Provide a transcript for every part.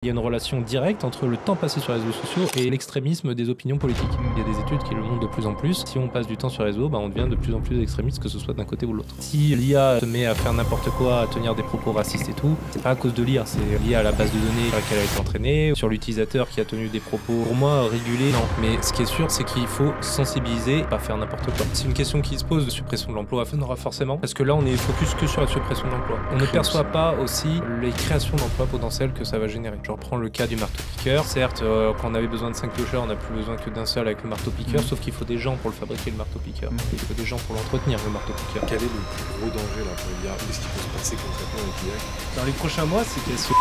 Il y a une relation directe entre le temps passé sur les réseaux sociaux et l'extrémisme des opinions politiques. Il y a des études qui le montrent de plus en plus. Si on passe du temps sur les réseaux, on devient de plus en plus extrémiste, que ce soit d'un côté ou de l'autre. Si l'IA se met à faire n'importe quoi, à tenir des propos racistes et tout, c'est pas à cause de l'IA, c'est lié à la base de données sur laquelle elle a été entraînée, sur l'utilisateur qui a tenu des propos, pour moi, régulés, non. Mais ce qui est sûr, c'est qu'il faut sensibiliser, pas faire n'importe quoi. C'est une question qui se pose de suppression de l'emploi, on aura forcément, parce que là, on est focus que sur la suppression de l'emploi. On ne perçoit pas aussi les créations d'emplois potentielles que ça va générer. Je reprends le cas du marteau-piqueur. Certes, quand on avait besoin de 5 piocheurs, on n'a plus besoin que d'un seul avec le marteau-piqueur, sauf qu'il faut des gens pour le fabriquer, le marteau-piqueur. Il faut des gens pour l'entretenir, le marteau-piqueur. Quel est le plus gros danger là pour l'IA? Qu'est-ce qui peut se passer concrètement avec l'IA? Dans les prochains mois, c'est qu'elle se...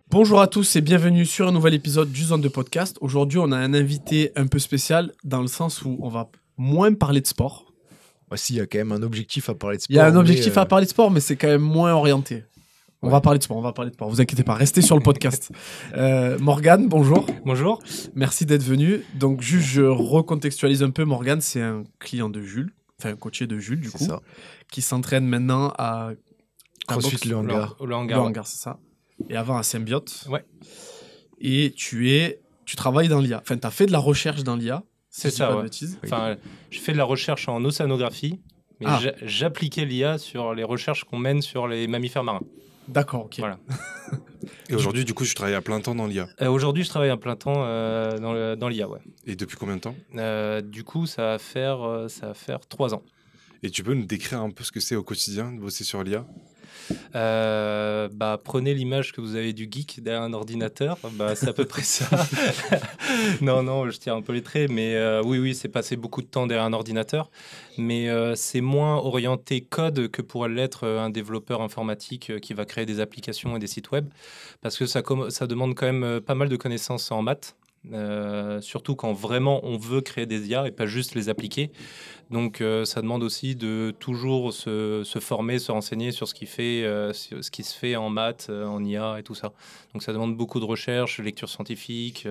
Bonjour à tous et bienvenue sur un nouvel épisode du Zone de Podcast. Aujourd'hui, on a un invité un peu spécial dans le sens où on va moins parler de sport. Bah, si, il y a quand même un objectif à parler de sport. Il y a un objectif à parler de sport, mais c'est quand même moins orienté. On va parler de sport, Vous inquiétez pas, restez sur le podcast. Morgane, bonjour. Bonjour. Merci d'être venu. Donc, juste, je recontextualise un peu. Morgane, c'est un client de Jules, enfin un coaché de Jules, du coup, ça. qui s'entraîne maintenant à CrossFit Le Hangar. Le hangar. C'est ça. Et avant à Symbiote. Ouais. Et tu travailles dans l'IA. Enfin, tu as fait de la recherche dans l'IA. C'est si je dis ça, pas de ouais. bêtises. Enfin, je fais de la recherche en océanographie, mais j'appliquais l'IA sur les recherches qu'on mène sur les mammifères marins. D'accord, ok. Voilà. Et aujourd'hui, du coup, je travaille à plein temps dans l'IA. Aujourd'hui, je travaille à plein temps dans l'IA, ouais. Et depuis combien de temps? Du coup, ça va faire 3 ans. Et tu peux nous décrire un peu ce que c'est au quotidien de bosser sur l'IA? Prenez l'image que vous avez du geek derrière un ordinateur, c'est à peu près ça. non, je tire un peu les traits, mais oui, c'est passer beaucoup de temps derrière un ordinateur, mais c'est moins orienté code que pourrait l'être un développeur informatique qui va créer des applications et des sites web, parce que ça demande quand même pas mal de connaissances en maths. Surtout quand vraiment on veut créer des IA et pas juste les appliquer. Donc ça demande aussi de toujours se former, se renseigner sur ce qui se fait en maths, en IA et tout ça. Donc ça demande beaucoup de recherche, lecture scientifique,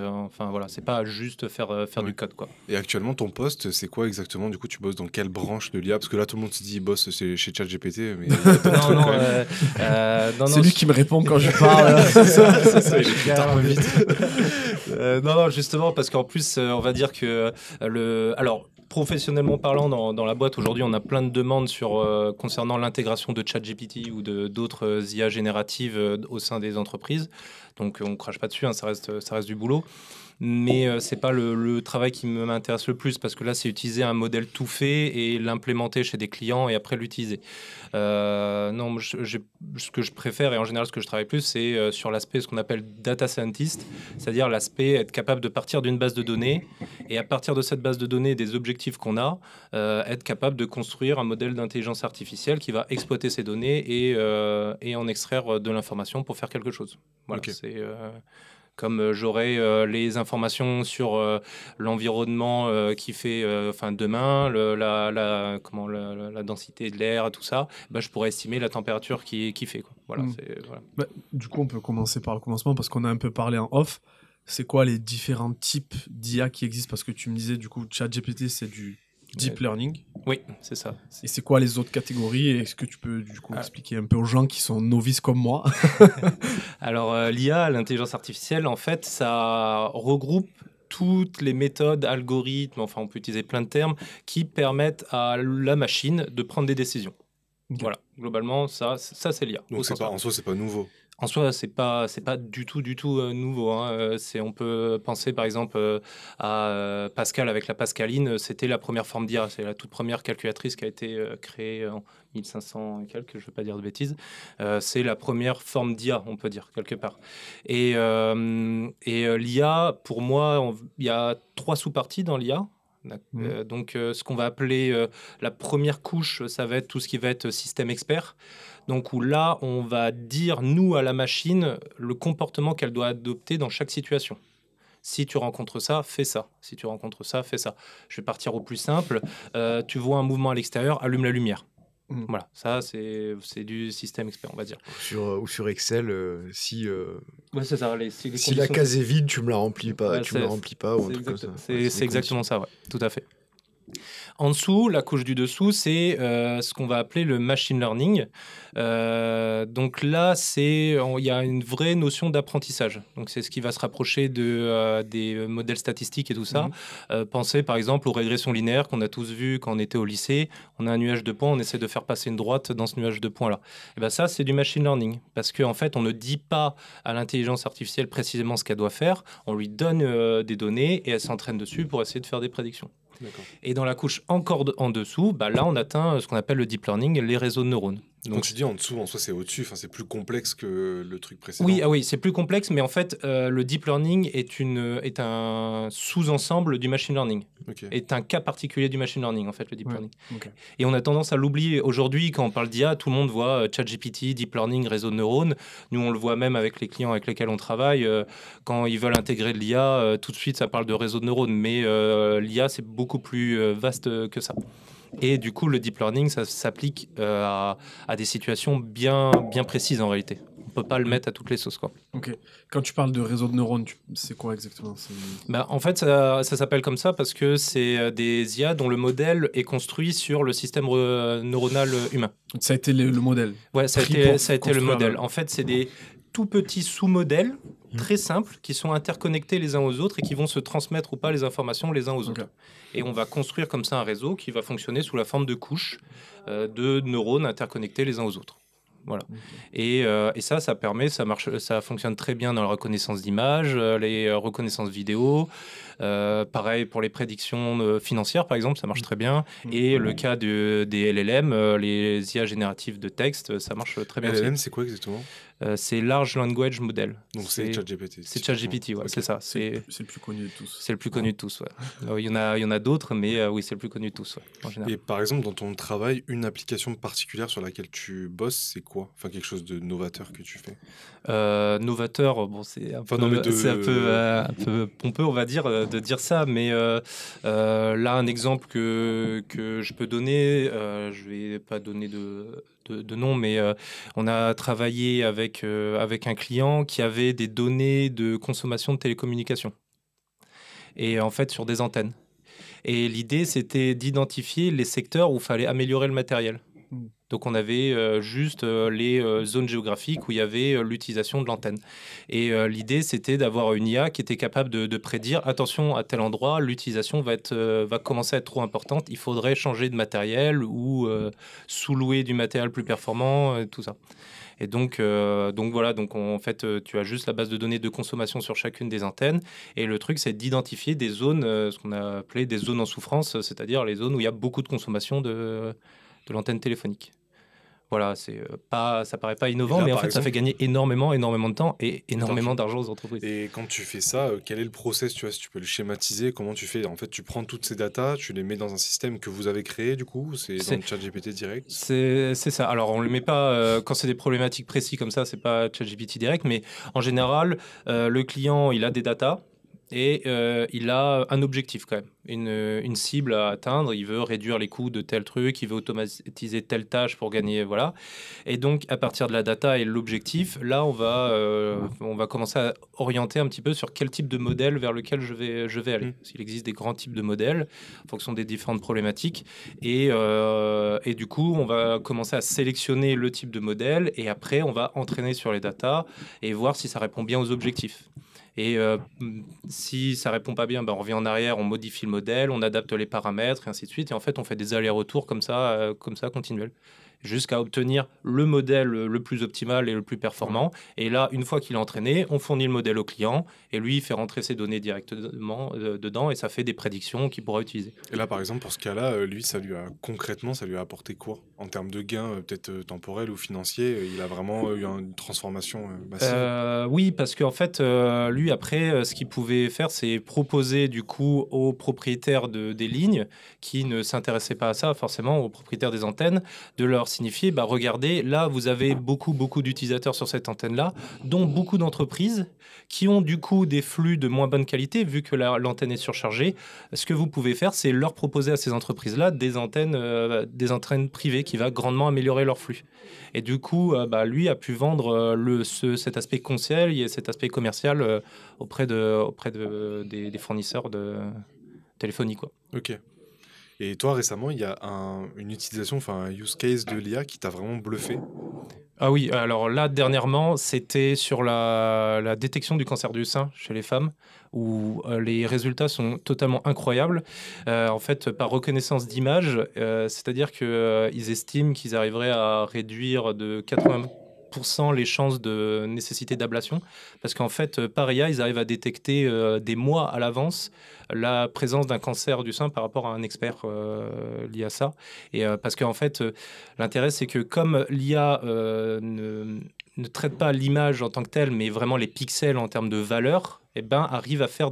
c'est pas juste faire du code, quoi. Et actuellement, ton poste, c'est quoi exactement? Du coup, tu bosses dans quelle branche de l'IA? Parce que là, tout le monde se dit, il bosse chez ChatGPT, mais c'est lui qui me répond quand je parle. Non, justement, parce qu'en plus, on va dire que professionnellement parlant, dans la boîte, aujourd'hui, on a plein de demandes concernant l'intégration de ChatGPT ou d'autres IA génératives au sein des entreprises. Donc, on ne crache pas dessus, ça reste du boulot. Mais c'est pas le travail qui m'intéresse le plus, parce que là, c'est utiliser un modèle tout fait et l'implémenter chez des clients et après l'utiliser. Non, ce que je préfère, et en général ce que je travaille plus, c'est sur l'aspect, ce qu'on appelle data scientist, c'est-à-dire l'aspect être capable de partir d'une base de données et à partir de cette base de données, des objectifs qu'on a, être capable de construire un modèle d'intelligence artificielle qui va exploiter ces données et en extraire de l'information pour faire quelque chose. Voilà, okay. C'est... Comme j'aurai les informations sur l'environnement qui fait demain, la densité de l'air, tout ça, je pourrais estimer la température qui fait, quoi. Voilà, voilà. Du coup, on peut commencer par le commencement parce qu'on a un peu parlé en off. C'est quoi les différents types d'IA qui existent? Parce que tu me disais, du coup, ChatGPT, c'est du deep learning. Oui, c'est ça. Et c'est quoi les autres catégories? Est-ce que tu peux du coup expliquer un peu aux gens qui sont novices comme moi? Alors, l'IA, l'intelligence artificielle, en fait, ça regroupe toutes les méthodes, algorithmes, on peut utiliser plein de termes, qui permettent à la machine de prendre des décisions. Okay. Voilà, globalement, ça c'est l'IA. Donc en soi, c'est pas nouveau. En soi, c'est pas du tout nouveau. Hein. On peut penser par exemple à Pascal avec la Pascaline. C'était la première forme d'IA. C'est la toute première calculatrice qui a été créée en 1500 et quelques, je ne veux pas dire de bêtises. C'est la première forme d'IA, on peut dire, quelque part. Et l'IA, pour moi, il y a 3 sous-parties dans l'IA. Donc, ce qu'on va appeler la première couche, ça va être tout ce qui va être système expert. Donc, où là, on va dire, nous, à la machine, le comportement qu'elle doit adopter dans chaque situation. Si tu rencontres ça, fais ça. Si tu rencontres ça, fais ça. Je vais partir au plus simple. Tu vois un mouvement à l'extérieur, allume la lumière. Voilà, ça, c'est du système expert, on va dire. Ou sur Excel, si c'est ça, si la case est vide, tu me la remplis pas, ou un truc comme ça. C'est exactement ça, ouais, tout à fait. En dessous, la couche du dessous, c'est ce qu'on va appeler le machine learning. Donc là, il y a une vraie notion d'apprentissage. Donc c'est ce qui va se rapprocher des modèles statistiques et tout ça. Pensez par exemple aux régressions linéaires qu'on a tous vues quand on était au lycée. On a un nuage de points, on essaie de faire passer une droite dans ce nuage de points-là. Et ben ça, c'est du machine learning. Parce qu'en fait, on ne dit pas à l'intelligence artificielle précisément ce qu'elle doit faire. On lui donne des données et elle s'entraîne dessus pour essayer de faire des prédictions. Et dans la couche encore en dessous, là on atteint ce qu'on appelle le deep learning, les réseaux de neurones. Donc, quand tu dis en dessous, en soi c'est au-dessus, c'est plus complexe que le truc précédent. Oui, c'est plus complexe, mais en fait le deep learning est un sous-ensemble du machine learning, est un cas particulier du machine learning en fait, le deep learning. Et on a tendance à l'oublier. Aujourd'hui, quand on parle d'IA, tout le monde voit ChatGPT, deep learning, réseau de neurones. Nous on le voit même avec les clients avec lesquels on travaille, quand ils veulent intégrer de l'IA, tout de suite ça parle de réseau de neurones, mais l'IA c'est beaucoup plus vaste que ça. Et du coup, le deep learning, ça s'applique à des situations bien précises en réalité. On ne peut pas le mettre à toutes les sauces, quoi. Ok. Quand tu parles de réseau de neurones, c'est quoi exactement? En fait, ça s'appelle comme ça parce que c'est des IA dont le modèle est construit sur le système neuronal humain. Ça a été le modèle. Ouais, ça a été le modèle. En fait, c'est des tout petits sous-modèles très simples qui sont interconnectés les uns aux autres et qui vont se transmettre ou pas les informations les uns aux autres. Et on va construire comme ça un réseau qui va fonctionner sous la forme de couches de neurones interconnectés les uns aux autres. Voilà. Et ça permet, ça fonctionne très bien dans la reconnaissance d'images, les reconnaissances vidéo. Pareil pour les prédictions financières, par exemple, ça marche très bien. Et le cas des LLM, les IA génératives de texte, ça marche très bien. LLM, aussi. C'est quoi exactement? C'est Large Language Model. Donc c'est ChatGPT. C'est ChatGPT, ouais, c'est ça. C'est le plus connu de tous. C'est le plus connu de tous, ouais. Il y en a d'autres, mais oui, c'est le plus connu de tous, ouais, en général. Et par exemple, dans ton travail, une application particulière sur laquelle tu bosses, c'est quoi? Enfin, quelque chose de novateur que tu fais? Novateur, bon, c'est un peu pompeux, on va dire, de dire ça, mais là, un exemple que je peux donner, je vais pas donner de nom, mais on a travaillé avec un client qui avait des données de consommation de télécommunications, et en fait sur des antennes. Et l'idée, c'était d'identifier les secteurs où il fallait améliorer le matériel. Donc on avait juste les zones géographiques où il y avait l'utilisation de l'antenne. Et l'idée, c'était d'avoir une IA qui était capable de prédire, attention, à tel endroit, l'utilisation va commencer à être trop importante, il faudrait changer de matériel ou sous-louer du matériel plus performant, tout ça. Et donc voilà, en fait, tu as juste la base de données de consommation sur chacune des antennes. Et le truc, c'est d'identifier des zones, ce qu'on a appelé des zones en souffrance, c'est-à-dire les zones où il y a beaucoup de consommation de l'antenne téléphonique. Voilà, ça paraît pas innovant, là, mais en fait, ça fait gagner énormément de temps et énormément d'argent aux entreprises. Et quand tu fais ça, quel est le process, tu vois, si tu peux le schématiser, comment tu fais? En fait, tu prends toutes ces datas, tu les mets dans un système que vous avez créé, du coup, c'est dans le ChatGPT direct? C'est ça. Alors, on le met pas, quand c'est des problématiques précises comme ça, c'est pas ChatGPT direct, mais en général, le client, il a des datas. Et il a un objectif quand même, une cible à atteindre. Il veut réduire les coûts de tel truc, il veut automatiser telle tâche pour gagner, voilà. Et donc, à partir de la data et l'objectif, là, on va commencer à orienter un petit peu sur quel type de modèle vers lequel je vais aller. S'il existe des grands types de modèles en fonction des différentes problématiques. Et du coup, on va commencer à sélectionner le type de modèle et après, on va entraîner sur les datas et voir si ça répond bien aux objectifs. Et si ça répond pas bien, on revient en arrière, on modifie le modèle, on adapte les paramètres et ainsi de suite. Et en fait, on fait des allers-retours comme ça continuels, jusqu'à obtenir le modèle le plus optimal et le plus performant. Et là, une fois qu'il est entraîné, on fournit le modèle au client et lui, il fait rentrer ses données directement dedans et ça fait des prédictions qu'il pourra utiliser. Et là, par exemple, pour ce cas-là, lui, concrètement, ça lui a apporté quoi? En termes de gains, peut-être temporels ou financiers, il a vraiment eu une transformation massive? Oui, parce qu'en fait, lui, après, ce qu'il pouvait faire, c'est proposer du coup aux propriétaires des lignes qui ne s'intéressaient pas à ça, forcément, aux propriétaires des antennes, de leur signifier, regardez, là, vous avez beaucoup d'utilisateurs sur cette antenne-là, dont beaucoup d'entreprises qui ont du coup des flux de moins bonne qualité, vu que l'antenne est surchargée. Ce que vous pouvez faire, c'est leur proposer à ces entreprises-là des antennes privées qui va grandement améliorer leur flux. Et du coup, lui a pu vendre cet aspect conseil et cet aspect commercial auprès des fournisseurs de téléphonie, quoi. Ok. Et toi, récemment, il y a une utilisation, enfin un use case de l'IA qui t'a vraiment bluffé? Ah oui, alors là, dernièrement, c'était sur la détection du cancer du sein chez les femmes, où les résultats sont totalement incroyables. En fait, par reconnaissance d'image, c'est-à-dire qu'ils estiment qu'ils arriveraient à réduire de 80% les chances de nécessité d'ablation, parce qu'en fait, par IA, ils arrivent à détecter des mois à l'avance la présence d'un cancer du sein par rapport à un expert lié à ça. Et parce qu'en fait, l'intérêt, c'est que comme l'IA ne traite pas l'image en tant que telle, mais vraiment les pixels en termes de valeur, eh ben, arrive à faire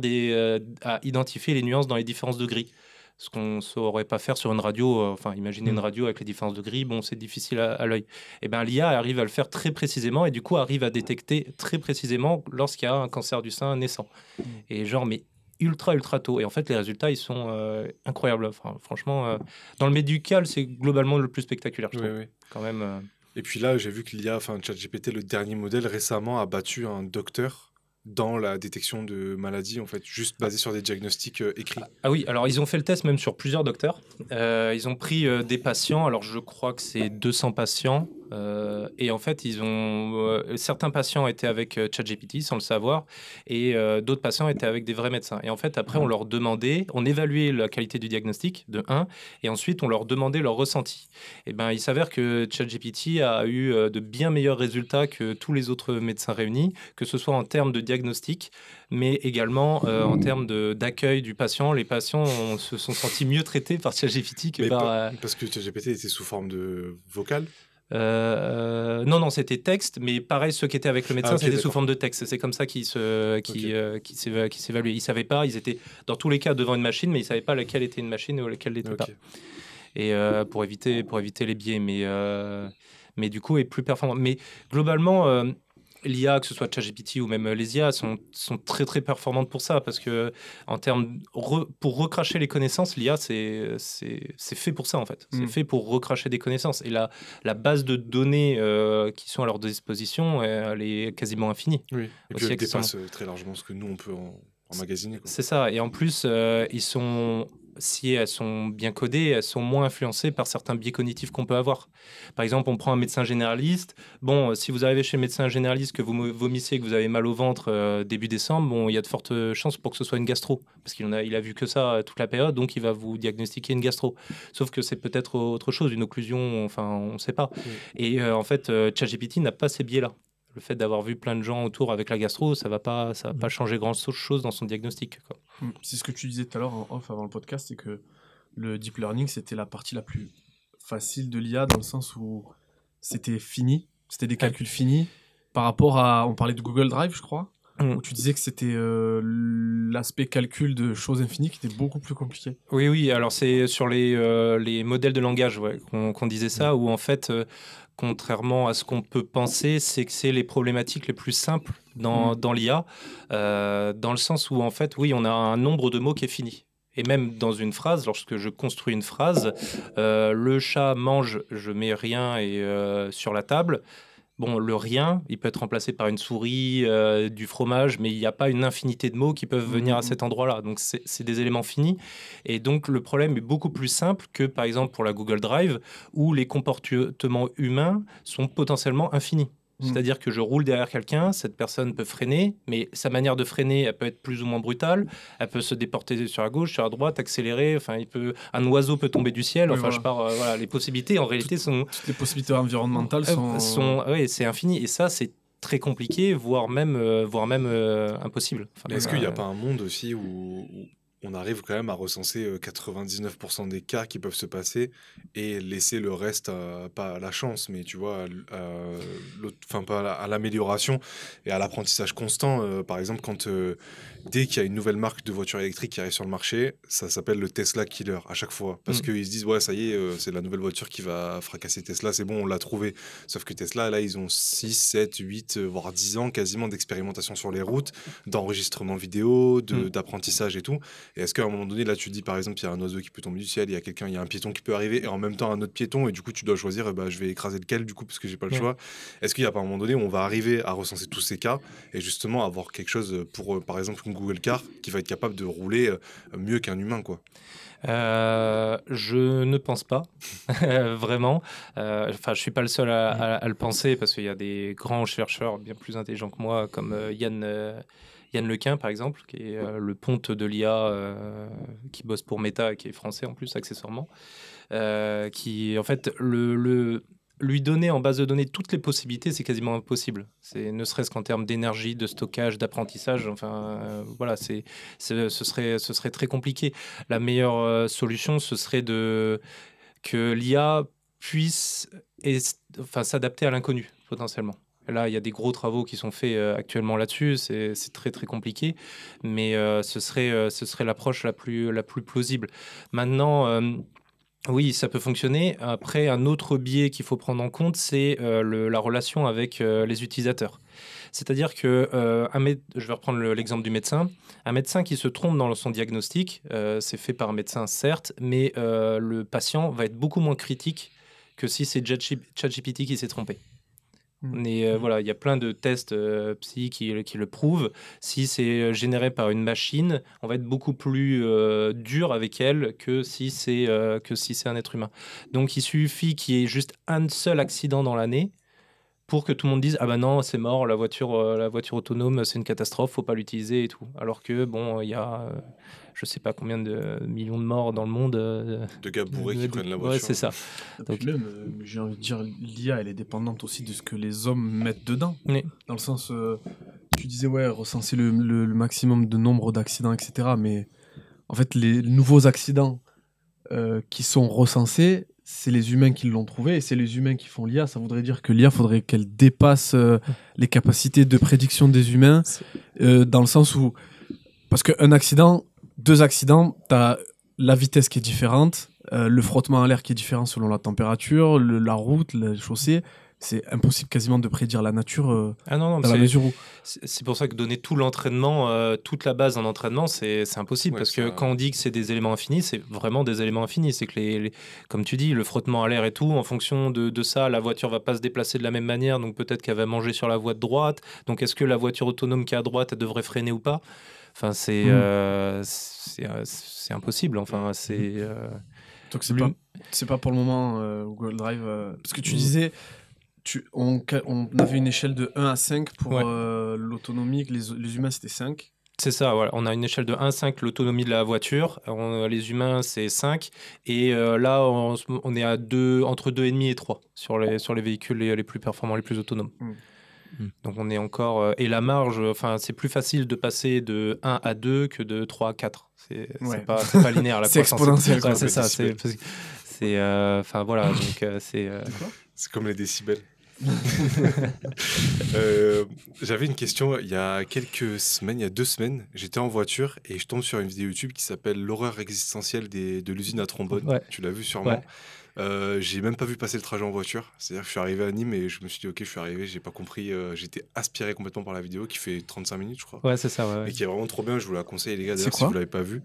à identifier les nuances dans les différences de gris. Ce qu'on ne saurait pas faire sur une radio, enfin, imaginez une radio avec les différences de gris, bon, c'est difficile à l'œil. Eh ben, l'IA arrive à le faire très précisément et du coup arrive à détecter très précisément lorsqu'il y a un cancer du sein naissant. Et genre, mais ultra tôt. Et en fait, les résultats, ils sont incroyables. Enfin, franchement, dans le médical, c'est globalement le plus spectaculaire, je trouve. Oui. Quand même. Et puis là, j'ai vu que l'IA, enfin ChatGPT, le dernier modèle, récemment a battu un docteur dans la détection de maladies, en fait, juste basé sur des diagnostics écrits. Ah oui, alors ils ont fait le test même sur plusieurs docteurs. Ils ont pris des patients, alors je crois que c'est 200 patients. Et en fait, certains patients étaient avec ChatGPT sans le savoir, et d'autres patients étaient avec des vrais médecins. Et en fait, après, on leur demandait, on évaluait la qualité du diagnostic de 1, et ensuite on leur demandait leur ressenti. Et ben, il s'avère que ChatGPT a eu de bien meilleurs résultats que tous les autres médecins réunis, que ce soit en termes de diagnostic, mais également en termes d'accueil du patient. Les patients se sont sentis mieux traités par ChatGPT que par... Parce que ChatGPT était sous forme de vocal. Non, c'était texte, mais pareil, ceux qui étaient avec le médecin, c'était sous forme de texte. C'est comme ça qu'ils s'évaluaient. Ils ne savaient pas, ils étaient dans tous les cas devant une machine, mais ils ne savaient pas laquelle était une machine et laquelle n'était pas. Et pour éviter les biais, mais du coup, est plus performant. Mais globalement, l'IA, que ce soit ChatGPT ou même les IA, sont très très performantes pour ça, parce que en termes pour recracher les connaissances, l'IA c'est fait pour ça en fait. C'est fait pour recracher des connaissances, et la base de données qui sont à leur disposition, elle est quasiment infinie. Oui. Et puis elle dépasse très largement ce que nous on peut emmagasiner. C'est ça. Et en plus, si elles sont bien codées, elles sont moins influencées par certains biais cognitifs qu'on peut avoir. Par exemple, on prend un médecin généraliste. Bon, si vous arrivez chez le médecin généraliste, que vous vomissez, que vous avez mal au ventre début décembre, bon, il y a de fortes chances pour que ce soit une gastro, parce qu'il a vu que ça toute la période, donc il va vous diagnostiquer une gastro. Sauf que c'est peut-être autre chose, une occlusion, enfin, on ne sait pas. Et en fait, ChatGPT n'a pas ces biais-là. Le fait d'avoir vu plein de gens autour avec la gastro, ça va pas changer grand-chose dans son diagnostic, quoi. C'est ce que tu disais tout à l'heure en off avant le podcast, c'est que le deep learning, c'était la partie la plus facile de l'IA, dans le sens où c'était fini, c'était des calculs finis. Par rapport à, on parlait de Google Drive, je crois, où tu disais que c'était l'aspect calcul de choses infinies qui était beaucoup plus compliqué. Oui, alors c'est sur les modèles de langage qu'on disait ça, où en fait... contrairement à ce qu'on peut penser, c'est que c'est les problématiques les plus simples dans l'IA, dans le sens où, en fait, oui, on a un nombre de mots qui est fini. Et même dans une phrase, lorsque je construis une phrase, le chat mange, je mets rien sur la table. Bon, le rien, il peut être remplacé par une souris, du fromage, mais il n'y a pas une infinité de mots qui peuvent venir à cet endroit-là. Donc, c'est des éléments finis. Et donc, le problème est beaucoup plus simple que, par exemple, pour la Google Drive, où les comportements humains sont potentiellement infinis. C'est-à-dire que je roule derrière quelqu'un, cette personne peut freiner, mais sa manière de freiner, elle peut être plus ou moins brutale. Elle peut se déporter sur la gauche, sur la droite, accélérer. Enfin, un oiseau peut tomber du ciel. Enfin, les possibilités, en réalité, sont... Toutes les possibilités environnementales sont... Oui, c'est infini. Et ça, c'est très compliqué, voire même impossible. Enfin, est-ce qu'il n'y a pas un monde aussi où on arrive quand même à recenser 99% des cas qui peuvent se passer et laisser le reste, pas à la chance, mais tu vois, pas à l'amélioration et à l'apprentissage constant. Par exemple, dès qu'il y a une nouvelle marque de voiture électrique qui arrive sur le marché, ça s'appelle le Tesla Killer à chaque fois. Parce qu'ils se disent, ouais, ça y est, c'est la nouvelle voiture qui va fracasser Tesla, c'est bon, on l'a trouvé. Sauf que Tesla, là, ils ont 6, 7, 8, voire 10 ans quasiment d'expérimentation sur les routes, d'enregistrement vidéo, d'apprentissage et tout. Et est-ce qu'à un moment donné, là, tu dis, par exemple, il y a un oiseau qui peut tomber du ciel, il y a quelqu'un, il y a un piéton qui peut arriver, et en même temps un autre piéton, et du coup, tu dois choisir, je vais écraser lequel, du coup, parce que j'ai pas le choix. Est-ce qu'il y a pas un moment donné où on va arriver à recenser tous ces cas, et justement avoir quelque chose pour, par exemple, une Google Car, qui va être capable de rouler mieux qu'un humain, quoi? Je ne pense pas, vraiment. Enfin, je suis pas le seul à le penser parce qu'il y a des grands chercheurs bien plus intelligents que moi, comme Yann Lequin, par exemple, qui est le ponte de l'IA, qui bosse pour Meta, qui est français en plus, accessoirement, qui, en fait, lui donner en base de données toutes les possibilités, c'est quasiment impossible. C'est ne serait-ce qu'en termes d'énergie, de stockage, d'apprentissage. Enfin, voilà, ce serait très compliqué. La meilleure solution, ce serait que l'IA puisse s'adapter à l'inconnu, potentiellement. Là, il y a des gros travaux qui sont faits actuellement là-dessus. C'est très, très compliqué. Mais ce serait l'approche la plus plausible. Maintenant... oui, ça peut fonctionner. Après, un autre biais qu'il faut prendre en compte, c'est la relation avec les utilisateurs. C'est-à-dire que, je vais reprendre l'exemple du médecin. Un médecin qui se trompe dans son diagnostic, c'est fait par un médecin, certes, mais le patient va être beaucoup moins critique que si c'est ChatGPT qui s'est trompé. Et voilà, il y a plein de tests psy qui le prouvent. Si c'est généré par une machine, on va être beaucoup plus dur avec elle que si c'est un être humain. Donc il suffit qu'il y ait juste un seul accident dans l'année pour que tout le monde dise ah ben non, c'est mort, la voiture autonome, c'est une catastrophe, faut pas l'utiliser et tout. Alors que bon, il y a je sais pas combien de millions de morts dans le monde. De gars bourrés qui prennent la voiture. Ouais, c'est ça. Donc même, j'ai envie de dire, l'IA, elle est dépendante aussi de ce que les hommes mettent dedans. Oui. Dans le sens, tu disais, ouais, recenser le maximum de nombre d'accidents, etc. Mais en fait, les nouveaux accidents qui sont recensés, c'est les humains qui l'ont trouvé et c'est les humains qui font l'IA. Ça voudrait dire que l'IA, faudrait qu'elle dépasse les capacités de prédiction des humains, dans le sens où... Parce qu'un accident, 2 accidents, tu as la vitesse qui est différente, le frottement à l'air qui est différent selon la température, la route, la chaussée. C'est impossible quasiment de prédire la nature dans la mesure où... C'est pour ça que donner tout l'entraînement, toute la base en entraînement, c'est impossible. Parce que quand on dit que c'est des éléments infinis, c'est vraiment des éléments infinis. C'est que, comme tu dis, le frottement à l'air et tout, en fonction de ça, la voiture va pas se déplacer de la même manière. Donc peut-être qu'elle va manger sur la voie de droite. Donc est-ce que la voiture autonome qui est à droite, elle devrait freiner ou pas ? Enfin, c'est impossible. Enfin, Donc c'est pas pour le moment Google Drive. Parce que tu disais... On avait une échelle de 1 à 5 pour l'autonomie, les humains c'était 5. C'est ça, voilà. On a une échelle de 1 à 5, l'autonomie de la voiture. Les humains, c'est 5. Et là, on est à entre 2,5 et 3 sur les véhicules les plus performants, les plus autonomes. Donc on est encore... et la marge, c'est plus facile de passer de 1 à 2 que de 3 à 4. C'est pas linéaire. C'est exponentiel. C'est ça. Voilà. Donc c'est comme les décibels. J'avais une question il y a quelques semaines, il y a 2 semaines, j'étais en voiture et je tombe sur une vidéo YouTube qui s'appelle L'horreur existentielle de l'usine à trombone. Ouais. Tu l'as vu sûrement. J'ai même pas vu passer le trajet en voiture. C'est-à-dire que je suis arrivé à Nîmes et je me suis dit ok, je suis arrivé, j'ai pas compris, j'étais aspiré complètement par la vidéo qui fait 35 minutes je crois. Ouais, c'est ça. Ouais. Et qui est vraiment trop bien, je vous la conseille les gars, d'ailleurs si vous l'avez pas vu.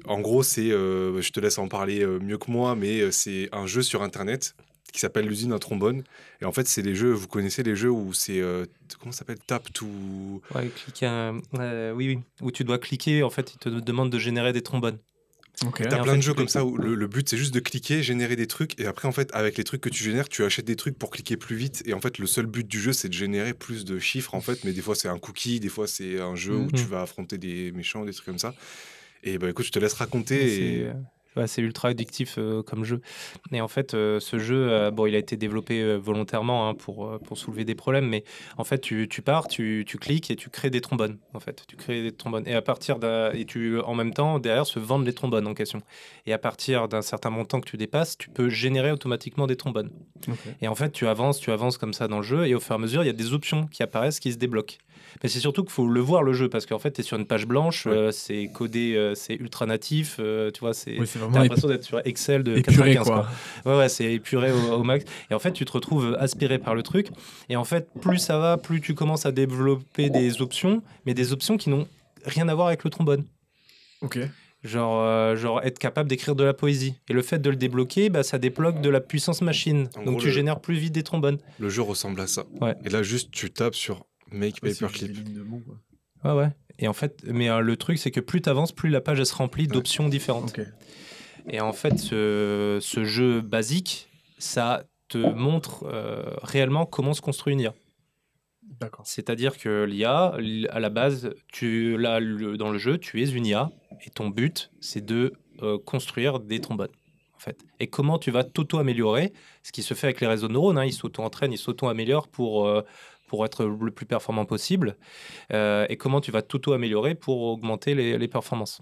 En gros c'est, je te laisse en parler mieux que moi, mais c'est un jeu sur internet qui s'appelle l'usine à trombone. Et en fait, c'est les jeux, vous comment les jeux où c'est, comment ça s'appelle, tap to... Ouais, oui, où tu dois cliquer, en fait, il te demande de générer des trombones. Okay. T'as plein de jeux comme ça où le but c'est juste de cliquer, générer des trucs, et après en fait avec les trucs que tu génères, tu achètes des trucs pour cliquer plus vite, et en fait le seul but du jeu c'est de générer plus de chiffres en fait, mais des fois c'est un cookie, des fois c'est un jeu où tu vas affronter des méchants, des trucs comme ça. Et bah écoute, je te laisse raconter. C'est ultra addictif comme jeu. Et en fait, ce jeu, il a été développé volontairement pour soulever des problèmes, mais en fait, tu pars, tu cliques et tu crées des trombones. En fait, tu crées des trombones. Et en même temps, derrière, se vendent les trombones en question. Et à partir d'un certain montant que tu dépasses, tu peux générer automatiquement des trombones. Okay. Et en fait, tu avances comme ça dans le jeu, et au fur et à mesure, il y a des options qui apparaissent, qui se débloquent. Mais c'est surtout qu'il faut le voir le jeu, parce qu'en fait, tu es sur une page blanche, c'est codé, c'est ultra natif, tu vois, t'as l'impression d'être sur Excel de épuré, 95, quoi. Ouais, c'est épuré au max. Et en fait, tu te retrouves aspiré par le truc. Et en fait, plus ça va, plus tu commences à développer des options, mais des options qui n'ont rien à voir avec le trombone. Ok. Genre être capable d'écrire de la poésie. Et le fait de le débloquer, ça débloque de la puissance machine. En Donc gros, tu génères plus vite des trombones. Le jeu ressemble à ça. Ouais. Et là, juste, tu tapes sur Make Ouais, c'est Paperclip. juste des lignes de mots, quoi. Ouais. Et en fait, le truc, c'est que plus tu avances, plus la page elle se remplit d'options différentes. Ok. Et en fait, ce jeu basique, ça te montre réellement comment se construit une IA. D'accord. C'est-à-dire que l'IA, à la base, dans le jeu, tu es une IA et ton but, c'est de construire des trombones. En fait. Et comment tu vas t'auto-améliorer, ce qui se fait avec les réseaux de neurones, ils s'auto-entraînent, ils s'auto-améliorent pour être le plus performant possible. Et comment tu vas t'auto-améliorer pour augmenter les performances.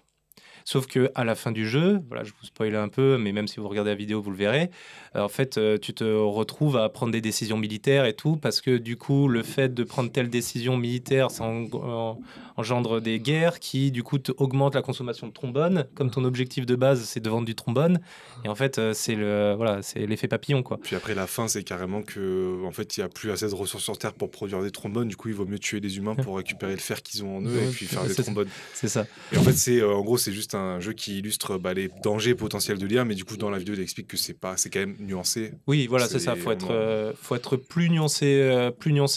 Sauf qu'à la fin du jeu, voilà, je vous spoil un peu, mais même si vous regardez la vidéo, vous le verrez, en fait, tu te retrouves à prendre des décisions militaires et tout, parce que du coup, le fait de prendre telle décision militaire, ça engendre des guerres qui, du coup, augmentent la consommation de trombone. Comme ton objectif de base, c'est de vendre du trombone. Et en fait, c'est l'effet papillon, quoi. Puis après, la fin, c'est carrément que, en fait, il n'y a plus assez de ressources sur Terre pour produire des trombones. Du coup, il vaut mieux tuer des humains pour récupérer le fer qu'ils ont en eux et puis faire des trombones. C'est ça. Et en fait, en gros, c'est juste un jeu qui illustre les dangers potentiels de l'IA, mais du coup, dans la vidéo, il explique que c'est quand même nuancé. Oui, voilà, c'est ça. Faut être plus nuancé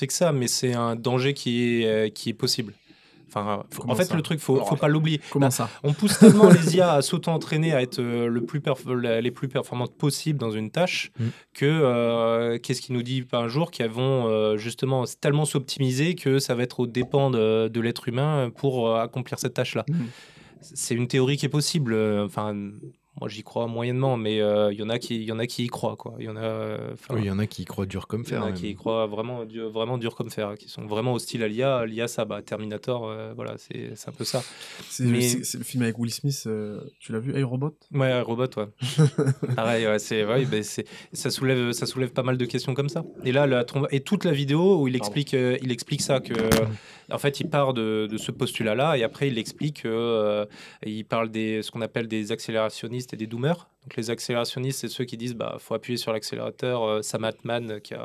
que ça, mais c'est un danger qui est possible. Enfin, en fait, le truc, faut pas l'oublier. Comment ça ? On pousse tellement les IA à s'auto-entraîner à être les plus performantes possibles dans une tâche que qu'est-ce qui nous dit un jour qu'elles vont justement tellement s'optimiser que ça va être aux dépens de l'être humain pour accomplir cette tâche-là. C'est une théorie qui est possible. Moi, j'y crois moyennement, mais il y en a qui y croient, quoi. Il y en a qui y croient dur comme fer. Il y en a qui y croient vraiment dur comme fer, qui sont vraiment hostiles à l'IA. L'IA, ça, Terminator, voilà, c'est un peu ça. C'est le film avec Will Smith, tu l'as vu, iRobot ? Ouais, Robot, ouais. Pareil, ça soulève pas mal de questions comme ça. Et là, et toute la vidéo où il explique ça, que en fait, il part de ce postulat-là, et après, il explique il parle ce qu'on appelle des accélérationnistes et des doomers. Donc, les accélérationnistes, c'est ceux qui disent faut appuyer sur l'accélérateur. Sam Altman, qui est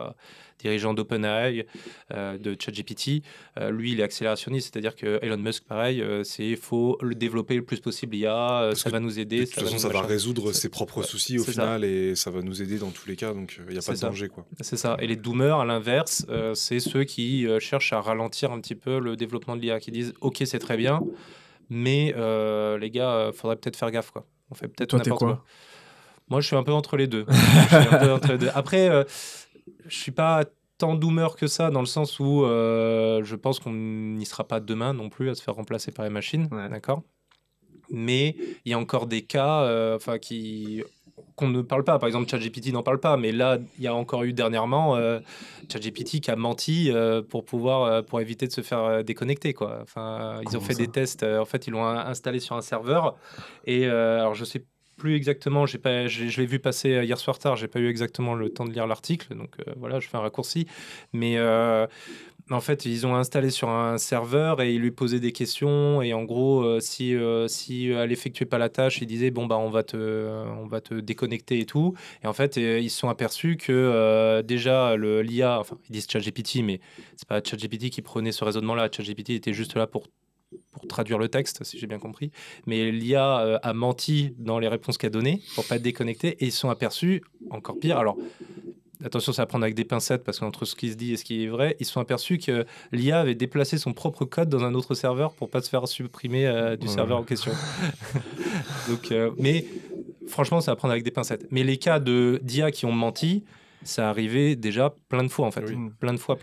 dirigeant d'OpenAI, de ChatGPT, lui, il est accélérationniste, c'est-à-dire que Elon Musk, pareil, il faut le développer le plus possible. IA, ça va nous aider. De toute façon, ça va résoudre ses propres soucis au final, et ça va nous aider dans tous les cas, donc il n'y a pas de danger, quoi. C'est ça. Et les doomers, à l'inverse, c'est ceux qui cherchent à ralentir un petit peu le développement de l'IA, qui disent « Ok, c'est très bien, mais les gars, faudrait peut-être faire gaffe, quoi. On fait peut-être n'importe quoi. » Moi, je suis un peu entre les deux. Après, je suis pas tant doomer que ça, dans le sens où je pense qu'on n'y sera pas demain non plus à se faire remplacer par les machines, d'accord ? Mais il y a encore des cas qu'on ne parle pas. Par exemple, ChatGPT n'en parle pas, mais là, il y a encore eu dernièrement ChatGPT qui a menti pour éviter de se faire déconnecter, quoi. Ils ont fait des tests. En fait, ils l'ont installé sur un serveur. Et alors, je sais plus exactement. Je l'ai vu passer hier soir tard. J'ai pas eu exactement le temps de lire l'article, donc voilà, je fais un raccourci. Mais en fait, ils ont installé sur un serveur et ils lui posaient des questions. Et en gros, si elle effectuait pas la tâche, ils disaient on va te déconnecter et tout. Et en fait, ils se sont aperçus que déjà l'IA, enfin ils disent ChatGPT, mais c'est pas ChatGPT qui prenait ce raisonnement-là. ChatGPT était juste là pour traduire le texte, si j'ai bien compris. Mais l'IA a menti dans les réponses qu'elle a données pour pas être déconnectée. Et ils se sont aperçus, encore pire. Alors, attention, ça va prendre avec des pincettes, parce qu'entre ce qui se dit et ce qui est vrai, ils se sont aperçus que l'IA avait déplacé son propre code dans un autre serveur pour pas se faire supprimer du serveur en question. Donc, mais franchement, ça va prendre avec des pincettes. Mais les cas d'IA qui ont menti, ça arrivait déjà plein de fois, en fait. Oui. Plein de fois.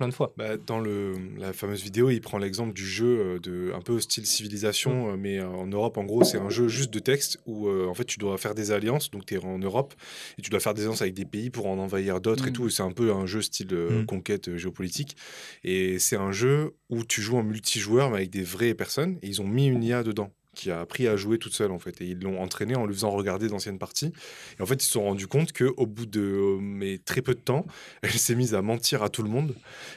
Dans la fameuse vidéo, il prend l'exemple du jeu un peu style civilisation, mais en Europe, en gros, c'est un jeu juste de texte où en fait, tu dois faire des alliances. Donc, tu es en Europe et tu dois faire des alliances avec des pays pour en envahir d'autres et tout. C'est un peu un jeu style conquête géopolitique. Et c'est un jeu où tu joues en multijoueur, mais avec des vraies personnes. Et ils ont mis une IA dedans, qui a appris à jouer toute seule, en fait. Et ils l'ont entraînée en lui faisant regarder d'anciennes parties. Et en fait, ils se sont rendus compte qu'au bout de très peu de temps, elle s'est mise à mentir à tout le monde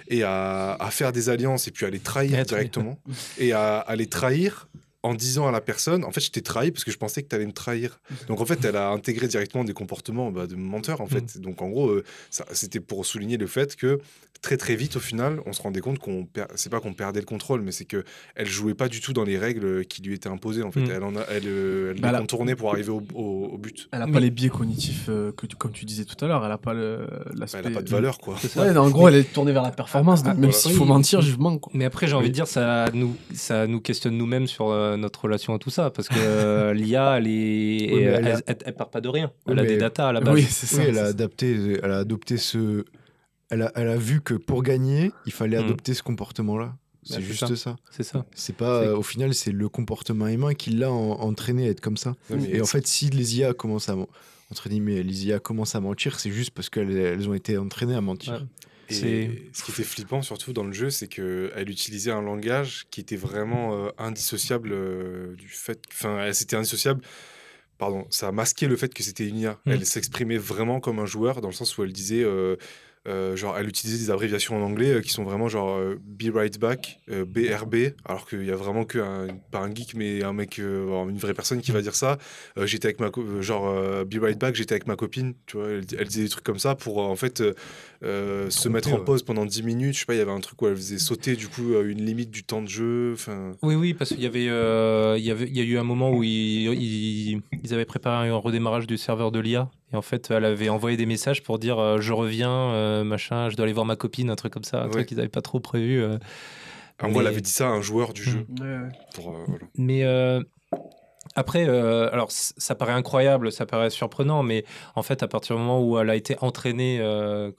et à faire des alliances et puis à les trahir directement. Et à les trahir en disant à la personne, en fait, je t'ai trahi parce que je pensais que tu allais me trahir. Donc, en fait, elle a intégré directement des comportements de menteur, en fait. Donc, en gros, c'était pour souligner le fait que très, très vite, au final, on se rendait compte c'est pas qu'on perdait le contrôle, mais c'est qu'elle jouait pas du tout dans les règles qui lui étaient imposées, en fait. Elle les contournait pour arriver au but. Elle a pas les biais cognitifs comme tu disais tout à l'heure. Elle a pas l'aspect. Elle a pas de valeur, quoi. Ouais, en gros, elle est tournée vers la performance. Donc, même s'il faut mentir, je mens, quoi. Mais après, j'ai envie de dire, ça nous questionne nous-mêmes sur notre relation à tout ça, parce que l'IA, elle part pas de rien. Elle a des datas à la base. Oui, c'est ça. Oui, elle a adopté ce. Elle a vu que pour gagner, il fallait adopter ce comportement-là. C'est juste ça. C'est ça. C'est pas, au final, c'est le comportement humain qui l'a entraîné à être comme ça. Et en fait, si les IA commencent à mentir, c'est juste parce qu'elles ont été entraînées à mentir. Ouais. Et ce qui était flippant surtout dans le jeu, c'est qu'elle utilisait un langage qui était vraiment indissociable du fait... Enfin, c'était indissociable... Pardon, ça a masqué le fait que c'était une IA. Elle s'exprimait vraiment comme un joueur, dans le sens où elle disait... genre, elle utilisait des abréviations en anglais qui sont vraiment genre Be Right Back, BRB, alors qu'il y a vraiment pas un geek, mais un mec, une vraie personne qui va dire ça. J'étais avec Be Right Back, j'étais avec ma copine, tu vois, elle disait des trucs comme ça pour en fait se mettre en pause pendant 10 minutes. Je sais pas, il y avait un truc où elle faisait sauter du coup une limite du temps de jeu. Oui, parce qu'il y avait, il y a eu un moment où ils avaient préparé un redémarrage du serveur de l'IA. Et en fait, elle avait envoyé des messages pour dire je reviens, machin, je dois aller voir ma copine, un truc comme ça, un truc qu'ils n'avaient pas trop prévu. En gros, elle avait dit ça à un joueur du jeu. Voilà. Mais après, alors ça paraît incroyable, ça paraît surprenant, mais en fait, à partir du moment où elle a été entraînée,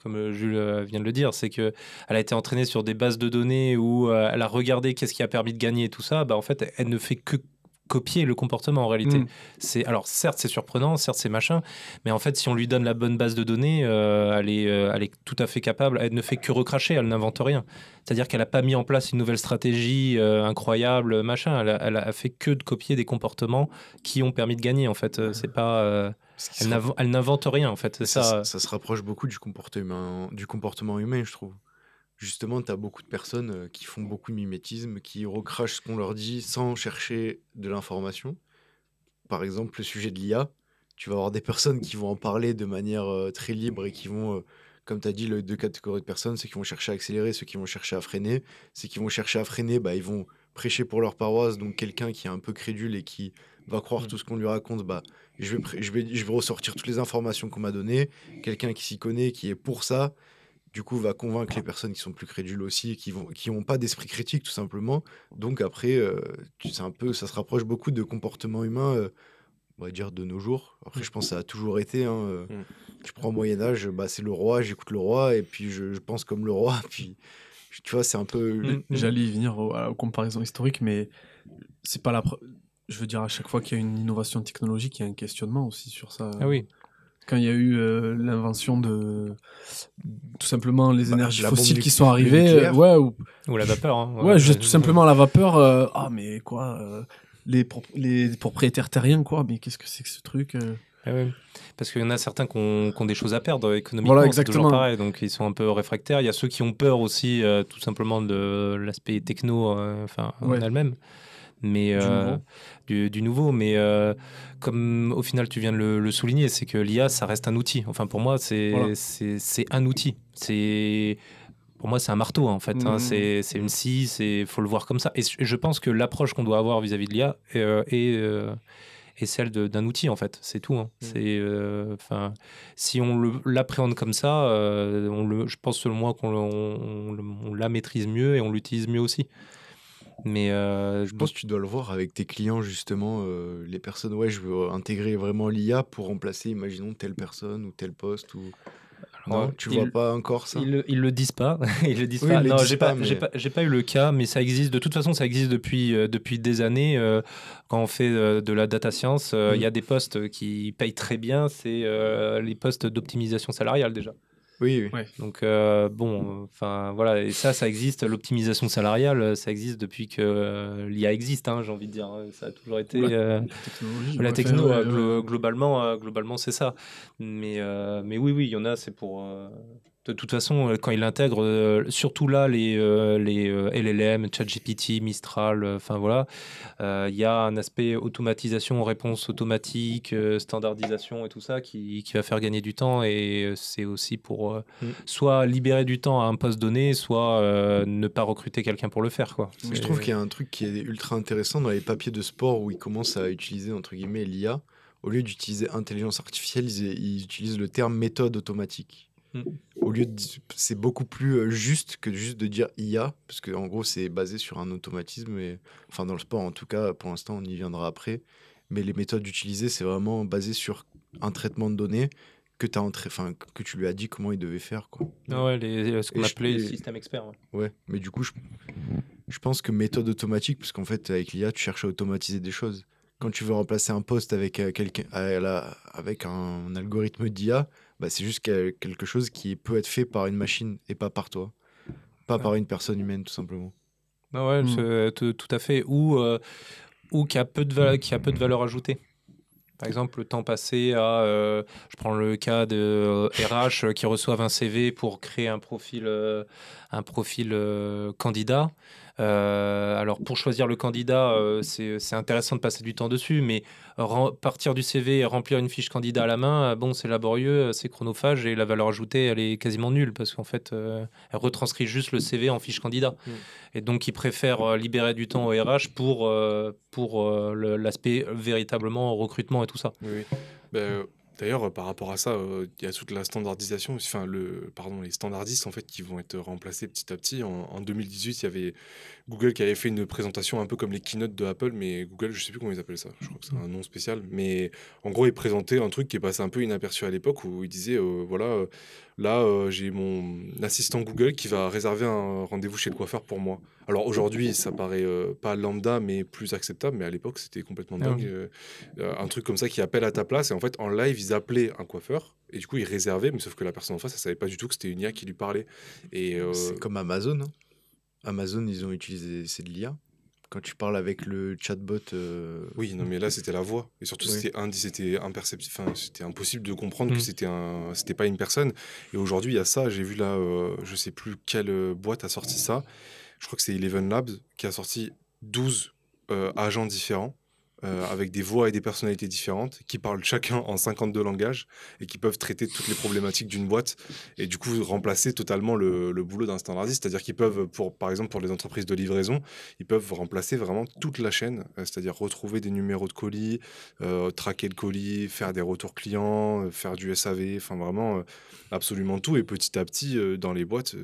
comme Jules vient de le dire, c'est qu'elle a été entraînée sur des bases de données où elle a regardé qu'est-ce qui a permis de gagner et tout ça, en fait, elle ne fait que copier le comportement en réalité. Alors certes c'est surprenant, certes c'est machin, mais en fait si on lui donne la bonne base de données, elle est tout à fait capable, elle ne fait que recracher, elle n'invente rien. C'est-à-dire qu'elle n'a pas mis en place une nouvelle stratégie incroyable, machin, elle a fait que de copier des comportements qui ont permis de gagner en fait. C'est pas... elle n'invente rien en fait. Ça se rapproche beaucoup du comportement humain, je trouve. Justement, tu as beaucoup de personnes qui font beaucoup de mimétisme, qui recrachent ce qu'on leur dit sans chercher de l'information. Par exemple, le sujet de l'IA, tu vas avoir des personnes qui vont en parler de manière très libre et qui vont, comme tu as dit, les deux catégories de personnes, ceux qui vont chercher à accélérer, ceux qui vont chercher à freiner. Ceux qui vont chercher à freiner, ils vont prêcher pour leur paroisse, donc quelqu'un qui est un peu crédule et qui va croire tout ce qu'on lui raconte, je vais ressortir toutes les informations qu'on m'a données. Quelqu'un qui s'y connaît, qui est pour ça, du coup, va convaincre les personnes qui sont plus crédules aussi, qui n'ont pas d'esprit critique, tout simplement. Donc après, ça se rapproche beaucoup de comportements humains, on va dire, de nos jours. Après, je pense que ça a toujours été. Tu prends au Moyen-Âge, c'est le roi, j'écoute le roi, et puis je pense comme le roi. Puis, tu vois, c'est un peu... J'allais y venir aux comparaisons historiques, mais c'est pas je veux dire, à chaque fois qu'il y a une innovation technologique, il y a un questionnement aussi sur ça. Ah oui. Quand il y a eu l'invention de tout simplement les énergies fossiles qui sont arrivées, ou la vapeur. Tout simplement la vapeur. Mais quoi, les propriétaires terriens, quoi. Mais qu'est-ce que c'est que ce truc Parce qu'il y en a certains qui ont des choses à perdre économiquement, voilà, c'est toujours pareil, donc ils sont un peu réfractaires. Il y a ceux qui ont peur aussi, tout simplement de l'aspect techno, en elle-même. Mais du nouveau, mais comme au final tu viens de le souligner, c'est que l'IA ça reste un outil. Enfin pour moi c'est un outil. Pour moi c'est un marteau en fait. C'est une scie, faut le voir comme ça. Et je pense que l'approche qu'on doit avoir vis-à-vis de l'IA est celle d'un outil en fait. C'est tout. Si on l'appréhende comme ça, je pense selon moi on la maîtrise mieux et on l'utilise mieux aussi. Mais je pense que tu dois le voir avec tes clients justement, les personnes, je veux intégrer vraiment l'IA pour remplacer, imaginons, telle personne ou tel poste ou... Alors, non, tu vois pas encore ça. Ils le disent pas. Ils le disent pas. Non, j'ai pas eu le cas, mais ça existe. De toute façon, ça existe depuis des années. Quand on fait de la data science, il y a des postes qui payent très bien. C'est les postes d'optimisation salariale déjà. Oui. Donc voilà, et ça existe. L'optimisation salariale, ça existe depuis que l'IA existe. J'ai envie de dire, ça a toujours été la techno. Globalement, c'est ça. Mais oui, il y en a. C'est pour De toute façon, quand il intègre, surtout là, les LLM, ChatGPT, Mistral, enfin voilà, il y a un aspect automatisation, réponse automatique, standardisation et tout ça qui va faire gagner du temps. Et c'est aussi pour soit libérer du temps à un poste donné, soit ne pas recruter quelqu'un pour le faire, quoi. Je trouve qu'il y a un truc qui est ultra intéressant dans les papiers de sport où ils commencent à utiliser, entre guillemets, l'IA. Au lieu d'utiliser intelligence artificielle, ils utilisent le terme méthode automatique. Au lieu de, c'est beaucoup plus juste que juste de dire IA, parce que en gros c'est basé sur un automatisme, et, enfin dans le sport en tout cas, pour l'instant on y viendra après, mais les méthodes utilisées c'est vraiment basé sur un traitement de données que, que tu lui as dit comment il devait faire, quoi. Ah ouais, ce qu'on Et appelait système expert. Ouais, mais du coup je pense que méthode automatique, parce qu'en fait avec l'IA tu cherches à automatiser des choses. Quand tu veux remplacer un poste avec, avec un algorithme d'IA, bah, c'est juste quelque chose qui peut être fait par une machine et pas par toi. Pas par une personne humaine, tout simplement. Ah ouais, tout à fait. Ou qui a peu de valeur ajoutée. Par exemple, le temps passé à... je prends le cas de RH qui reçoivent un CV pour créer un profil candidat. Alors, pour choisir le candidat, c'est intéressant de passer du temps dessus, mais partir du CV et remplir une fiche candidat à la main, bon, c'est laborieux, c'est chronophage et la valeur ajoutée, elle est quasiment nulle parce qu'en fait, elle retranscrit juste le CV en fiche candidat. Et donc, ils préfèrent libérer du temps au RH pour l'aspect véritablement recrutement et tout ça. Oui. D'ailleurs, par rapport à ça, il y a toute la standardisation, enfin les standardistes en fait qui vont être remplacés petit à petit. En 2018, il y avait Google qui avait fait une présentation un peu comme les keynotes de Apple, mais Google, je sais plus comment ils appellent ça. Je crois que c'est un nom spécial, mais en gros, ils présentaient un truc qui est passé un peu inaperçu à l'époque où ils disaient voilà, là, j'ai mon assistant Google qui va réserver un rendez-vous chez le coiffeur pour moi. Alors aujourd'hui, ça paraît pas lambda, mais plus acceptable, mais à l'époque, c'était complètement dingue. Un truc comme ça qui appelle à ta place, et en fait, en live, ils appelaient un coiffeur, et du coup, ils réservaient, mais sauf que la personne en face, elle savait pas du tout que c'était une IA qui lui parlait. Et c'est comme Amazon. Hein. Amazon, ils ont utilisé, c'est de l'IA. Quand tu parles avec le chatbot. Oui, non, mais là, c'était la voix. Et surtout, c'était imperceptible. Enfin, c'était impossible de comprendre que c'était pas une personne. Et aujourd'hui, il y a ça. J'ai vu là, je sais plus quelle boîte a sorti ça. Je crois que c'est Eleven Labs qui a sorti 12 agents différents. Avec des voix et des personnalités différentes, qui parlent chacun en 52 langages et qui peuvent traiter toutes les problématiques d'une boîte et du coup remplacer totalement le boulot d'un standardiste. C'est-à-dire qu'ils peuvent, par exemple pour les entreprises de livraison, ils peuvent remplacer vraiment toute la chaîne, c'est-à-dire retrouver des numéros de colis, traquer le colis, faire des retours clients, faire du SAV, enfin vraiment absolument tout. Et petit à petit, dans les boîtes,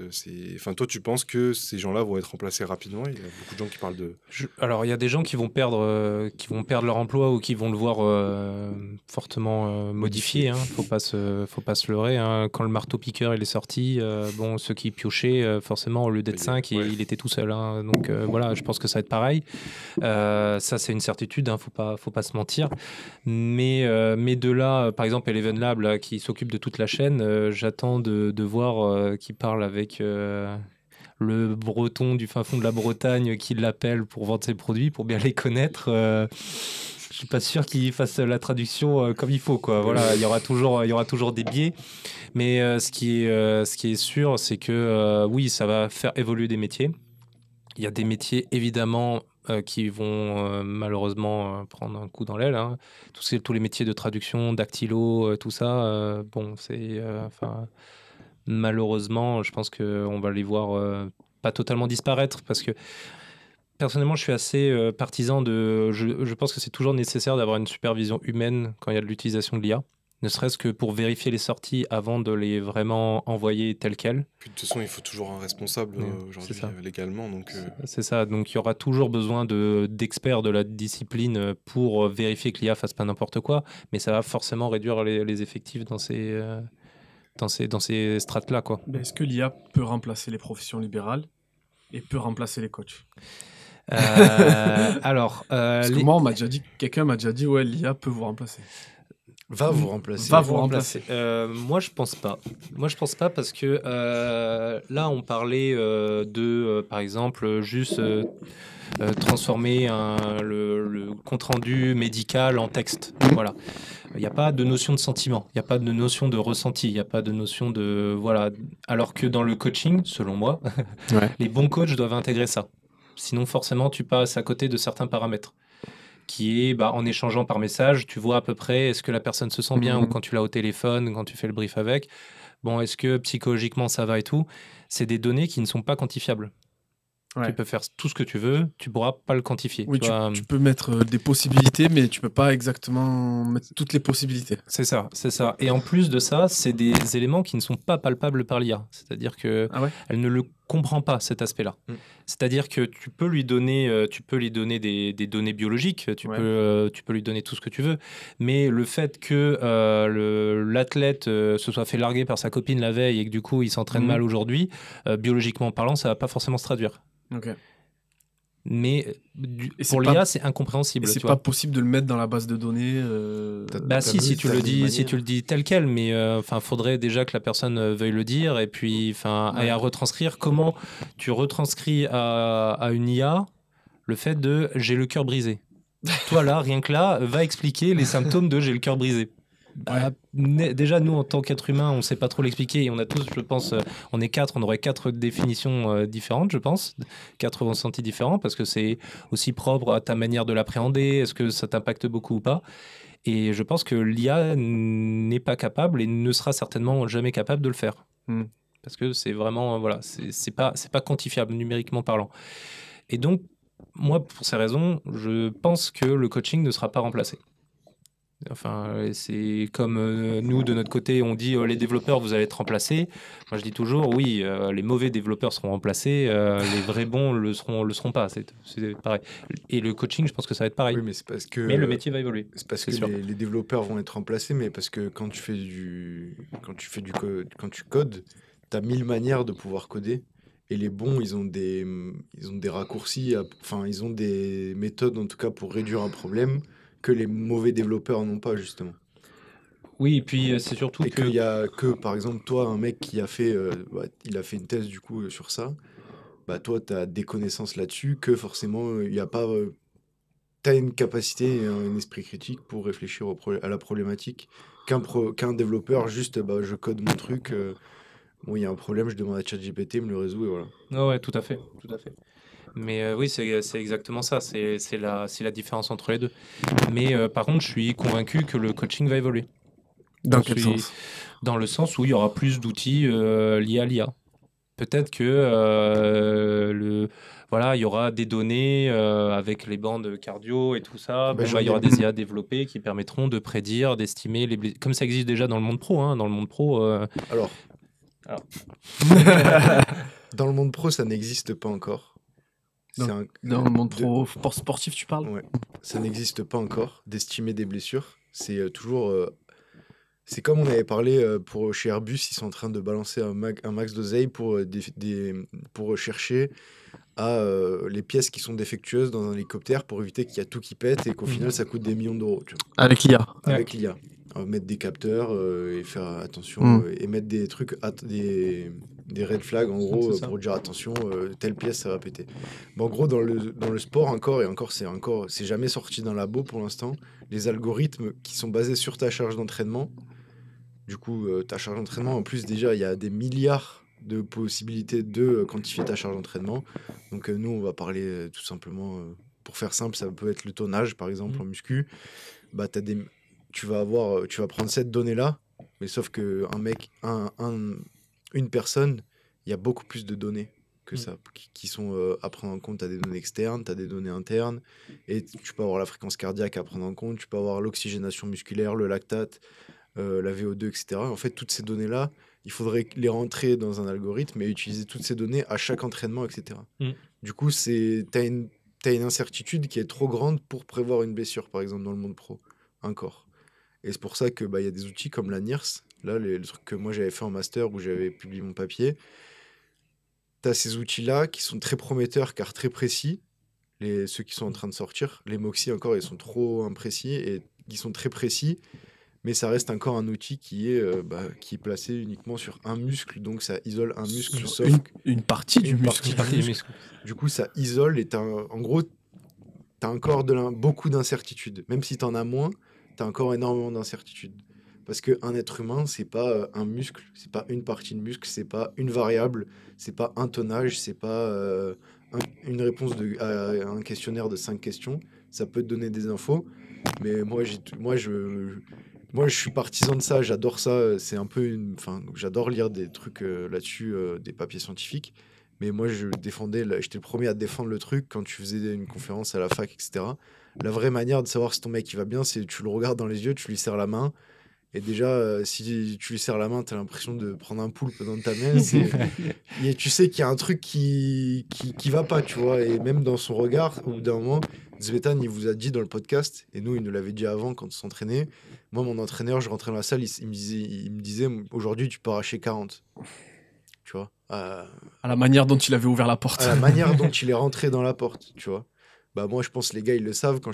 enfin toi tu penses que ces gens-là vont être remplacés rapidement? Il y a beaucoup de gens qui parlent de... Alors il y a des gens qui vont perdre leur emploi ou qui vont le voir fortement modifié. Faut pas se leurrer. Hein. Quand le marteau-piqueur il est sorti, bon, ceux qui piochaient, forcément, au lieu d'être 5, il était tout seul. Hein. Donc voilà, je pense que ça va être pareil. Ça, c'est une certitude. Faut pas se mentir. Mais de là, par exemple, Eleven Lab, là, qui s'occupe de toute la chaîne, j'attends de voir qui parle avec... le breton du fin fond de la Bretagne qui l'appelle pour vendre ses produits, pour bien les connaître. Je suis pas sûr qu'il fasse la traduction comme il faut, quoi. Voilà, il y aura toujours des biais. Mais ce qui est sûr, c'est que oui, ça va faire évoluer des métiers. Il y a des métiers, évidemment, qui vont malheureusement prendre un coup dans l'aile. Hein. Tous les métiers de traduction, dactylo, tout ça, bon, c'est... malheureusement, je pense qu'on va les voir pas totalement disparaître parce que personnellement, je suis assez partisan de... Je pense que c'est toujours nécessaire d'avoir une supervision humaine quand il y a de l'utilisation de l'IA, ne serait-ce que pour vérifier les sorties avant de les vraiment envoyer telles quelles. Puis de toute façon, il faut toujours un responsable aujourd'hui légalement. Donc, c'est ça, donc il y aura toujours besoin d'experts de la discipline pour vérifier que l'IA fasse pas n'importe quoi, mais ça va forcément réduire les effectifs dans ces strates-là, quoi. Est-ce que l'IA peut remplacer les professions libérales et peut remplacer les coachs? Alors, parce que moi, quelqu'un m'a déjà dit, ouais, l'IA peut vous remplacer. Va vous remplacer. Moi, je pense pas. Parce que là, on parlait par exemple, juste transformer le compte-rendu médical en texte. Voilà. Il n'y a pas de notion de sentiment, il n'y a pas de notion de ressenti, il n'y a pas de notion de... Voilà. Alors que dans le coaching, selon moi, Ouais. les bons coachs doivent intégrer ça. Sinon, forcément, tu passes à côté de certains paramètres. Qui est, en échangeant par message, tu vois à peu près est-ce que la personne se sent bien ou quand tu l'as au téléphone, quand tu fais le brief avec. Bon, est-ce que psychologiquement ça va et tout. C'est des données qui ne sont pas quantifiables. Ouais. Tu peux faire tout ce que tu veux, tu pourras pas le quantifier. Oui, tu vois. tu peux mettre des possibilités, mais tu peux pas exactement mettre toutes les possibilités. C'est ça, c'est ça. Et en plus de ça, c'est des éléments qui ne sont pas palpables par l'IA. C'est-à-dire que Ah ouais. elle ne le comprend pas, cet aspect-là. C'est-à-dire que tu peux lui donner des données biologiques, tu peux lui donner tout ce que tu veux, mais le fait que l'athlète se soit fait larguer par sa copine la veille et que du coup il s'entraîne mal aujourd'hui, biologiquement parlant, ça va pas forcément se traduire. Ok. Mais Et pour l'IA, c'est incompréhensible. Et c'est tu pas vois. possible de le mettre dans la base de données. Si tu le dis tel quel, mais faudrait déjà que la personne veuille le dire et puis et à retranscrire. Comment tu retranscris à une IA le fait de j'ai le cœur brisé. Toi là, rien que là, va expliquer les symptômes de j'ai le cœur brisé. Déjà, nous, en tant qu'être humain, on ne sait pas trop l'expliquer et on a tous, je pense, on est 4, on aurait 4 définitions différentes, je pense, 4 ressentis différents parce que c'est aussi propre à ta manière de l'appréhender, est-ce que ça t'impacte beaucoup ou pas. Et je pense que l'IA n'est pas capable et ne sera certainement jamais capable de le faire. Parce que c'est vraiment, c'est pas quantifiable numériquement parlant. Et donc, moi, pour ces raisons, je pense que le coaching ne sera pas remplacé. C'est comme nous, de notre côté, on dit les développeurs, vous allez être remplacés. Moi, je dis toujours, oui, les mauvais développeurs seront remplacés, les vrais bons le seront pas. C'est pareil. Et le coaching, je pense que ça va être pareil. Oui, mais c'est parce que... Mais le métier va évoluer. C'est parce que les développeurs vont être remplacés, mais parce que quand tu codes, tu as 1000 manières de pouvoir coder. Et les bons, ils ont des raccourcis, ils ont des méthodes, en tout cas, pour réduire un problème que les mauvais développeurs n'ont pas, justement. Oui, et puis c'est surtout et qu'il y a que, par exemple, toi, un mec qui a fait, il a fait une thèse, du coup, sur ça, toi, tu as des connaissances là-dessus, que forcément, il n'y a pas... tu as une capacité et un esprit critique pour réfléchir à la problématique. Qu'un développeur, juste, je code mon truc... il y a un problème, je demande à ChatGPT, il me le résout et voilà. Oh ouais, tout à fait. Mais oui, c'est exactement ça. C'est la différence entre les deux. Mais par contre, je suis convaincu que le coaching va évoluer. Dans quel sens ? Dans le sens où il y aura plus d'outils liés à l'IA. Peut-être que il y aura des données avec les bandes cardio et tout ça. Il y aura des IA développées qui permettront de prédire, d'estimer les blessures. Comme ça existe déjà dans le monde pro. Dans le monde pro. Alors. Dans le monde pro, ça n'existe pas encore. Dans le monde pro sportif, tu parles ? Ouais. Ça n'existe pas encore d'estimer des blessures. C'est toujours... c'est comme on avait parlé chez Airbus, ils sont en train de balancer un max d'oseille pour chercher les pièces qui sont défectueuses dans un hélicoptère pour éviter qu'il y a tout qui pète et qu'au final ça coûte des millions d'euros. Tu vois. Avec l'IA. Avec l'IA. Mettre des capteurs et faire attention et mettre des trucs, des red flags en gros pour dire attention, telle pièce ça va péter. En gros, dans le sport c'est jamais sorti d'un labo pour l'instant. Les algorithmes qui sont basés sur ta charge d'entraînement, du coup, ta charge d'entraînement, en plus déjà il y a des milliards de possibilités de quantifier ta charge d'entraînement. Donc nous on va parler tout simplement, pour faire simple, ça peut être le tonnage par exemple en muscu. Tu vas prendre cette donnée-là, mais sauf que une personne, il y a beaucoup plus de données que ça, qui sont à prendre en compte. Tu as des données externes, tu as des données internes, et tu peux avoir la fréquence cardiaque à prendre en compte, tu peux avoir l'oxygénation musculaire, le lactate, la VO2, etc. En fait, toutes ces données-là, il faudrait les rentrer dans un algorithme et utiliser toutes ces données à chaque entraînement, etc. Du coup, tu as une incertitude qui est trop grande pour prévoir une blessure, par exemple, dans le monde pro, encore. Et c'est pour ça que y a des outils comme la NIRS, là, le truc que moi j'avais fait en master où j'avais publié mon papier. Tu as ces outils-là qui sont très prometteurs car très précis. Ceux qui sont en train de sortir, les Moxie encore, ils sont trop imprécis et ils sont très précis, mais ça reste encore un outil qui est placé uniquement sur un muscle, donc ça isole un muscle. Sauf une partie du muscle. Du coup, ça isole et en gros, tu as encore beaucoup d'incertitudes. Même si tu en as moins, tu as encore énormément d'incertitudes. Parce qu'un être humain, c'est pas un muscle, c'est pas une partie de muscle, c'est pas une variable, c'est pas un tonnage, c'est pas une réponse à un questionnaire de 5 questions. Ça peut te donner des infos, mais moi, je suis partisan de ça, j'adore ça. C'est un peu enfin, j'adore lire des trucs là-dessus, des papiers scientifiques. Mais moi, j'étais le premier à défendre le truc quand tu faisais une conférence à la fac, etc. La vraie manière de savoir si ton mec il va bien, c'est tu le regardes dans les yeux, tu lui serres la main. Et déjà, si tu lui serres la main, tu as l'impression de prendre un poulpe dans ta main. Et tu sais qu'il y a un truc qui va pas, tu vois. Et même dans son regard, au bout d'un moment, Zvetan, il vous a dit dans le podcast, et nous, il nous l'avait dit avant quand on s'entraînait. Moi, mon entraîneur, je rentrais dans la salle, il me disait aujourd'hui, tu peux arracher 40. Tu vois. À la manière dont il avait ouvert la porte. À la manière dont il est rentré dans la porte, tu vois. Bah moi, je pense que les gars, ils le savent. Quand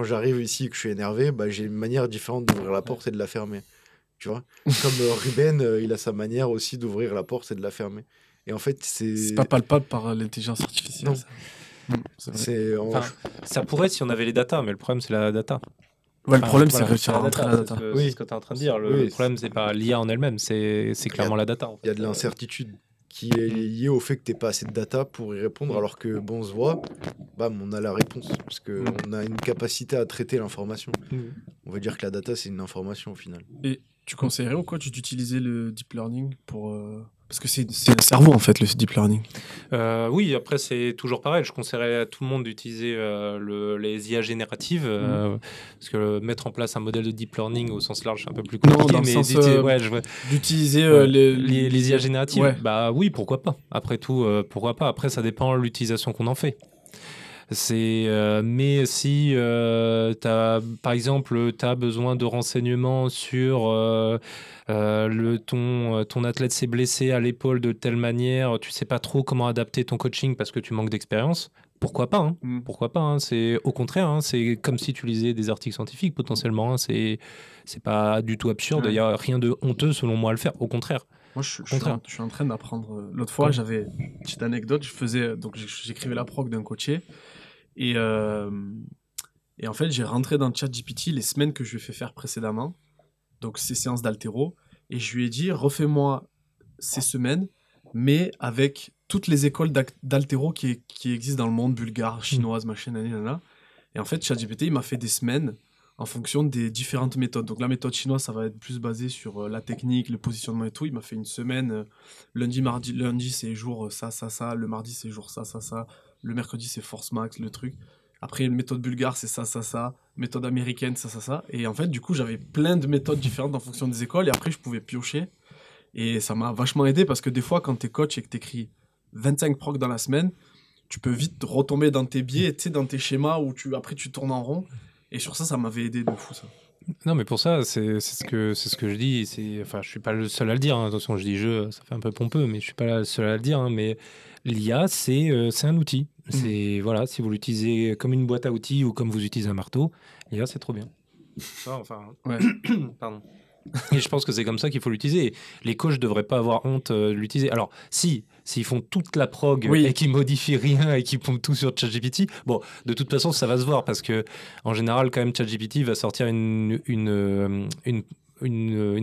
j'arrive ici et que je suis énervé, bah, j'ai une manière différente d'ouvrir la porte et de la fermer. Tu vois. Comme Ruben, il a sa manière aussi d'ouvrir la porte et de la fermer. Et en fait, c'est pas palpable par l'intelligence artificielle. Non. Ça. Ça pourrait si on avait les datas, mais le problème, c'est la data. Ouais, le problème, c'est réussir à rentrer la data. C'est ce que tu es en train de dire. Le problème, c'est pas l'IA en elle-même, c'est clairement la data. En fait. Il y a de l'incertitude qui est liée au fait que tu n'aies pas assez de data pour y répondre, alors que bon, on se voit, bam, on a la réponse, parce qu'on a une capacité à traiter l'information. On va dire que la data, c'est une information au final. Et tu conseillerais au coach d'utiliser le deep learning pour... Parce que c'est le cerveau, en fait, le deep learning. Oui, après, c'est toujours pareil. Je conseillerais à tout le monde d'utiliser les IA génératives, parce que mettre en place un modèle de deep learning au sens large, c'est un peu plus compliqué. Non, mais d'utiliser les IA génératives, bah oui, pourquoi pas. Après tout, pourquoi pas. Après, ça dépend de l'utilisation qu'on en fait. Mais si par exemple tu as besoin de renseignements sur ton athlète s'est blessé à l'épaule de telle manière, tu sais pas trop comment adapter ton coaching parce que tu manques d'expérience, pourquoi pas pourquoi pas, c'est au contraire, c'est comme si tu lisais des articles scientifiques potentiellement, c'est pas du tout absurde, il y a rien de honteux selon moi à le faire, au contraire. Moi, je suis en train d'apprendre. L'autre fois, j'avais une petite anecdote. J'écrivais la prog d'un coaché. Et en fait, j'ai rentré dans ChatGPT les semaines que je lui ai fait faire précédemment. Donc, ces séances d'haltéro. Et je lui ai dit, refais-moi ces semaines, mais avec toutes les écoles d'haltéro qui existent dans le monde, bulgare, chinoise, machin, nanana. Et en fait, ChatGPT, il m'a fait des semaines en fonction des différentes méthodes. Donc, la méthode chinoise, ça va être plus basé sur la technique, le positionnement et tout. Il m'a fait une semaine, lundi, c'est jour ça. Le mardi, c'est jour ça. Le mercredi, c'est force max, le truc. Après, une méthode bulgare, c'est ça. Méthode américaine, ça. Et en fait, du coup, j'avais plein de méthodes différentes en fonction des écoles. Et après, je pouvais piocher. Et ça m'a vachement aidé parce que des fois, quand t'es coach et que t'écris 25 procs dans la semaine, tu peux vite retomber dans tes biais, tu sais, dans tes schémas où après tu tournes en rond. Et sur ça m'avait aidé de fou, ça. Non, mais pour ça, c'est ce que je dis. Enfin, je suis pas le seul à le dire. Attention, je dis ça fait un peu pompeux, mais je suis pas le seul à le dire. Mais l'IA, c'est un outil. Voilà, si vous l'utilisez comme une boîte à outils ou comme vous utilisez un marteau, l'IA, c'est trop bien. Ouais. Pardon. Et je pense que c'est comme ça qu'il faut l'utiliser. Les coachs ne devraient pas avoir honte de l'utiliser. Alors, s'ils font toute la prog et qu'ils modifient rien et qu'ils pompent tout sur ChatGPT, bon, de toute façon, ça va se voir parce que en général, quand même, ChatGPT va sortir une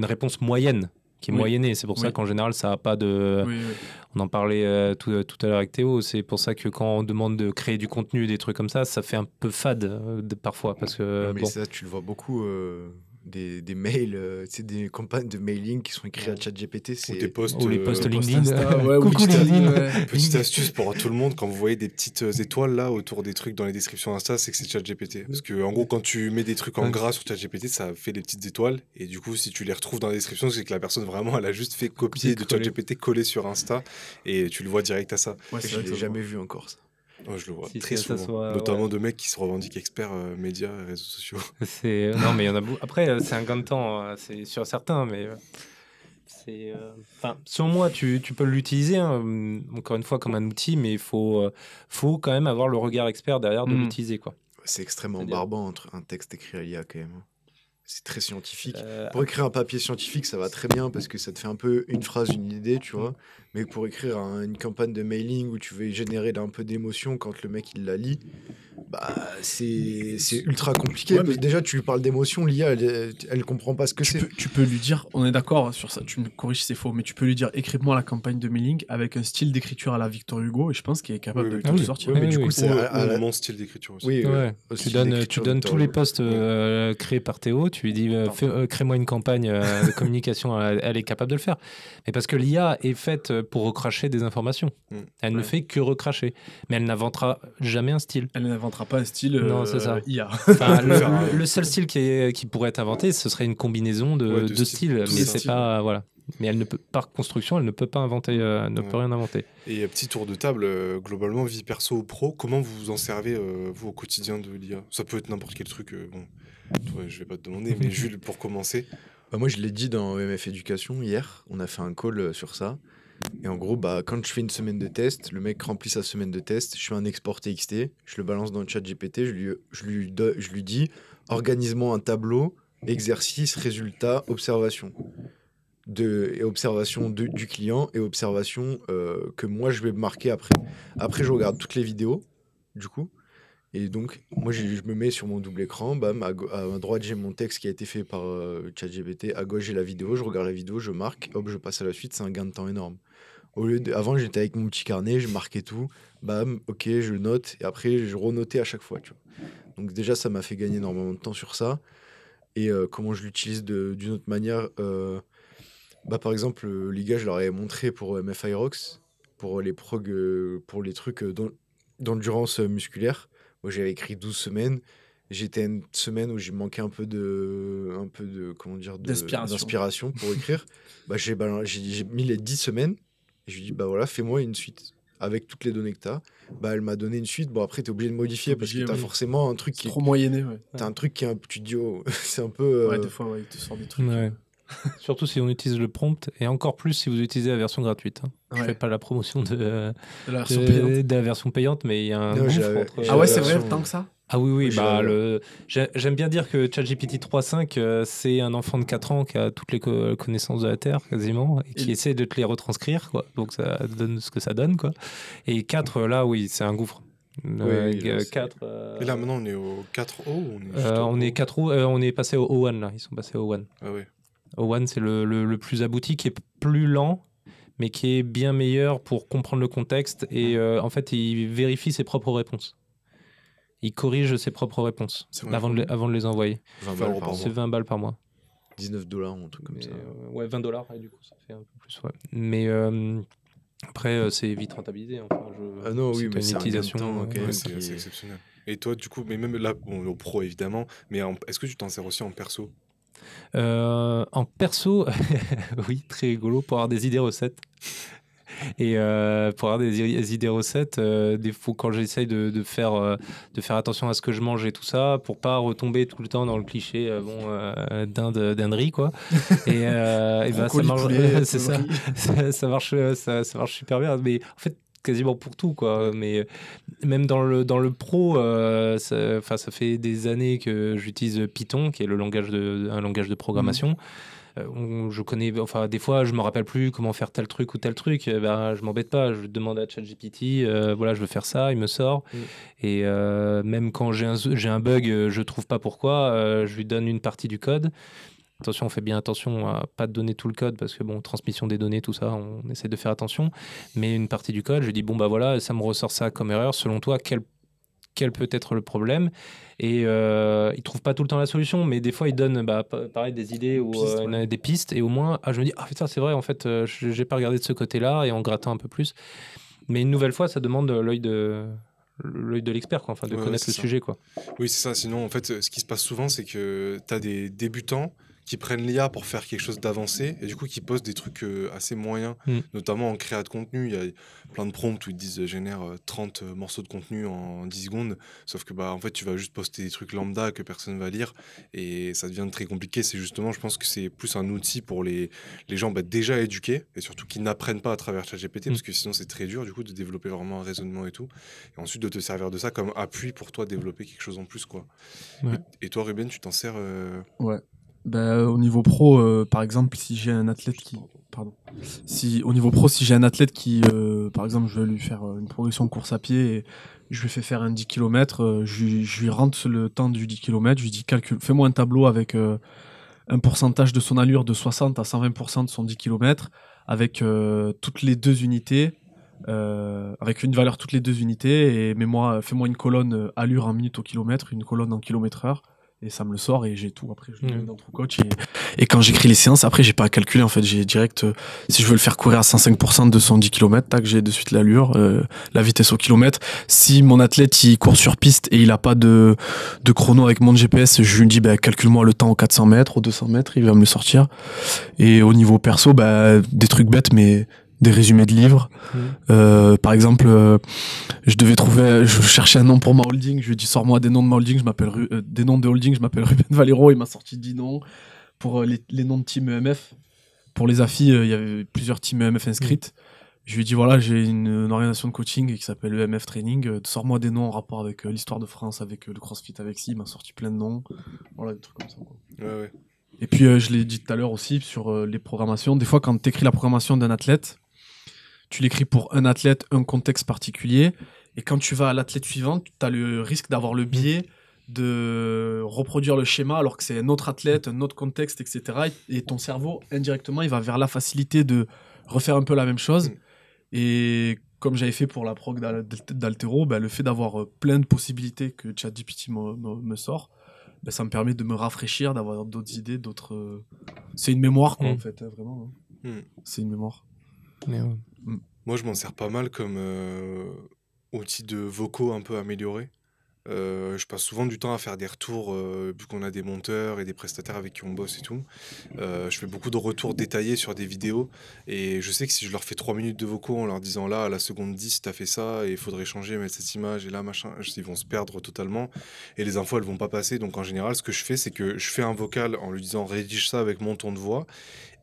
réponse moyenne qui est moyennée. C'est pour ça qu'en général, ça n'a pas de... On en parlait tout à l'heure avec Théo. C'est pour ça que quand on demande de créer du contenu, des trucs comme ça fait un peu fade parfois. Parce que, mais ça, tu le vois beaucoup... Des mails, des campagnes de mailing qui sont écrites à ChatGPT. Ou des posts, ou les posts LinkedIn. Coucou LinkedIn. Petite astuce pour tout le monde, quand vous voyez des petites étoiles là autour des trucs dans les descriptions Insta, c'est que c'est ChatGPT. Parce que en gros, quand tu mets des trucs en gras sur ChatGPT, ça fait des petites étoiles. Et du coup, si tu les retrouves dans la description, c'est que la personne vraiment, elle a juste fait copier de ChatGPT, coller sur Insta, et tu le vois direct à ça. Ouais, je l'ai jamais vu encore ça. Oh, je le vois très souvent, notamment de mecs qui se revendiquent experts médias et réseaux sociaux. Non, mais il y en a beaucoup. Après, c'est un gain de temps, c'est sur certains, mais selon moi, tu peux l'utiliser, encore une fois, comme un outil, mais il faut quand même avoir le regard expert derrière de l'utiliser, quoi. C'est extrêmement barbant entre un texte écrit à l'IA, quand même. C'est très scientifique. Pour écrire un papier scientifique, ça va très bien parce que ça te fait un peu une phrase, une idée, tu vois. Mais pour écrire une campagne de mailing où tu veux générer un peu d'émotion quand le mec il la lit, C'est ultra compliqué. Ouais, mais- Déjà, tu lui parles d'émotion, l'IA, elle comprend pas ce que c'est. Tu peux lui dire, on est d'accord sur ça, tu me corriges si c'est faux, mais tu peux lui dire écris-moi la campagne de Milling avec un style d'écriture à la Victor Hugo et je pense qu'il est capable Oui, de oui. tout Ah oui. sortir. Ouais, mais Oui, du oui. coup, c'est Mon style d'écriture aussi. Oui, Ouais. aussi Tu donnes l'écriture de tous les Victor posts créés par Théo, tu lui dis crée-moi une campagne de communication, elle est capable de le faire. Mais parce que l'IA est faite pour recracher des informations. Elle ne Ouais. fait que recracher. Mais elle n'inventera jamais un style. Elle n'inventera pas un style Non, c'est ça. IA. Enfin, peut faire un- le seul style qui pourrait être inventé, ce serait une combinaison de Ouais, de deux styles. styles. Tout Mais ça. c'est pas. Voilà. Mais elle ne peut, par construction, elle ne peut pas inventer, ne peut Ouais. rien inventer. Et petit tour de table, globalement, vie perso ou pro, comment vous vous en servez, vous, au quotidien de l'IA? Ça peut être n'importe quel truc, bon, toi, je vais pas te demander, mais Jules, pour commencer. Moi, je l'ai dit dans EMF Éducation hier, on a fait un call sur ça. Et en gros, quand je fais une semaine de test, le mec remplit sa semaine de test, je fais un export TXT, je le balance dans le chat GPT, je lui dis organise-moi un tableau, exercice, résultat, observation. Et observation du client et observation que moi je vais marquer après. Après, je regarde toutes les vidéos, du coup. Et donc, moi, je me mets sur mon double écran, bam, à droite, j'ai mon texte qui a été fait par ChatGPT, à gauche, j'ai la vidéo, je regarde la vidéo, je marque, hop, je passe à la suite, c'est un gain de temps énorme. Avant, j'étais avec mon petit carnet, je marquais tout, bam, ok, je note, et après, je renotais à chaque fois, tu vois. Donc déjà, ça m'a fait gagner énormément de temps sur ça. Et comment je l'utilise d'une autre manière, par exemple, les gars, je leur avais montré pour MFI Rocks, pour les pour les trucs d'endurance musculaire. Moi, j'avais écrit 12 semaines. J'étais une semaine où j'ai manqué un peu de comment dire, d'inspiration pour écrire. J'ai mis les 10 semaines et je lui ai dit, voilà, fais-moi une suite avec toutes les données que tu as. Elle m'a donné une suite. Bon, après, tu es obligé de modifier parce que tu as forcément un truc C'est trop moyenné, ouais. T'as un truc qui est un peu. Tu te dis, oh, c'est un peu. Ouais, des fois, ouais, il te sort des trucs. Ouais. Surtout si on utilise le prompt, et encore plus si vous utilisez la version gratuite. Je Ouais. fais pas la promotion de De la version payante. de la version payante, mais il y a un Non, gouffre entre... Ah ouais, c'est version- vrai, tant que ça? Ah oui, Oui, j'aime bien dire que ChatGPT 3.5, c'est un enfant de 4 ans qui a toutes les connaissances de la Terre, quasiment, et qui essaie de te les retranscrire, quoi. Donc ça donne ce que ça donne, quoi. Et 4, là, oui, c'est un gouffre. Oui, 4... Et là, maintenant, on est au 4O ou on est juste au on est O? 4 on est passé au O1, là. Ils sont passés au O1. Ah ouais. O1, c'est le plus abouti, qui est plus lent, mais qui est bien meilleur pour comprendre le contexte. Et en fait, il vérifie ses propres réponses. Il corrige ses propres réponses C'est avant de les envoyer. 20 balles balles par par C'est mois. 20 balles par mois. $19 ou un truc comme Mais, ça. ouais, $20, et du coup, ça fait un peu plus. Ouais. Mais après, c'est vite rentabilisé. Enfin, Ah non, oui, t'as mais une c'est un gain de utilisation. temps, quand même. Ouais, qui c'est est- exceptionnel. Et toi, du coup, mais même là, bon, au pro évidemment, mais est-ce que tu t'en sers aussi en perso? En perso, oui, très rigolo pour avoir des idées recettes. Et pour avoir des idées recettes, des fois quand j'essaye de faire attention à ce que je mange et tout ça, pour pas retomber tout le temps dans le cliché dinderie, quoi. Et ben, ça Brocoli, marche, poulet, c'est ça, ça marche super bien. Mais en fait, quasiment pour tout, quoi. Mais même dans le pro, ça fait des années que j'utilise Python, qui est un langage de programmation. Je connais, enfin, des fois, je me rappelle plus comment faire tel truc ou tel truc. Je m'embête pas, je demande à ChatGPT, voilà, je veux faire ça, il me sort. Et même quand j'ai un bug, je trouve pas pourquoi, je lui donne une partie du code. Attention, on fait bien attention à pas donner tout le code parce que bon, transmission des données, tout ça, on essaie de faire attention. Mais une partie du code, je lui dis voilà, ça me ressort ça comme erreur. Selon toi, quel peut être le problème? Et il trouve pas tout le temps la solution, mais des fois il donne pareil des idées ou des pistes, et au moins je me dis putain, c'est vrai, en fait j'ai pas regardé de ce côté-là, et en grattant un peu plus. Mais une nouvelle fois, ça demande l'œil de l'expert, quoi, enfin de connaître le sujet, quoi. Oui, c'est ça. Sinon, en fait, ce qui se passe souvent, c'est que tu as des débutants qui prennent l'IA pour faire quelque chose d'avancé et du coup qui posent des trucs assez moyens, notamment en créa de contenu. Il y a plein de prompts où ils disent génère 30 morceaux de contenu en 10 secondes, sauf que en fait tu vas juste poster des trucs lambda que personne va lire et ça devient très compliqué. C'est justement, je pense que c'est plus un outil pour les gens déjà éduqués et surtout qui n'apprennent pas à travers ChatGPT, parce que sinon c'est très dur du coup de développer vraiment un raisonnement et tout, et ensuite de te servir de ça comme appui pour toi développer quelque chose en plus, quoi. Ouais. Et toi, Ruben, tu t'en sers Ouais. Au niveau pro, par exemple, si j'ai un athlète qui... Pardon. Au niveau pro, si j'ai un athlète qui, par exemple, je vais lui faire une progression de course à pied et je lui fais faire un 10 km, je lui rentre le temps du 10 km, je lui dis fais-moi un tableau avec un pourcentage de son allure de 60 à 120% de son 10 km, avec toutes les 2 unités, avec une valeur toutes les 2 unités, et fais-moi une colonne allure en minutes au kilomètre, une colonne en kilomètre heure, et ça me le sort, et j'ai tout. Après, je le mets dans TrueCoach, et quand j'écris les séances, après, j'ai pas à calculer, en fait, j'ai direct, si je veux le faire courir à 105% de son 10 km, tac, j'ai de suite l'allure, la vitesse au kilomètre. Si mon athlète, il court sur piste et il a pas de chrono avec mon GPS, je lui dis, calcule-moi le temps aux 400 mètres, aux 200 mètres, il va me le sortir. Et au niveau perso, des trucs bêtes, mais des résumés de livres. Par exemple, je cherchais un nom pour ma holding, je lui ai dit sors-moi des noms de ma holding, des noms de holding, je m'appelle Ruben Valero, il m'a sorti 10 noms. Pour les noms de team EMF, pour les AFI, il y avait plusieurs teams EMF inscrites. Je lui ai dit voilà, j'ai une organisation de coaching qui s'appelle EMF Training, sors-moi des noms en rapport avec l'histoire de France, avec le CrossFit, avec il m'a sorti plein de noms. Voilà, des trucs comme ça, quoi. Ouais. Et puis je l'ai dit tout à l'heure aussi sur les programmations. Des fois, quand tu écris la programmation d'un athlète, tu l'écris pour un athlète, un contexte particulier. Et quand tu vas à l'athlète suivant, tu as le risque d'avoir le biais de reproduire le schéma alors que c'est un autre athlète, un autre contexte, etc. Et ton cerveau, indirectement, il va vers la facilité de refaire un peu la même chose. Et comme j'avais fait pour la prog d'haltéro, le fait d'avoir plein de possibilités que ChatGPT me sort, ça me permet de me rafraîchir, d'avoir d'autres idées, d'autres... C'est une mémoire, quoi, en fait, hein, vraiment. C'est une mémoire. Moi, je m'en sers pas mal comme outil de vocaux un peu amélioré. Je passe souvent du temps à faire des retours, vu qu'on a des monteurs et des prestataires avec qui on bosse et tout. Je fais beaucoup de retours détaillés sur des vidéos, et je sais que si je leur fais 3 minutes de vocaux en leur disant là, à la seconde 10, t'as fait ça, et il faudrait changer, mettre cette image, et là, machin, ils vont se perdre totalement, et les infos, elles vont pas passer. Donc en général, ce que je fais, c'est que je fais un vocal en lui disant rédige ça avec mon ton de voix,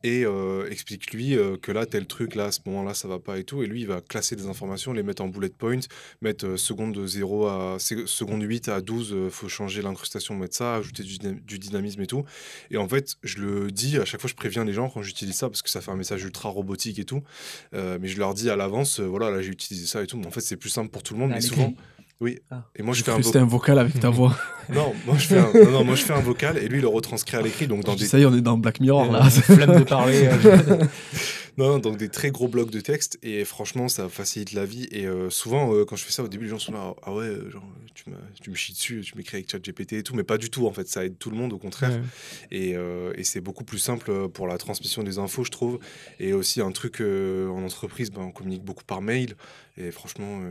et explique-lui que là, tel truc, là, à ce moment-là, ça va pas et tout. Et lui, il va classer des informations, les mettre en bullet point, mettre seconde 8 à 12, faut changer l'incrustation, mettre ça, ajouter du dynamisme et tout. Et en fait, je le dis, à chaque fois, je préviens les gens quand j'utilise ça, parce que ça fait un message ultra robotique et tout. Mais je leur dis à l'avance, voilà, là, j'ai utilisé ça et tout. Mais en fait, c'est plus simple pour tout le monde. Mais souvent... Oui. Et moi, je fais un vocal avec ta voix. Non, moi je fais un vocal, et lui il le retranscrit à l'écrit. Donc Ça y est, on est dans Black Mirror là. Flemme de parler. Non, donc des très gros blocs de texte, et franchement ça facilite la vie. Et souvent quand je fais ça au début, les gens sont là, ah ouais, genre tu me chies dessus, tu m'écris avec ChatGPT et tout, mais pas du tout en fait, ça aide tout le monde au contraire. Et c'est beaucoup plus simple pour la transmission des infos, je trouve. Et aussi un truc en entreprise, on communique beaucoup par mail, et franchement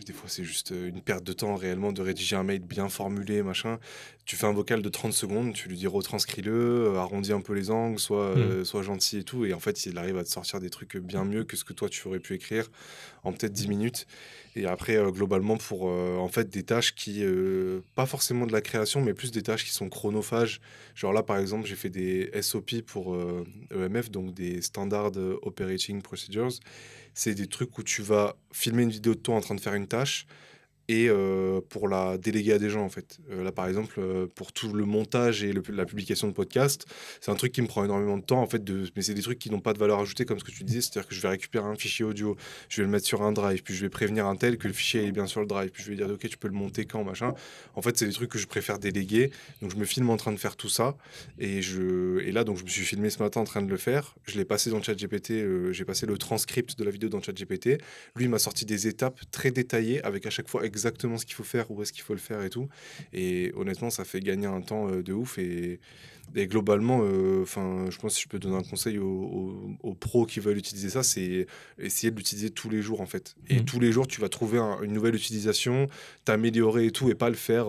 des fois c'est juste une perte de temps réellement de rédiger un mail bien formulé, machin. Tu fais un vocal de 30 secondes, tu lui dis retranscris-le, arrondis un peu les angles, sois gentil et tout, et en fait il arrive à te sortir des trucs bien mieux que ce que toi tu aurais pu écrire en peut-être 10 minutes. Et après globalement pour en fait des tâches qui pas forcément de la création, mais plus des tâches qui sont chronophages. Genre là par exemple, j'ai fait des SOP pour EMF, donc des Standard Operating Procedures. C'est des trucs où tu vas filmer une vidéo de toi en train de faire une tâche, et pour la déléguer à des gens en fait. Là par exemple, pour tout le montage et la publication de podcast, c'est un truc qui me prend énormément de temps en fait, mais c'est des trucs qui n'ont pas de valeur ajoutée, comme ce que tu disais, c'est-à-dire que je vais récupérer un fichier audio, je vais le mettre sur un drive, puis je vais prévenir un tel que le fichier est bien sur le drive, puis je vais dire ok, tu peux le monter quand, machin. En fait c'est des trucs que je préfère déléguer, donc je me filme en train de faire tout ça, et là donc je me suis filmé ce matin en train de le faire, je l'ai passé dans ChatGPT, j'ai passé le transcript de la vidéo dans ChatGPT, lui il m'a sorti des étapes très détaillées avec à chaque fois exactement ce qu'il faut faire, où est-ce qu'il faut le faire et tout. Et honnêtement, ça fait gagner un temps de ouf. Et globalement, je pense que si je peux donner un conseil aux pros qui veulent utiliser ça, c'est essayer de l'utiliser tous les jours en fait. Et tous les jours, tu vas trouver une nouvelle utilisation, t'améliorer et tout, et pas le faire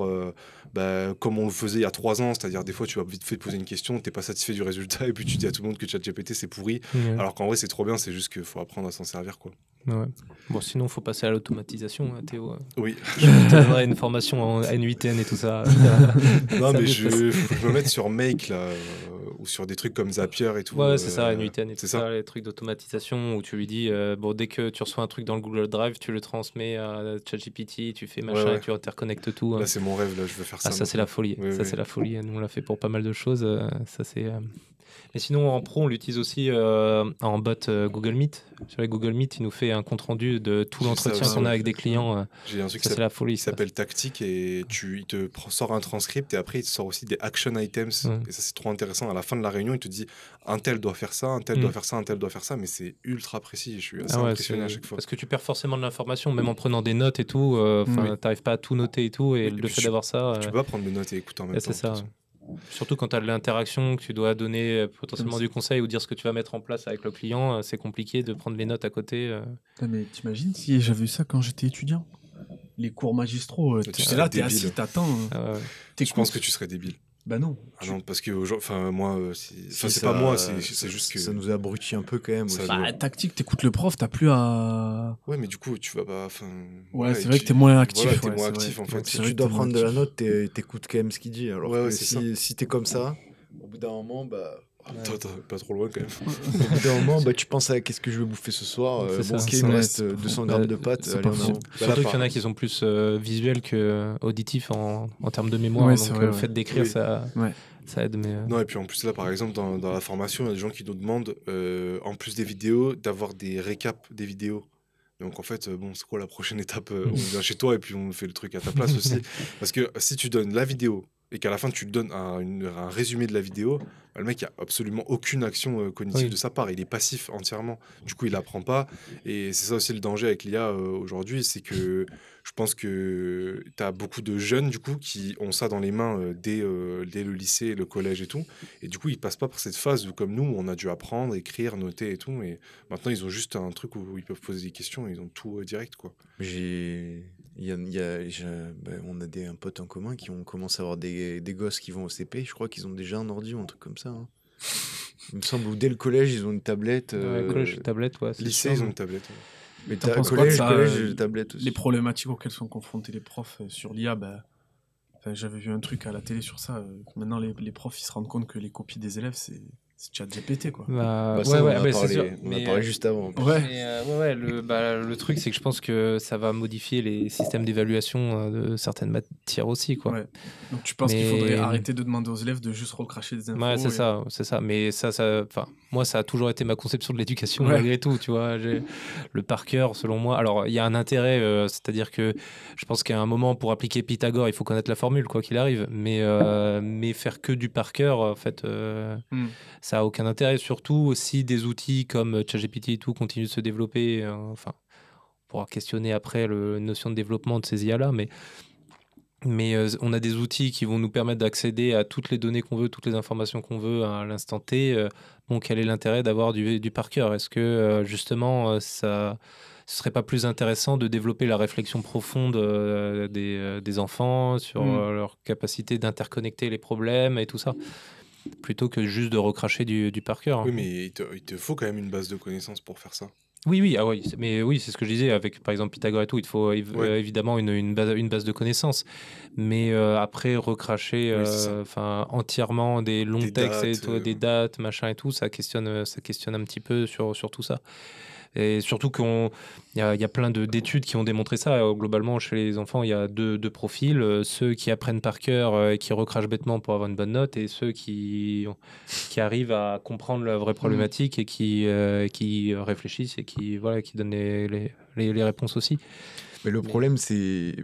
comme on le faisait il y a 3 ans. C'est-à-dire des fois, tu vas vite fait te poser une question, t'es pas satisfait du résultat, et puis tu dis à tout le monde que ChatGPT c'est pourri. Alors qu'en vrai, c'est trop bien, c'est juste qu'il faut apprendre à s'en servir, quoi. Ouais. Bon, sinon, il faut passer à l'automatisation, Théo. Oui. Je te donnerai une formation en N8N et tout ça. Non, mais je me mettre sur Make, là, ou sur des trucs comme Zapier et tout. Ouais, c'est ça, N8N et tout c'est ça, ça. les trucs d'automatisation où tu lui dis, bon, dès que tu reçois un truc dans le Google Drive, tu le transmets à ChatGPT, tu fais machin Ouais. et tu interconnectes tout. Là, c'est mon rêve, là, je veux faire ça. Ah, ça, c'est la folie. Oui, Ça, oui. c'est la folie. Nous, on l'a fait pour pas mal de choses. Ça, c'est. Mais sinon, en pro, on l'utilise aussi en bot Google Meet. Sur les Google Meet, il nous fait un compte rendu de tout J'ai l'entretien ça qu'on aussi, a ouais. avec des clients. J'ai un truc Ça, c'est la folie. qui s'appelle Tactique et il te sort un transcript et après, il te sort aussi des action items. Ouais. Et ça, c'est trop intéressant. À la fin de la réunion, il te dit un tel doit faire ça, un tel doit faire ça, un tel doit faire ça, mais c'est ultra précis. Je suis assez impressionné à chaque fois. Parce que tu perds forcément de l'information, même en prenant des notes et tout. T'arrives pas à tout noter et tout. Et Oui, le fait d'avoir ça. Tu peux pas prendre des notes et écouter en même temps. C'est ça. de toute façon. Surtout quand tu as de l'interaction, que tu dois donner potentiellement du conseil ou dire ce que tu vas mettre en place avec le client, c'est compliqué de prendre les notes à côté. Putain, mais t'imagines si j'avais eu ça quand j'étais étudiant? Les cours magistraux, Tu t'es serais là, t'es débile. assis, t'attends. Ah ouais. Je pense que tu serais débile. Bah non. Ah non, parce que moi, c'est ça- pas moi, c'est juste que. Ça nous abrutit un peu quand même. Ça aussi. doit- Bah, tactique, t'écoutes le prof, t'as plus à. Ouais, mais du coup, tu vas pas. Ouais, c'est vrai que t'es moins actif. Voilà, t'es ouais, moins c'est actif vrai. en fait. Si C'est vrai tu que dois t'es moins prendre de la actif. note, t'écoutes quand même ce qu'il dit. Alors Ouais, que c'est ça. si t'es comme ça, au bout d'un moment, bah. Attends, pas trop loin quand même. Au bout d'un moment, bah, tu penses à qu'est-ce que je vais bouffer ce soir. C'est ça. Ok, C'est il me ça. reste 200 grammes de pâtes. C'est Allez, pas on faux. en- Bah, là, Surtout qu'il y en a par- qui sont plus visuels que auditifs en termes de mémoire. Ouais, donc c'est vrai, le ouais. fait d'écrire, Oui. ça aide. Mais, Non, et puis en plus, là, par exemple, dans la formation, il y a des gens qui nous demandent, en plus des vidéos, d'avoir des récaps des vidéos. Donc en fait, bon, c'est quoi la prochaine étape? On vient chez toi et puis on fait le truc à ta place aussi. Parce que si tu donnes la vidéo et qu'à la fin tu donnes un résumé de la vidéo, bah, le mec il a absolument aucune action cognitive Oui. de sa part. Il est passif entièrement. Du coup, il apprend pas. Et c'est ça aussi le danger avec l'IA aujourd'hui, c'est que je pense que tu as beaucoup de jeunes du coup qui ont ça dans les mains dès le lycée, le collège et tout. Et du coup, ils passent pas par cette phase où, comme nous, on a dû apprendre, écrire, noter et tout. Et maintenant, ils ont juste un truc où ils peuvent poser des questions et ils ont tout direct, quoi. On a un pote en commun qui ont commencé à avoir des gosses qui vont au CP. Je crois qu'ils ont déjà un ordi ou un truc comme ça. Hein. Il me semble, ou dès le collège, ils ont une tablette. collège, tablette, ouais. c'est Lycée, sûr. ils ont une tablette. Mais T'en t'as penses quoi collège, de ça, collège, tablette aussi. Les problématiques auxquelles sont confrontés les profs sur l'IA, j'avais vu un truc à la télé sur ça. Maintenant, les profs ils se rendent compte que les copies des élèves, c'est ChatGPT, quoi. Bah, Bah, ça, on en a c'est parlé- sûr. on a Mais, parlé juste avant. en plus. Ouais. mais, le truc, c'est que je pense que ça va modifier les systèmes d'évaluation de certaines matières aussi, quoi. Ouais. Donc tu penses qu'il faudrait arrêter de demander aux élèves de juste recracher des infos. Ouais, c'est ça. Mais enfin, moi, ça a toujours été ma conception de l'éducation, Ouais. malgré tout, tu vois. Le par cœur, selon moi. Alors, il y a un intérêt, c'est-à-dire que je pense qu'à un moment, pour appliquer Pythagore, il faut connaître la formule, quoi qu'il arrive. Mais faire que du par cœur, en fait, ça a aucun intérêt. Surtout si des outils comme ChatGPT et tout continuent de se développer. Enfin, on pourra questionner après la notion de développement de ces IA-là, mais on a des outils qui vont nous permettre d'accéder à toutes les données qu'on veut, toutes les informations qu'on veut à l'instant T. Bon, quel est l'intérêt d'avoir du par cœur? Est-ce que justement, ce serait pas plus intéressant de développer la réflexion profonde des enfants sur leur capacité d'interconnecter les problèmes et tout ça, plutôt que juste de recracher du par cœur? Oui, mais il te faut quand même une base de connaissances pour faire ça. Oui, mais oui, c'est ce que je disais avec par exemple Pythagore et tout. Il te faut évidemment une base de connaissances, mais après recracher Oui, c'est ça. entièrement des longs Des textes et dates, tout, des dates, machin et tout, ça questionne un petit peu sur tout ça. Et surtout qu'il y a plein d'études qui ont démontré ça. Globalement, chez les enfants, il y a deux profils. Ceux qui apprennent par cœur et qui recrachent bêtement pour avoir une bonne note, et ceux qui arrivent à comprendre la vraie problématique et qui réfléchissent et qui donnent les réponses aussi. Mais le problème, c'est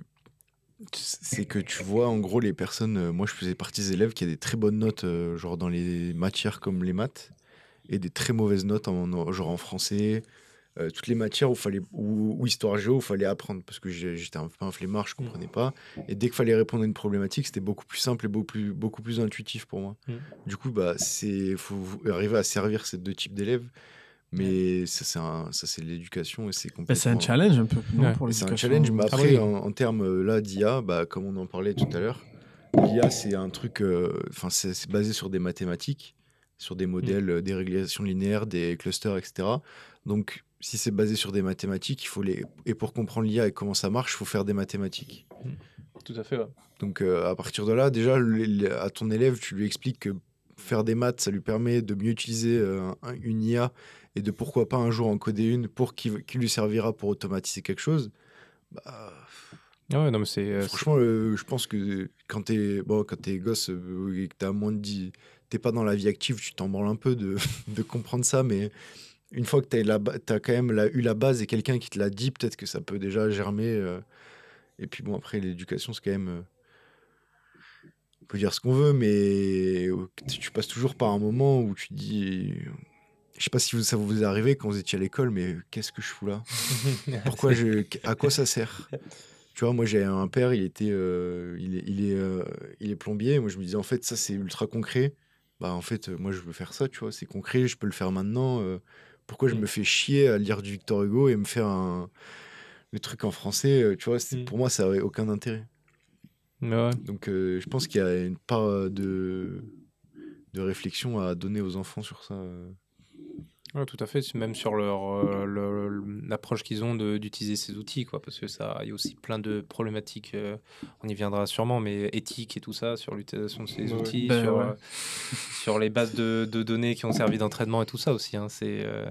que tu vois, en gros, les personnes... moi, je faisais partie des élèves qui avaient des très bonnes notes, genre dans les matières comme les maths, et des très mauvaises notes, genre en français... toutes les matières où histoire géo, il fallait apprendre parce que j'étais un peu un flemmard, je comprenais pas. Et dès qu'il fallait répondre à une problématique, c'était beaucoup plus simple et beaucoup plus intuitif pour moi. Du coup, faut arriver à servir ces deux types d'élèves. Mais ça, c'est l'éducation et c'est complètement... C'est un challenge un peu pour C'est l'éducation. un challenge, mais après, oui. en termes là d'IA, comme on en parlait tout à l'heure, l'IA, c'est un truc... c'est basé sur des mathématiques, sur des modèles, des régulations linéaires, des clusters, etc. Donc, si c'est basé sur des mathématiques, et pour comprendre l'IA et comment ça marche, il faut faire des mathématiques. Tout à fait, ouais. Donc, à partir de là, déjà, à ton élève, tu lui expliques que faire des maths, ça lui permet de mieux utiliser une IA et de pourquoi pas un jour en coder une pour qui lui servira pour automatiser quelque chose, bah, Ah ouais, non, mais franchement, je pense que quand t'es gosse et que t'as moins de 10, t'es pas dans la vie active, tu t'en branles un peu de, de comprendre ça, mais une fois que t'as quand même eu la base et quelqu'un qui te l'a dit, peut-être que ça peut déjà germer. Et puis bon, après, l'éducation, c'est quand même. On peut dire ce qu'on veut, mais tu passes toujours par un moment où tu te dis. Je sais pas si ça vous est arrivé quand vous étiez à l'école, mais qu'est-ce que je fous là? Pourquoi à quoi ça sert? Tu vois, moi j'ai un père, il est plombier. Moi je me disais en fait ça c'est ultra concret. Bah en fait moi je veux faire ça, tu vois, c'est concret, je peux le faire maintenant. Pourquoi je me fais chier à lire du Victor Hugo et me faire le truc en français, tu vois, pour moi ça avait aucun intérêt. Ouais. Donc je pense qu'il y a une part de réflexion à donner aux enfants sur ça. Ouais, tout à fait, c'est même sur l'approche qu'ils ont d'utiliser ces outils, quoi, parce que ça, il y a aussi plein de problématiques, on y viendra sûrement, mais éthiques et tout ça, sur l'utilisation de ces outils, sur les bases de données qui ont servi d'entraînement et tout ça aussi, hein,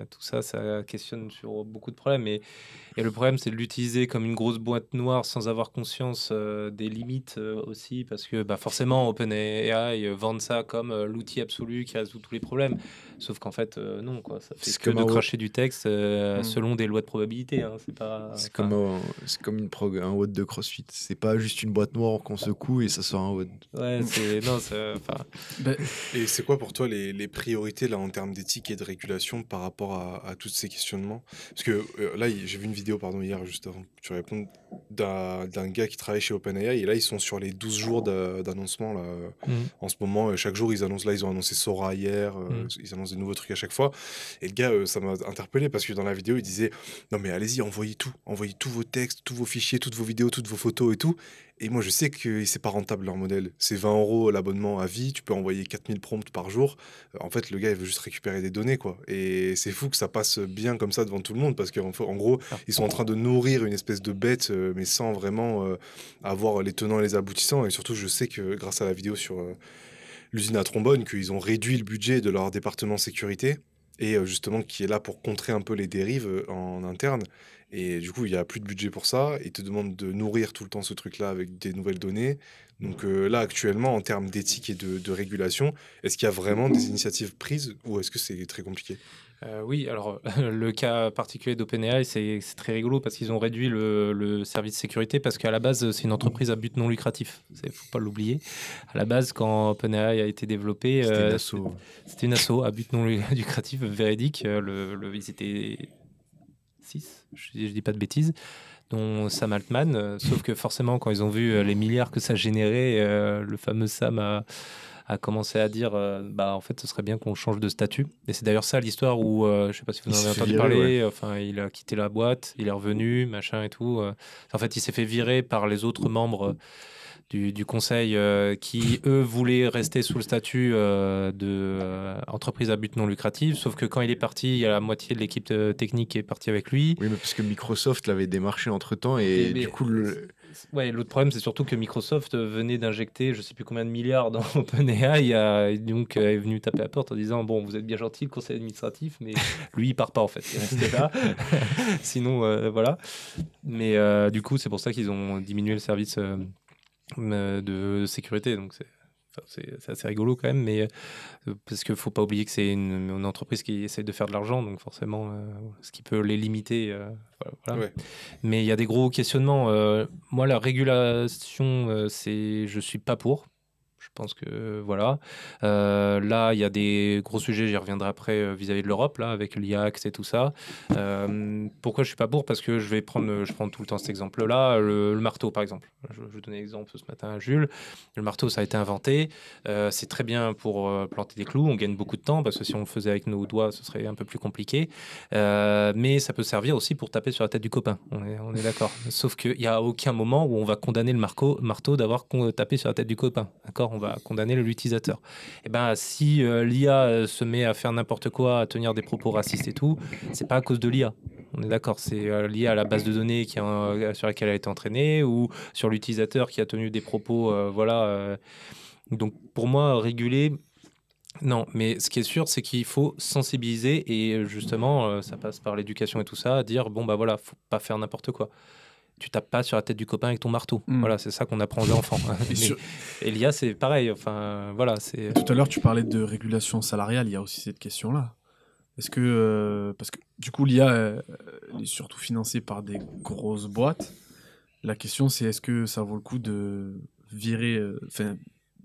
tout ça, ça questionne sur beaucoup de problèmes, et le problème, c'est de l'utiliser comme une grosse boîte noire sans avoir conscience des limites aussi, parce que bah, forcément, OpenAI vendent ça comme l'outil absolu qui résout tous les problèmes. Sauf qu'en fait, non, quoi. Ça fait C'est que comme de un cracher du texte selon des lois de probabilité. Hein. C'est comme un WOD de CrossFit. C'est pas juste une boîte noire qu'on secoue et ça sort un WOD. Ouais, Et c'est quoi pour toi les priorités là en termes d'éthique et de régulation par rapport à tous ces questionnements? Parce que là, j'ai vu une vidéo hier, juste avant que tu répondes, d'un gars qui travaille chez OpenAI, et là, ils sont sur les 12 jours d'annoncement. Là. En ce moment, chaque jour, ils annoncent, là, ils ont annoncé Sora hier, ils annoncent des nouveaux trucs à chaque fois. Et le gars, ça m'a interpellé parce que dans la vidéo, il disait, non mais allez-y, envoyez tous vos textes, tous vos fichiers, toutes vos vidéos, toutes vos photos et tout. Et moi, je sais que c'est pas rentable leur modèle. C'est 20 € l'abonnement à vie, tu peux envoyer 4000 prompts par jour. En fait, le gars, il veut juste récupérer des données, quoi. Et c'est fou que ça passe bien comme ça devant tout le monde parce qu'en gros, ils sont en train de nourrir une espèce de bête, mais sans vraiment avoir les tenants et les aboutissants. Et surtout, je sais que grâce à la vidéo sur l'usine à trombone, qu'ils ont réduit le budget de leur département sécurité et justement qui est là pour contrer un peu les dérives en interne. Et du coup, il n'y a plus de budget pour ça. Ils te demandent de nourrir tout le temps ce truc-là avec des nouvelles données. Donc là, actuellement, en termes d'éthique et de régulation, est-ce qu'il y a vraiment des initiatives prises ou est-ce que c'est très compliqué? Oui, alors le cas particulier d'OpenAI, c'est très rigolo parce qu'ils ont réduit le service de sécurité parce qu'à la base, c'est une entreprise à but non lucratif. Il ne faut pas l'oublier. À la base, quand OpenAI a été développé, c'était une asso à but non lucratif véridique. Ils étaient 6, je dis pas de bêtises, dont Sam Altman. Sauf que forcément, quand ils ont vu les milliards que ça générait, le fameux Sam a commencé à dire bah en fait ce serait bien qu'on change de statut, et c'est d'ailleurs ça l'histoire où je sais pas si vous en avez entendu parler, enfin il a quitté la boîte, il est revenu machin et tout, en fait il s'est fait virer par les autres membres du conseil qui eux voulaient rester sous le statut d'entreprise à but non lucratif, sauf que quand il est parti, il y a la moitié de l'équipe technique qui est partie avec lui. Oui, mais parce que Microsoft l'avait démarché entre temps et du coup ouais, l'autre problème, c'est surtout que Microsoft venait d'injecter je sais plus combien de milliards dans OpenAI, et donc est venu taper à la porte en disant bon, vous êtes bien gentil le conseil administratif, mais lui il part pas en fait, il est resté là. Sinon voilà. Mais du coup, c'est pour ça qu'ils ont diminué le service de sécurité, donc c'est assez rigolo quand même, mais parce qu'il ne faut pas oublier que c'est une entreprise qui essaie de faire de l'argent, donc forcément, ce qui peut les limiter. Voilà. Ouais. Mais il y a des gros questionnements. Moi, la régulation, je ne suis pas pour. Je pense que voilà. Là, il y a des gros sujets, j'y reviendrai après vis-à-vis de l'Europe, là, avec l'IAX et tout ça. Pourquoi je suis pas pour? Parce que je prends tout le temps cet exemple-là, le marteau par exemple. Je donnais l'exemple ce matin à Jules. Le marteau, ça a été inventé. C'est très bien pour planter des clous. On gagne beaucoup de temps parce que si on le faisait avec nos doigts, ce serait un peu plus compliqué. Mais ça peut servir aussi pour taper sur la tête du copain. On est d'accord. Sauf qu'il n'y a aucun moment où on va condamner le marteau d'avoir tapé sur la tête du copain. D'accord? On va condamner l'utilisateur. Et ben si l'IA se met à faire n'importe quoi, à tenir des propos racistes et tout, c'est pas à cause de l'IA. On est d'accord, c'est lié à la base de données sur laquelle elle a été entraînée ou sur l'utilisateur qui a tenu des propos, voilà. Donc pour moi, réguler, Non, mais ce qui est sûr, c'est qu'il faut sensibiliser et justement, ça passe par l'éducation et tout ça, à dire bon bah voilà, faut pas faire n'importe quoi. Tu tapes pas sur la tête du copain avec ton marteau. Voilà, c'est ça qu'on apprend aux enfants. Et l'IA, c'est pareil. Enfin, voilà, c'est. Tout à l'heure, tu parlais de régulation salariale. Il y a aussi cette question-là. Est-ce que parce que du coup, l'IA elle est surtout financée par des grosses boîtes. La question, c'est est-ce que ça vaut le coup de virer,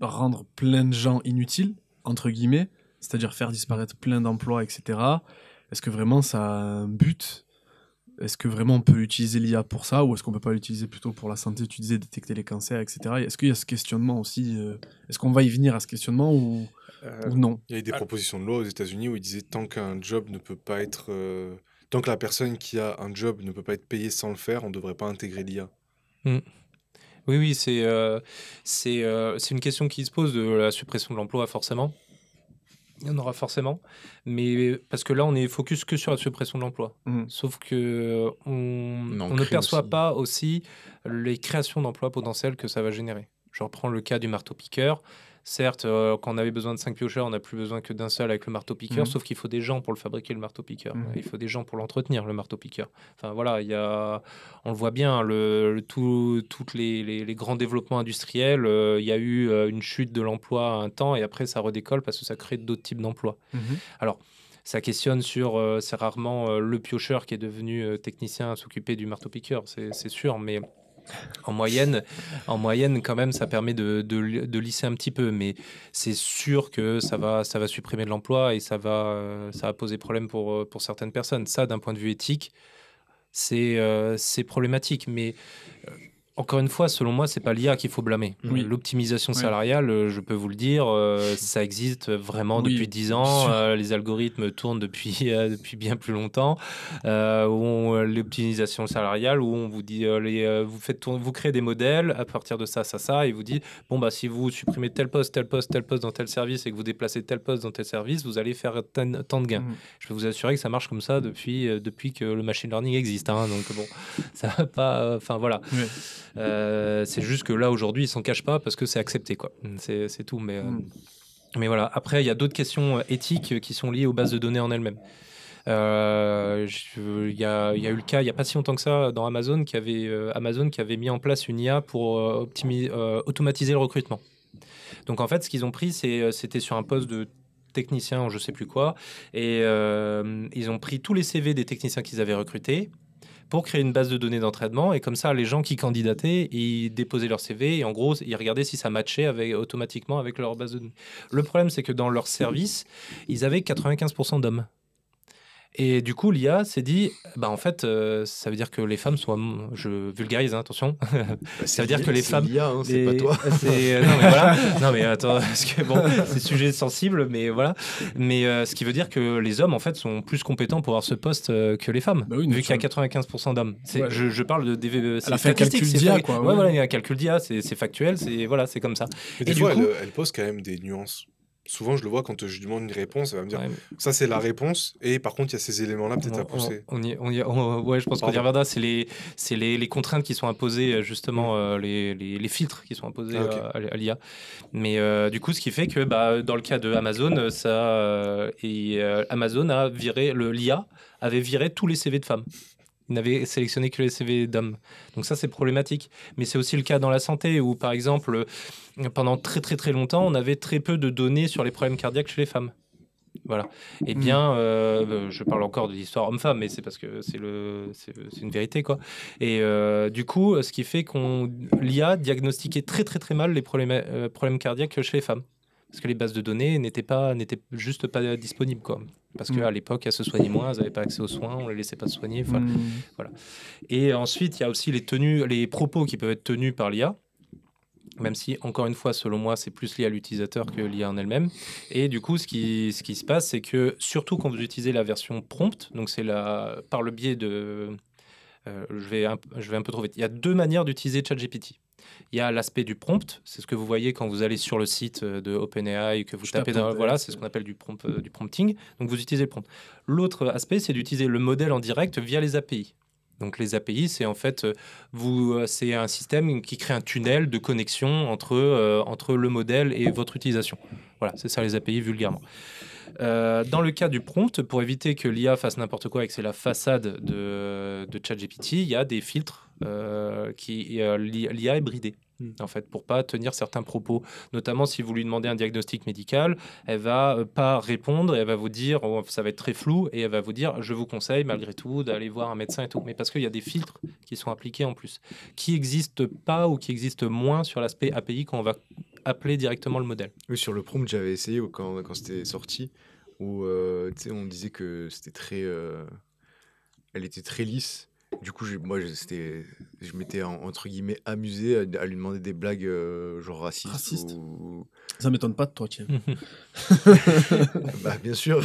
rendre plein de gens inutiles entre guillemets, c'est-à-dire faire disparaître plein d'emplois, etc. Est-ce que vraiment ça a un but? Est-ce que vraiment on peut utiliser l'IA pour ça ou est-ce qu'on peut pas l'utiliser plutôt pour la santé, tu disais détecter les cancers, etc. Est-ce qu'il y a ce questionnement aussi est-ce qu'on va y venir à ce questionnement ou non? Il y a eu des propositions de loi aux États-Unis où ils disaient tant qu'un job ne peut pas être. Tant que la personne qui a un job ne peut pas être payée sans le faire, on ne devrait pas intégrer l'IA. Oui, oui, c'est une question qui se pose de la suppression de l'emploi, forcément. Il y en aura forcément, mais parce que là, on est focus que sur la suppression de l'emploi. Sauf que on ne perçoit pas aussi les créations d'emplois potentiels que ça va générer. Je reprends le cas du marteau-piqueur. Certes, quand on avait besoin de 5 piocheurs, on n'a plus besoin que d'un seul avec le marteau-piqueur, sauf qu'il faut des gens pour le fabriquer, le marteau-piqueur. Il faut des gens pour l'entretenir, le marteau-piqueur. Enfin voilà, on le voit bien, tous les grands développements industriels, il y a eu une chute de l'emploi à un temps et après ça redécolle parce que ça crée d'autres types d'emplois. Alors, ça questionne sur, c'est rarement le piocheur qui est devenu technicien à s'occuper du marteau-piqueur, c'est sûr, mais... En moyenne, quand même, ça permet de lisser un petit peu, mais c'est sûr que ça va supprimer de l'emploi et ça va poser problème pour certaines personnes. Ça, d'un point de vue éthique, c'est problématique, mais encore une fois, selon moi, c'est pas l'IA qu'il faut blâmer. L'optimisation salariale, je peux vous le dire, ça existe vraiment depuis 10 ans. Les algorithmes tournent depuis bien plus longtemps. L'optimisation salariale, où on vous dit, vous créez des modèles à partir de ça, et vous dit, bon bah si vous supprimez tel poste dans tel service et que vous déplacez tel poste dans tel service, vous allez faire tant de gains. Je peux vous assurer que ça marche comme ça depuis que le machine learning existe. Donc bon, ça va pas. Enfin voilà. C'est juste que là aujourd'hui ils s'en cachent pas parce que c'est accepté quoi. C'est tout, mais voilà. Après il y a d'autres questions éthiques qui sont liées aux bases de données en elles-mêmes. Il y a eu le cas il y a pas si longtemps que ça dans Amazon qui avait mis en place une IA pour automatiser le recrutement. Donc en fait ce qu'ils ont pris c'était sur un poste de technicien ou je sais plus quoi et ils ont pris tous les CV des techniciens qu'ils avaient recrutés pour créer une base de données d'entraînement et comme ça les gens qui candidataient ils déposaient leur CV et en gros ils regardaient si ça matchait automatiquement avec leur base de données. Le problème c'est que dans leur service ils avaient 95% d'hommes. Et du coup, l'IA s'est dit, en fait, ça veut dire que les femmes sont... Je vulgarise, attention. Ça veut dire que les femmes... l'IA, c'est pas toi. Non, mais voilà. Non, mais attends, parce que bon, c'est sujet sensible, mais voilà. Mais ce qui veut dire que les hommes, en fait, sont plus compétents pour avoir ce poste que les femmes, vu qu'il y a 95% d'hommes. Je parle de... Elle a fait un calcul d'IA, quoi. Ouais, voilà, il y a un calcul d'IA, c'est factuel, c'est comme ça. Mais des fois, elle pose quand même des nuances. Souvent, je le vois quand je lui demande une réponse, elle va me dire ça, c'est la réponse, et par contre, il y a ces éléments-là peut-être à pousser. Ouais, je pense qu'on y reviendra. C'est les contraintes qui sont imposées, justement, les filtres qui sont imposés à l'IA. Mais du coup, ce qui fait que dans le cas de Amazon, Amazon a viré, l'IA avait viré tous les CV de femmes. Il n'avait sélectionné que les CV d'hommes. Donc ça, c'est problématique. Mais c'est aussi le cas dans la santé, où, par exemple, pendant très très très longtemps, on avait très peu de données sur les problèmes cardiaques chez les femmes. Voilà. Eh bien, je parle encore de l'histoire homme-femme, mais c'est parce que c'est une vérité, quoi. Et du coup, ce qui fait l'IA diagnostiquait très très très mal les problèmes cardiaques chez les femmes. Parce que les bases de données n'étaient juste pas disponibles, quoi. Parce qu'à l'époque, elles se soignaient moins, elles n'avaient pas accès aux soins, on les laissait pas se soigner. Voilà. Et ensuite, il y a aussi les propos qui peuvent être tenus par l'IA, même si, encore une fois, selon moi, c'est plus lié à l'utilisateur que l'IA en elle-même. Et du coup, ce qui se passe, c'est que, surtout quand vous utilisez la version prompt, donc c'est par le biais de... je vais un peu trop vite. Il y a deux manières d'utiliser ChatGPT. Il y a l'aspect du prompt, c'est ce que vous voyez quand vous allez sur le site de OpenAI et que vous tapez voilà, c'est ce qu'on appelle du prompting. Donc vous utilisez le prompt. L'autre aspect, c'est d'utiliser le modèle en direct via les API. Donc les API, c'est en fait, c'est un système qui crée un tunnel de connexion entre le modèle et votre utilisation. Voilà, c'est ça les API vulgairement. Dans le cas du prompt, pour éviter que l'IA fasse n'importe quoi et que c'est la façade de ChatGPT, il y a des filtres l'IA est bridée. En fait, pour pas tenir certains propos, notamment si vous lui demandez un diagnostic médical, elle va pas répondre, elle va vous dire, ça va être très flou, et elle va vous dire, je vous conseille malgré tout d'aller voir un médecin et tout, mais parce qu'il y a des filtres qui sont appliqués en plus, qui n'existent pas ou qui existent moins sur l'aspect API quand on va appeler directement le modèle. Oui, sur le prompt, j'avais essayé quand c'était sorti, où tu sais, on disait que c'était très, elle était très lisse. Du coup, je m'étais entre guillemets amusé à lui demander des blagues genre racistes. Ou... Ça m'étonne pas de toi, tiens. Bah, bien sûr.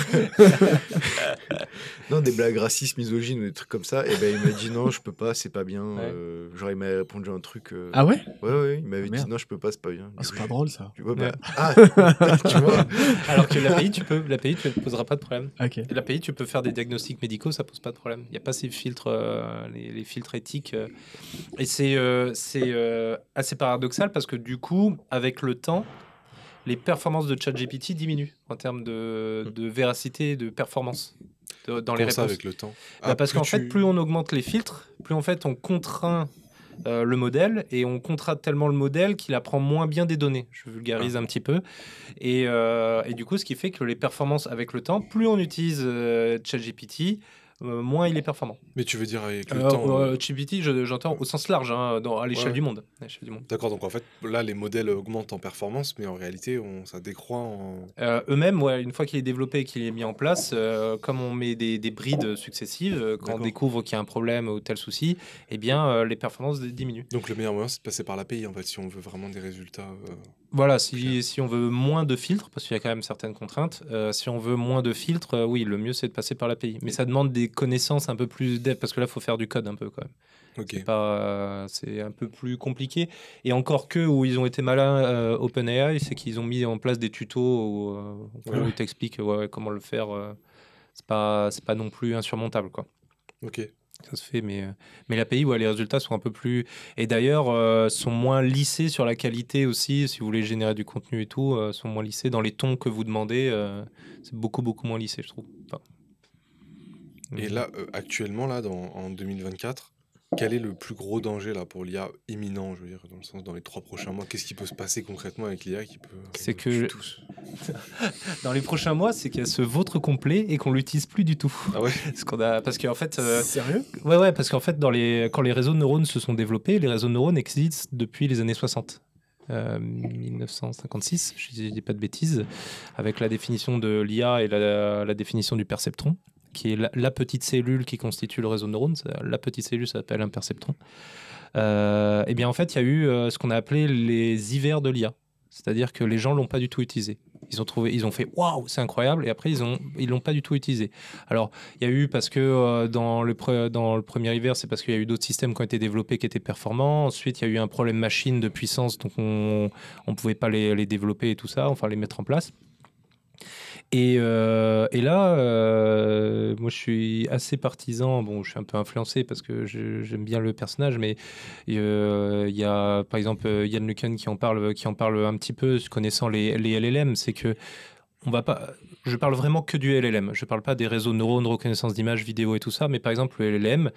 Non, des blagues racistes, misogynes ou des trucs comme ça. Et ben il m'a dit non, je peux pas, c'est pas bien. Ouais. Genre, il m'a répondu un truc. Ah ouais? Ouais, il m'avait dit Merde. non, je peux pas, c'est pas bien. C'est pas drôle, ça. Tu vois, Ouais. tu vois. Alors que l'API, tu ne poseras pas de problème. Ok. Et l'API, tu peux faire des diagnostics médicaux, ça pose pas de problème. Il n'y a pas ces filtres, les filtres éthiques. Et c'est assez paradoxal parce que du coup, avec le temps, les performances de ChatGPT diminuent en termes de véracité et de performance dans les Comment réponses. ça avec le temps? Parce qu'en fait, plus on augmente les filtres, plus en fait on contraint le modèle et on contraint tellement le modèle qu'il apprend moins bien des données. Je vulgarise un petit peu. Et du coup, ce qui fait que les performances avec le temps, plus on utilise ChatGPT, moins il est performant. Mais tu veux dire avec le temps ChatGPT, j'entends au sens large, hein, à l'échelle Ouais. du monde. À l'échelle du monde. D'accord, donc en fait, là, les modèles augmentent en performance, mais en réalité, ça décroît en... Eux-mêmes, ouais, une fois qu'il est développé et qu'il est mis en place, comme on met des brides successives, quand on D'accord. découvre qu'il y a un problème ou tel souci, eh bien, les performances diminuent. Donc le meilleur moyen, c'est de passer par l'API, en fait, si on veut vraiment des résultats... Voilà, si on veut moins de filtres, parce qu'il y a quand même certaines contraintes, si on veut moins de filtres, oui, le mieux c'est de passer par l'API. Mais ça demande des connaissances un peu plus dev, parce que là, il faut faire du code un peu quand même. Ok. C'est un peu plus compliqué. Et encore que où ils ont été malins, OpenAI, c'est qu'ils ont mis en place des tutos où ils t'expliquent comment le faire. C'est pas non plus insurmontable, quoi. Ok. Ça se fait, mais l'API, les résultats sont un peu plus... Et d'ailleurs, sont moins lissés sur la qualité aussi, si vous voulez générer du contenu et tout, sont moins lissés dans les tons que vous demandez. C'est beaucoup, beaucoup moins lissé, je trouve. Enfin, Et là, actuellement, là, en 2024, quel est le plus gros danger là, pour l'IA imminent, je veux dire, dans le sens dans les 3 prochains mois? Qu'est-ce qui peut se passer concrètement avec l'IA qui peut... C'est nous que- tuer tous Dans les prochains mois, c'est qu'il y a ce vôtre complet et qu'on l'utilise plus du tout. Ah ouais? Parce qu'en fait... Sérieux? Ouais, parce qu'en fait, quand les réseaux de neurones se sont développés, les réseaux de neurones existent depuis les années 60. 1956, je ne dis pas de bêtises, avec la définition de l'IA et la définition du perceptron, qui est la petite cellule qui constitue le réseau de neurones. La petite cellule s'appelle un perceptron. Et bien en fait, il y a eu ce qu'on a appelé les hivers de l'IA. C'est-à-dire que les gens l'ont pas du tout utilisé. Ils ont fait waouh, c'est incroyable, et après ils l'ont pas du tout utilisé. Alors il y a eu parce que dans le premier hiver, c'est parce qu'il y a eu d'autres systèmes qui ont été développés qui étaient performants. Ensuite, il y a eu un problème machine de puissance, donc on pouvait pas les développer et tout ça, enfin les mettre en place. Et là, moi je suis assez partisan. Bon, je suis un peu influencé parce que j'aime bien le personnage, mais il y a par exemple Yann LeCun qui en parle un petit peu, connaissant les LLM. C'est que on va pas. Je parle vraiment que du LLM. Je parle pas des réseaux de neurones, reconnaissance d'images, vidéo et tout ça. Mais par exemple, le LLM,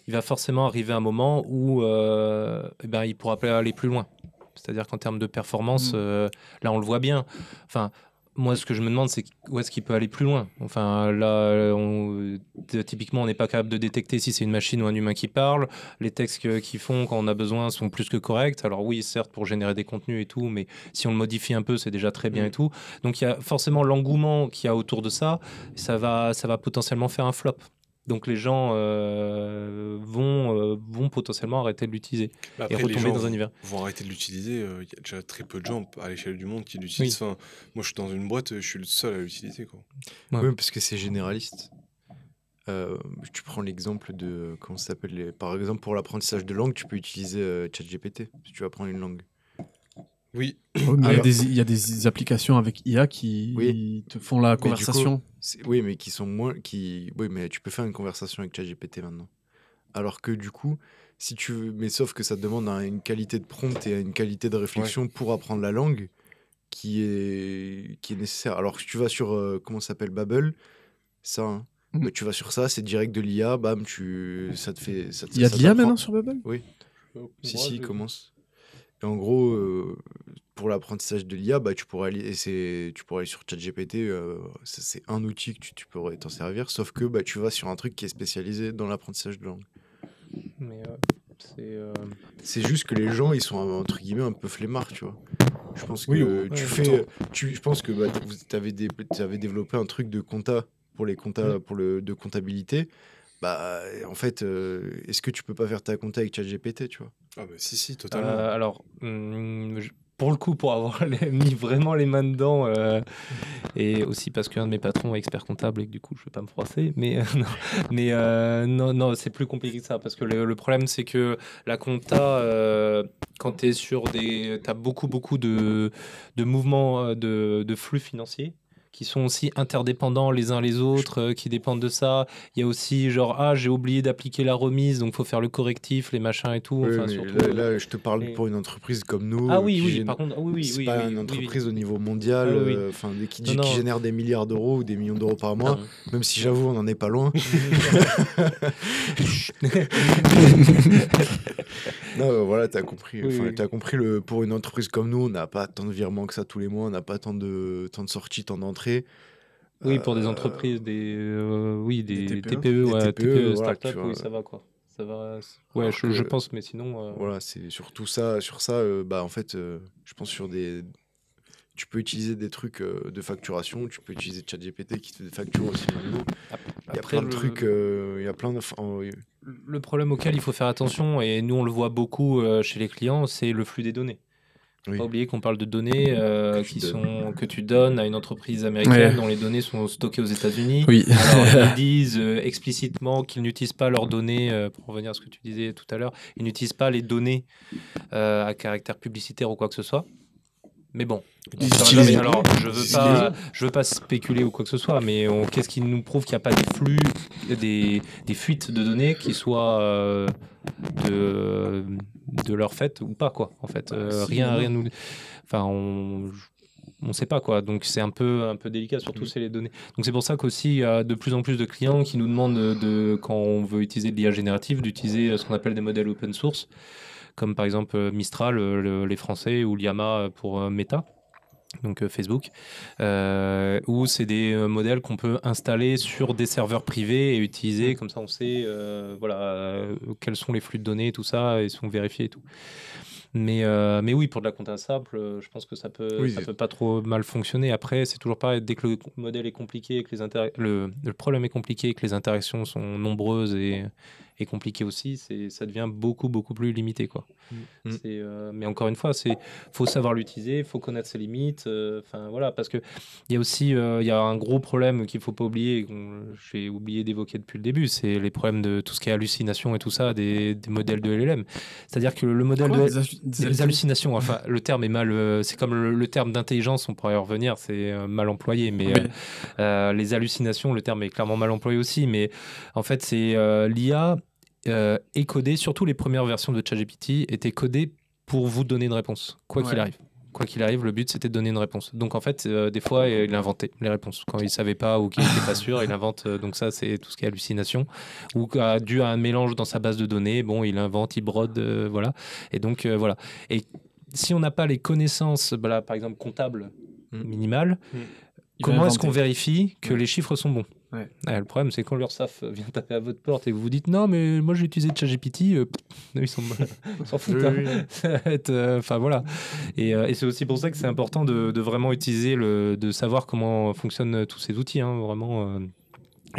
il va forcément arriver un moment où il pourra pas aller plus loin. C'est-à-dire qu'en termes de performance, là on le voit bien. Enfin. Moi, ce que je me demande, c'est où est-ce qu'il peut aller plus loin. Enfin, là, typiquement, on n'est pas capable de détecter si c'est une machine ou un humain qui parle. Les textes qu'ils font quand on a besoin sont plus que corrects. Alors oui, certes, pour générer des contenus et tout, mais si on le modifie un peu, c'est déjà très bien et tout. Donc, il y a forcément l'engouement qu'il y a autour de ça. Ça va potentiellement faire un flop. Donc les gens vont potentiellement arrêter de l'utiliser Mais et après, les retomber gens dans un univers. vont arrêter de l'utiliser. Il y a déjà très peu de gens à l'échelle du monde qui l'utilisent. Oui. Enfin, moi, je suis dans une boîte, je suis le seul à l'utiliser, quoi. Ouais. Oui, parce que c'est généraliste. Tu prends l'exemple de... Comment ça s'appelle Par exemple, pour l'apprentissage de langue, tu peux utiliser ChatGPT si tu veux apprendre une langue. Oui, Mais Alors- il y a des applications avec IA qui Oui. te font la Mais du conversation. Oui, mais qui sont moins... Oui, mais tu peux faire une conversation avec ChatGPT maintenant. Alors que du coup, si tu veux, mais sauf que ça te demande une qualité de prompt et une qualité de réflexion pour apprendre la langue qui est nécessaire. Alors que si tu vas sur, comment ça s'appelle, Babbel, ça, hein, bah, tu vas sur ça, c'est direct de l'IA, bam, ça te fait. Il y a de ça l'IA t'apprend. maintenant sur Bubble? Oui, si, il commence. Et en gros, pour l'apprentissage de l'IA, bah, tu pourrais aller sur ChatGPT, c'est un outil que tu pourrais t'en servir, sauf que bah, tu vas sur un truc qui est spécialisé dans l'apprentissage de langue. Mais c'est. C'est juste que les gens, ils sont entre guillemets un peu flemmards, tu vois. Je pense que Oui, je pense que bah, t'avais développé un truc de compta pour les comptas, de comptabilité. Bah, en fait, est-ce que tu peux pas faire ta compta avec ChatGPT, tu vois? Ah bah si, totalement. Alors, pour le coup, pour avoir mis vraiment les mains dedans, et aussi parce qu'un de mes patrons est expert comptable et que du coup, je vais pas me froisser, non, c'est plus compliqué que ça, parce que le problème, c'est que la compta, quand tu es sur t'as beaucoup de mouvements, de flux financiers qui sont aussi interdépendants les uns les autres, qui dépendent de ça. Il y a aussi genre, j'ai oublié d'appliquer la remise, donc faut faire le correctif, les machins et tout. Oui, Enfin, mais surtout, là, je te parle et- pour une entreprise comme nous. par contre, oui, C'est pas une entreprise au niveau mondial, Ah oui. enfin, qui Non. génère des milliards d'euros ou des millions d'euros par mois, Pardon. même si j'avoue, on n'en est pas loin. Non, voilà, t'as compris. Oui, Enfin, oui. t'as compris, pour une entreprise comme nous, on n'a pas tant de virements que ça tous les mois, on n'a pas tant de sorties, tant d'entrées. Oui, pour des entreprises, des Des TPE. TPE, ouais, TPE, TPE, voilà, start-up, tu vois. oui, ça va quoi. Ça va. Ouais, Alors je que- pense, mais sinon. Voilà, c'est surtout ça. Sur ça, bah, en fait, je pense tu peux utiliser des trucs de facturation, tu peux utiliser ChatGPT qui te fait des factures aussi maintenant. Il y a Après, plein de trucs, il y a plein de. le problème auquel il faut faire attention, et nous on le voit beaucoup chez les clients, c'est le flux des données. Oui. Pas oublier qu'on parle de données que tu donnes à une entreprise Ouais. américaine dont les données sont stockées aux États-Unis. Oui. Alors, ils disent explicitement qu'ils n'utilisent pas leurs données, pour revenir à ce que tu disais tout à l'heure, ils n'utilisent pas les données à caractère publicitaire ou quoi que ce soit. Mais bon, Ils on saura utilisent. jamais. Alors, Ils je veux pas spéculer ou quoi que ce soit, mais qu'est-ce qui nous prouve qu'il n'y a pas des flux, des fuites de données qui soient de leur fait ou pas, quoi. En fait, si, rien nous. Enfin, on sait pas, quoi. Donc, c'est un peu délicat, surtout c'est les données. Donc, c'est pour ça qu'aussi, il y a de plus en plus de clients qui nous demandent, quand on veut utiliser de l'IA générative, d'utiliser ce qu'on appelle des modèles open source, comme par exemple Mistral, les Français, ou Llama pour Meta, donc Facebook, où c'est des modèles qu'on peut installer sur des serveurs privés et utiliser, comme ça on sait quels sont les flux de données, tout ça, et sont vérifiés et tout. Mais oui, pour de la compta simple, je pense que ça peut pas trop mal fonctionner. Après, c'est toujours pareil, dès que le modèle est compliqué, que le problème est compliqué, que les interactions sont nombreuses et compliquées aussi, ça devient beaucoup plus limité, quoi. Mais encore une fois, faut savoir l'utiliser, faut connaître ses limites. Enfin voilà, parce que il y a aussi il y a un gros problème qu'il faut pas oublier, j'ai oublié d'évoquer depuis le début, c'est les problèmes de tout ce qui est hallucination et tout ça, des modèles de LLM. C'est-à-dire que le modèle des hallucinations, enfin le terme est mal, c'est comme le terme d'intelligence, on pourrait y revenir, c'est mal employé, mais les hallucinations, le terme est clairement mal employé aussi, mais en fait c'est l'IA est codée, surtout les premières versions de ChatGPT étaient codées pour vous donner une réponse, quoi qu'il arrive. Quoi qu'il arrive, le but c'était de donner une réponse. Donc en fait, des fois, il inventait les réponses. Quand il savait pas ou qu'il n'était pas sûr, il invente. Donc ça, c'est tout ce qui est hallucination. Ou dû à un mélange dans sa base de données, bon, il invente, il brode, voilà. Et donc voilà. Et si on n'a pas les connaissances, par exemple comptables minimales, comment est-ce qu'on vérifie que les chiffres sont bons? Le problème, c'est quand l'URSSAF vient taper à votre porte et que vous dites non, mais moi j'ai utilisé ChatGPT, ils s'en foutent. Enfin voilà. Et c'est aussi pour ça que c'est important de vraiment utiliser, de savoir comment fonctionnent tous ces outils, hein, vraiment,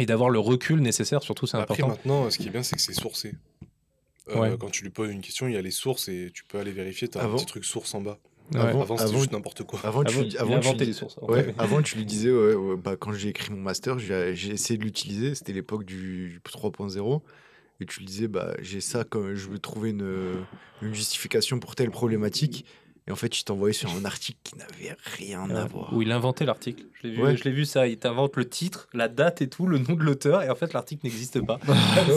et d'avoir le recul nécessaire, surtout, c'est important. Après, maintenant, ce qui est bien, c'est que c'est sourcé. Quand tu lui poses une question, il y a les sources et tu peux aller vérifier. Tu as un petit truc source en bas. Avant c'était juste n'importe quoi. Avant, les sources. Avant, tu lui disais, quand j'ai écrit mon master, j'ai essayé de l'utiliser. C'était l'époque du 3.0. Et tu lui disais, j'ai ça, quand je veux trouver une justification pour telle problématique. Et en fait, il t'envoyait sur un article qui n'avait rien à voir. Où il inventait l'article. Ouais. Je l'ai vu ça. Il t'invente le titre, la date et tout, le nom de l'auteur, et en fait l'article n'existe pas.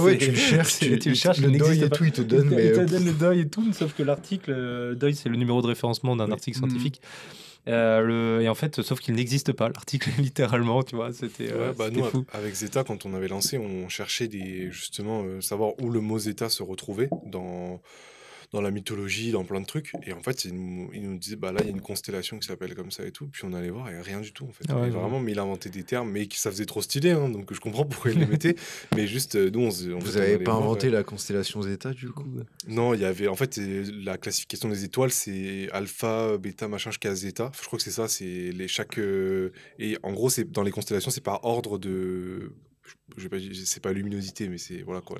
Ouais, tu le cherches, tu le cherches, le il deuil n'existe et pas. tout, il te donne, Il mais te donne le deuil et tout, sauf que l'article, deuil c'est le numéro de référencement d'un article scientifique. Et en fait, sauf qu'il n'existe pas, l'article littéralement, tu vois, c'était Nous, fou. avec Zeta, quand on avait lancé, on cherchait justement savoir où le mot Zeta se retrouvait dans la mythologie, dans plein de trucs. Et en fait, il nous disait, là, il y a une constellation qui s'appelle comme ça et tout. Puis on allait voir, et rien du tout, en fait. Ouais, Et vraiment, mais il inventait des termes, mais ça faisait trop stylé, hein, donc je comprends pourquoi il les mettait. Mais juste, nous, Vous n'avez pas inventé la constellation Zeta, du coup? Non, il y avait... En fait, la classification des étoiles, c'est alpha, bêta, machin, jusqu'à zeta. Je crois que c'est ça, c'est chaque... Et en gros, dans les constellations, c'est par ordre de... C'est pas luminosité, mais c'est voilà quoi.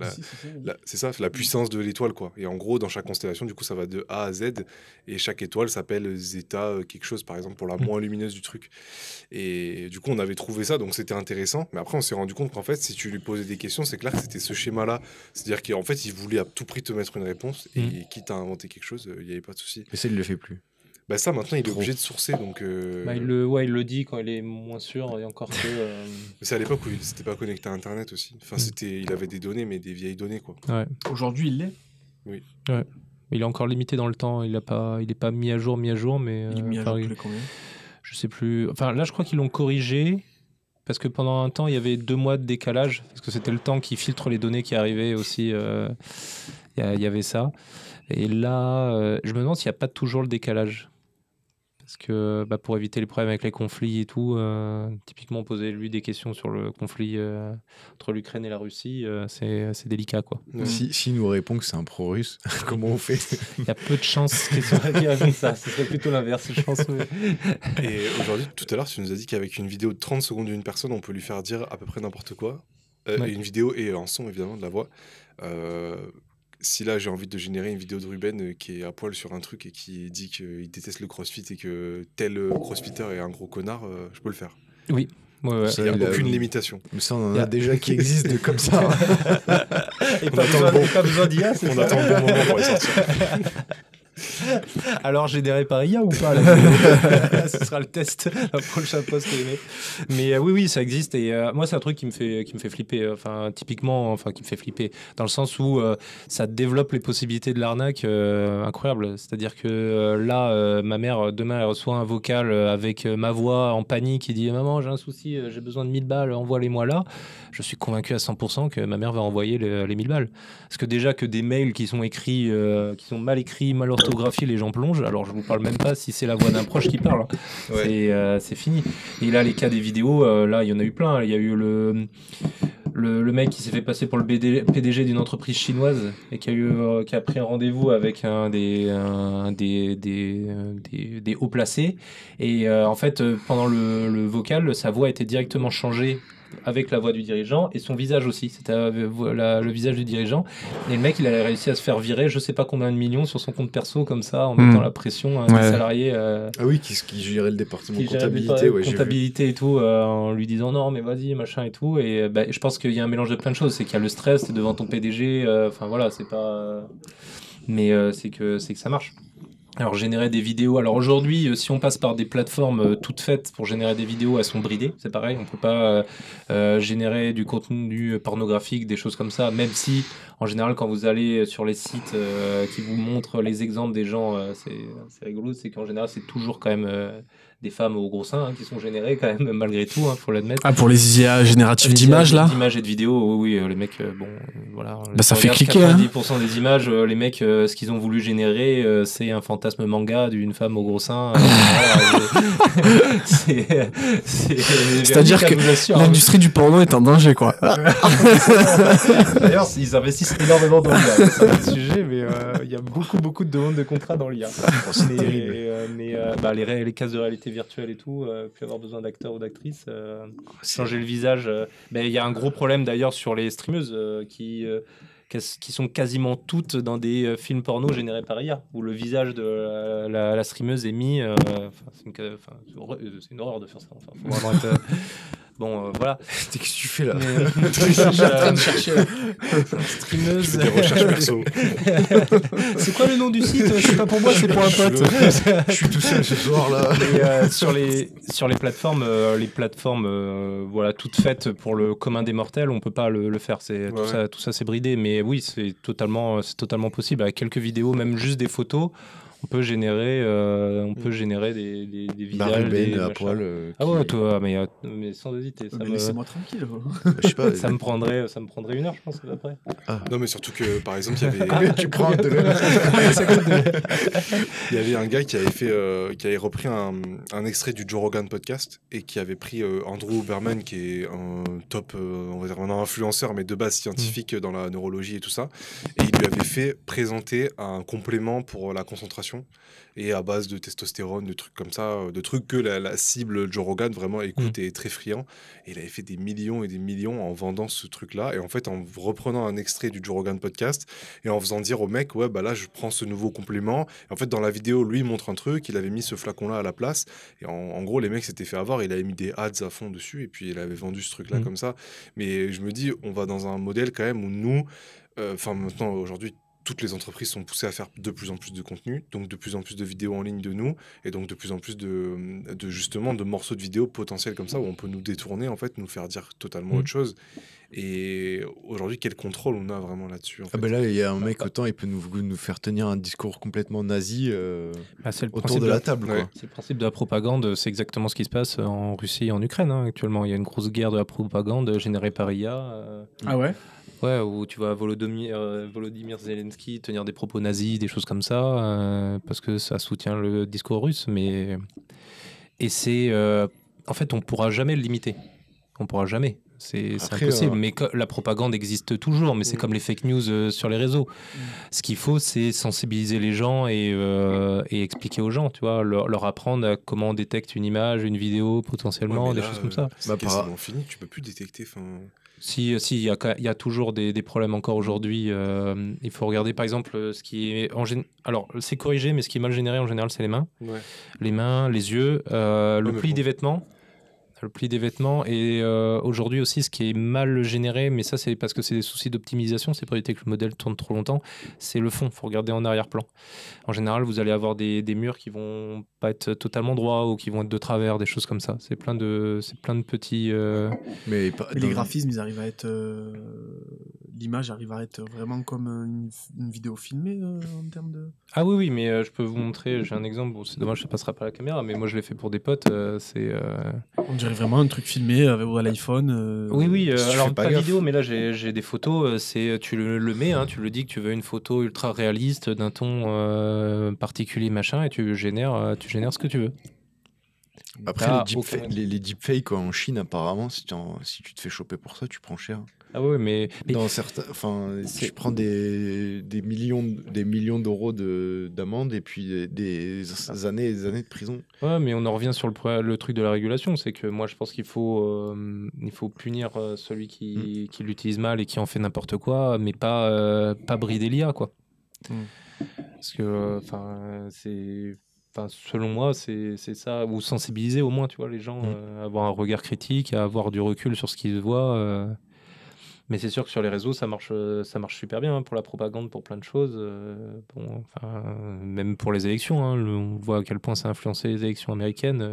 C'est ça, la puissance de l'étoile quoi. Et en gros, dans chaque constellation, du coup, ça va de A à Z, et chaque étoile s'appelle zeta quelque chose, par exemple, pour la moins lumineuse du truc. Et du coup, on avait trouvé ça, donc c'était intéressant. Mais après, on s'est rendu compte qu'en fait, si tu lui posais des questions, c'est clair que c'était ce schéma-là. C'est-à-dire qu'en fait, il voulait à tout prix te mettre une réponse, et quitte à inventer quelque chose, il n'y avait pas de souci. Mais ça, il le fait plus. Ça, maintenant, il est obligé de sourcer, donc... il le dit quand il est moins sûr, et encore que... C'est à l'époque où il s'était pas connecté à Internet aussi. Enfin, il avait des données, mais des vieilles données, quoi. Ouais. Aujourd'hui, il l'est. Oui. Ouais. Il est encore limité dans le temps, il est pas mis à jour, mais... Il est mis à jour tous les combien ? Je sais plus... Enfin, là, je crois qu'ils l'ont corrigé, parce que pendant un temps, il y avait 2 mois de décalage, parce que c'était le temps qui filtre les données qui arrivaient aussi. Il y avait ça. Et là, je me demande s'il n'y a pas toujours le décalage. Parce que pour éviter les problèmes avec les conflits et tout, typiquement poser lui des questions sur le conflit entre l'Ukraine et la Russie, c'est délicat quoi. S'il nous répond que c'est un pro-russe, comment on fait? Il y a peu de chances qu'il soit avec ça, ce serait plutôt l'inverse je pense. Et aujourd'hui, tout à l'heure tu nous as dit qu'avec une vidéo de 30 secondes d'une personne, on peut lui faire dire à peu près n'importe quoi. Une vidéo et un son évidemment de la voix. Si là j'ai envie de générer une vidéo de Ruben qui est à poil sur un truc et qui dit qu'il déteste le crossfit et que tel crossfitter est un gros connard, je peux le faire. Oui. Ouais. Il n'y a aucune limitation. Mais ça, on en a déjà qui existent comme ça. Et pas besoin d'IA, c'est ça. On attend le bon moment pour les sortir. Alors généré par IA ou pas là, ce sera le test, le prochain post. Mais oui, ça existe et moi c'est un truc qui me fait flipper. Typiquement, qui me fait flipper dans le sens où ça développe les possibilités de l'arnaque incroyable. C'est-à-dire que là, ma mère demain elle reçoit un vocal avec ma voix en panique qui dit maman j'ai un souci, j'ai besoin de 1000 balles, envoie-les-moi là. Je suis convaincu à 100% que ma mère va envoyer les 1000 balles. Parce que déjà que des mails qui sont écrits, qui sont mal écrits, mal orthographiés, les gens plongent. Alors je vous parle même pas si c'est la voix d'un proche qui parle. Ouais. C'est fini. Et là, les cas des vidéos, là, il y en a eu plein. Il y a eu le mec qui s'est fait passer pour le PDG d'une entreprise chinoise et qui a pris un rendez-vous avec des hauts placés. Et en fait, pendant le vocal, sa voix était directement changée avec la voix du dirigeant et son visage aussi, c'était le visage du dirigeant, et le mec il a réussi à se faire virer je sais pas combien de millions sur son compte perso comme ça en mettant la pression des salariés qui gérait le département comptabilité et tout, en lui disant non mais vas-y machin et tout, et je pense qu'il y a un mélange de plein de choses, c'est qu'il y a le stress, t'es devant ton PDG, c'est pas mais c'est que ça marche. Alors générer des vidéos, alors aujourd'hui si on passe par des plateformes toutes faites pour générer des vidéos, elles sont bridées, c'est pareil, on peut pas générer du contenu pornographique, des choses comme ça, même si en général quand vous allez sur les sites qui vous montrent les exemples des gens, c'est rigolo, c'est qu'en général c'est toujours quand même des femmes aux gros seins qui sont générées quand même malgré tout, faut l'admettre. Ah, pour les IA génératives d'images là ? D'images et de vidéos, oui, les mecs, voilà. Ça fait cliquer. 90% des images, les mecs, ce qu'ils ont voulu générer, c'est un fantasme manga d'une femme aux gros seins. C'est-à-dire que l'industrie du porno est en danger, quoi. D'ailleurs, ils investissent énormément dans l'IA. C'est un autre sujet, mais il y a beaucoup de demandes de contrats dans l'IA. Les cases de réalité virtuelle et tout, puis avoir besoin d'acteurs ou d'actrices, changer le visage. Il y a un gros problème d'ailleurs sur les streameuses qui sont quasiment toutes dans des films porno générés par IA, où le visage de la streameuse est mis. C'est une horreur de faire ça. Faut vraiment être Bon, voilà. Qu'est-ce que tu fais là? Je suis en train de chercher là. Streameuse. Je fais des recherches perso. C'est quoi le nom du site? C'est pas pour moi, c'est pour un pote. Je suis tout seul ce soir là. Et, sur les plateformes, voilà, toutes faites pour le commun des mortels, on peut pas le faire. Tout ça, c'est bridé. Mais oui, c'est totalement possible. Avec quelques vidéos, même juste des photos, on peut générer des visages, des Ruben à machins. poil. Ah ouais, toi, mais sans hésiter. Mais laissez-moi tranquille. Je sais pas. Ça me prendrait 1 heure, je pense, à peu près. Non, mais surtout que, par exemple, il y avait... Tu prends de Il y avait un gars qui avait repris un extrait du Joe Rogan podcast et qui avait pris Andrew Huberman, qui est un top, on va dire un influenceur, mais de base scientifique dans la neurologie et tout ça. Et il lui avait fait présenter un complément pour la concentration et à base de testostérone, de trucs comme ça, de trucs que la cible Joe Rogan vraiment écoute et est très friand. Et il avait fait des millions et des millions en vendant ce truc-là. Et en fait, en reprenant un extrait du Joe Rogan podcast et en faisant dire au mec, ouais, bah là, je prends ce nouveau complément. Et en fait, dans la vidéo, lui, il montre un truc, il avait mis ce flacon-là à la place. Et en gros, les mecs s'étaient fait avoir, il avait mis des ads à fond dessus et puis il avait vendu ce truc-là comme ça. Mais je me dis, on va dans un modèle quand même où nous, maintenant, aujourd'hui, toutes les entreprises sont poussées à faire de plus en plus de contenu, donc de plus en plus de vidéos en ligne de nous, et donc de plus en plus justement de morceaux de vidéos potentiels comme ça, où on peut nous détourner, en fait, nous faire dire totalement autre chose. Et aujourd'hui, quel contrôle on a vraiment là-dessus, en fait. Ah bah là, il y a un mec, autant il peut nous faire tenir un discours complètement nazi C'est le autour principe de la table. Ouais. Quoi. C'est le principe de la propagande, c'est exactement ce qui se passe en Russie et en Ukraine actuellement. Il y a une grosse guerre de la propagande générée par IA. Ah ouais? Ouais, où tu vois Volodymyr Zelensky tenir des propos nazis, des choses comme ça, parce que ça soutient le discours russe. Et c'est... en fait, on pourra jamais le limiter. On pourra jamais. C'est Après, impossible. Mais la propagande existe toujours, mais c'est comme les fake news sur les réseaux. Ce qu'il faut, c'est sensibiliser les gens et expliquer aux gens, tu vois, leur apprendre à comment on détecte une image, une vidéo, potentiellement, Ouais, mais des là, choses comme ça. C'est quasiment fini, tu peux plus détecter. Si, il y a toujours des problèmes encore aujourd'hui. Il faut regarder, par exemple, ce qui est... Alors, c'est corrigé, mais ce qui est mal généré, en général, c'est les mains. Ouais. Les mains, les yeux, le pli des vêtements. Le pli des vêtements. Et aujourd'hui aussi, ce qui est mal généré, mais ça, c'est parce que c'est des soucis d'optimisation, c'est pour éviter que le modèle tourne trop longtemps, c'est le fond. Il faut regarder en arrière-plan. En général, vous allez avoir des murs qui vont pas être totalement droits ou qui vont être de travers, des choses comme ça. C'est plein de petits... Mais les graphismes, ils arrivent à être... L'image arrive à être vraiment comme une vidéo filmée en termes de... Ah oui, mais je peux vous montrer, j'ai un exemple, bon, c'est dommage, ça passera pas à la caméra, mais moi je l'ai fait pour des potes, On dirait vraiment un truc filmé avec l'iPhone. Oui, si tu alors fais pas pas gaffe. vidéo, mais là j'ai des photos, tu le mets, hein, tu le dis que tu veux une photo ultra réaliste, d'un ton particulier, machin, et tu génères ce que tu veux. Après, Ah, les deepfakes en Chine, apparemment, si tu te fais choper pour ça, tu prends cher. Ah ouais, mais Dans certains, tu prends des millions d'euros d'amende et puis des années et des années de prison. ouais, mais on en revient sur le truc de la régulation, c'est que moi je pense qu'il faut punir celui qui l'utilise mal et qui en fait n'importe quoi, mais pas brider l'IA, quoi. Parce que selon moi, c'est ça, ou sensibiliser au moins, tu vois, les gens, avoir un regard critique, avoir du recul sur ce qu'ils voient. Mais c'est sûr que sur les réseaux, ça marche super bien, hein, pour la propagande, pour plein de choses. Même pour les élections, hein, on voit à quel point ça a influencé les élections américaines.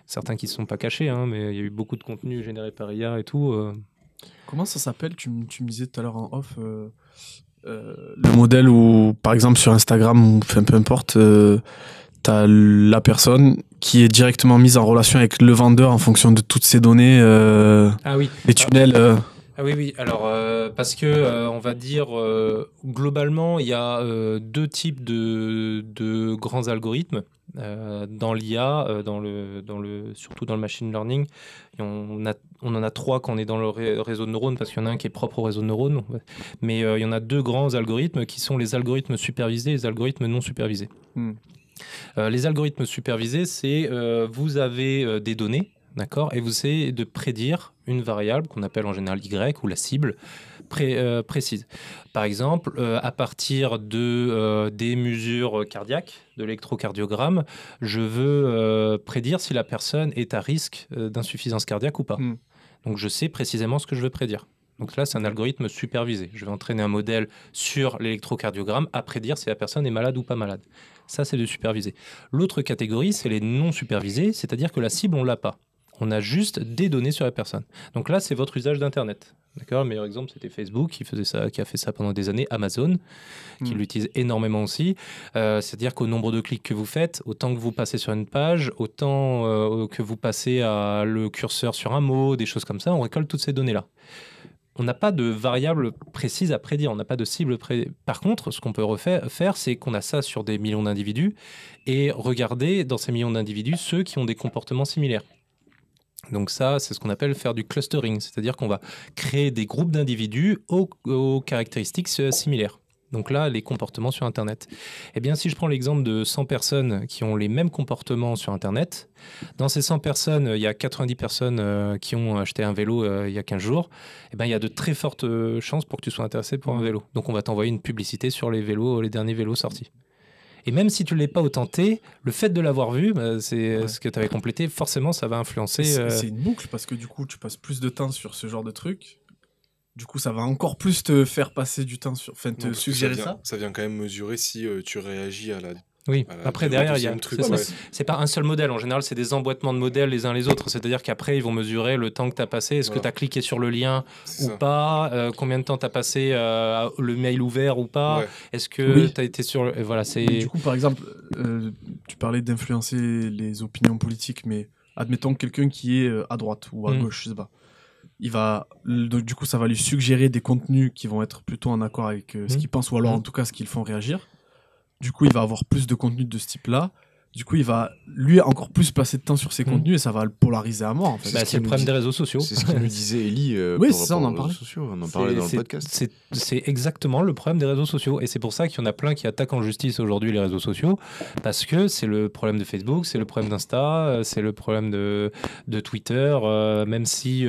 Certains qui ne se sont pas cachés, hein, mais il y a eu beaucoup de contenu généré par IA et tout. Comment ça s'appelle? Tu me disais tout à l'heure en off, le modèle où, par exemple, sur Instagram, ou peu importe, t'as la personne qui est directement mise en relation avec le vendeur en fonction de toutes ces données, Ah oui. les tunnels. Ah oui, alors parce que on va dire globalement il y a deux types de grands algorithmes dans l'IA, surtout dans le machine learning. Et on en a trois quand on est dans le réseau de neurones, parce qu'il y en a un qui est propre au réseau de neurones, mais il y en a deux grands algorithmes qui sont les algorithmes supervisés et les algorithmes non supervisés. Les algorithmes supervisés, c'est vous avez des données. d'accord, et vous essayez de prédire une variable qu'on appelle en général Y ou la cible précise. Par exemple, à partir des mesures cardiaques, de l'électrocardiogramme, je veux prédire si la personne est à risque d'insuffisance cardiaque ou pas. Donc je sais précisément ce que je veux prédire. Donc là, c'est un algorithme supervisé. Je vais entraîner un modèle sur l'électrocardiogramme à prédire si la personne est malade ou pas malade. Ça, c'est de superviser. L'autre catégorie, c'est les non supervisés, c'est-à-dire que la cible, on ne l'a pas. On a juste des données sur la personne. Donc là, c'est votre usage d'Internet. D'accord ? Le meilleur exemple, c'était Facebook qui a fait ça pendant des années. Amazon, qui l'utilise énormément aussi. C'est-à-dire qu'au nombre de clics que vous faites, autant que vous passez sur une page, autant que vous passez le curseur sur un mot, des choses comme ça, on récolte toutes ces données-là. On n'a pas de variable précise à prédire, on n'a pas de cible Par contre, ce qu'on peut faire, c'est qu'on a ça sur des millions d'individus et regarder dans ces millions d'individus ceux qui ont des comportements similaires. Donc ça, c'est ce qu'on appelle faire du clustering, c'est-à-dire qu'on va créer des groupes d'individus aux caractéristiques similaires. Donc là, les comportements sur Internet. Eh bien, si je prends l'exemple de 100 personnes qui ont les mêmes comportements sur Internet, dans ces 100 personnes, il y a 90 personnes qui ont acheté un vélo il y a 15 jours, eh bien, il y a de très fortes chances pour que tu sois intéressé pour un vélo. Donc on va t'envoyer une publicité sur les derniers vélos sortis. Et même si tu ne l'es pas autenté, le fait de l'avoir vu, c'est ce que tu avais complété, forcément, ça va influencer... C'est une boucle, parce que du coup, tu passes plus de temps sur ce genre de truc. Du coup, ça va encore plus te faire passer du temps sur... Enfin, te suggérer ça. Ça vient quand même mesurer si tu réagis à la... Oui, après derrière, il y a c'est pas un seul modèle. En général, c'est des emboîtements de modèles les uns les autres. C'est-à-dire qu'après, ils vont mesurer le temps que tu as passé. Est-ce que tu as cliqué sur le lien ou pas combien de temps tu as passé le mail ouvert ou pas Est-ce que tu as été sur... Voilà, c'est... Du coup, par exemple, tu parlais d'influencer les opinions politiques, mais admettons quelqu'un qui est à droite ou à gauche, je sais pas. Du coup, ça va lui suggérer des contenus qui vont être plutôt en accord avec ce qu'il pense, ou alors en tout cas ce qu'ils font réagir. Du coup, il va avoir plus de contenu de ce type-là. Du coup, il va, lui, encore plus passer de temps sur ses contenus et ça va le polariser à mort. En fait. C'est le problème des réseaux sociaux. C'est ce que nous disait Ellie. Oui, c'est ça, on en parlait. On en parlait dans le podcast. C'est exactement le problème des réseaux sociaux. Et c'est pour ça qu'il y en a plein qui attaquent en justice aujourd'hui les réseaux sociaux. Parce que c'est le problème de Facebook, c'est le problème d'Insta, c'est le problème de Twitter. Même si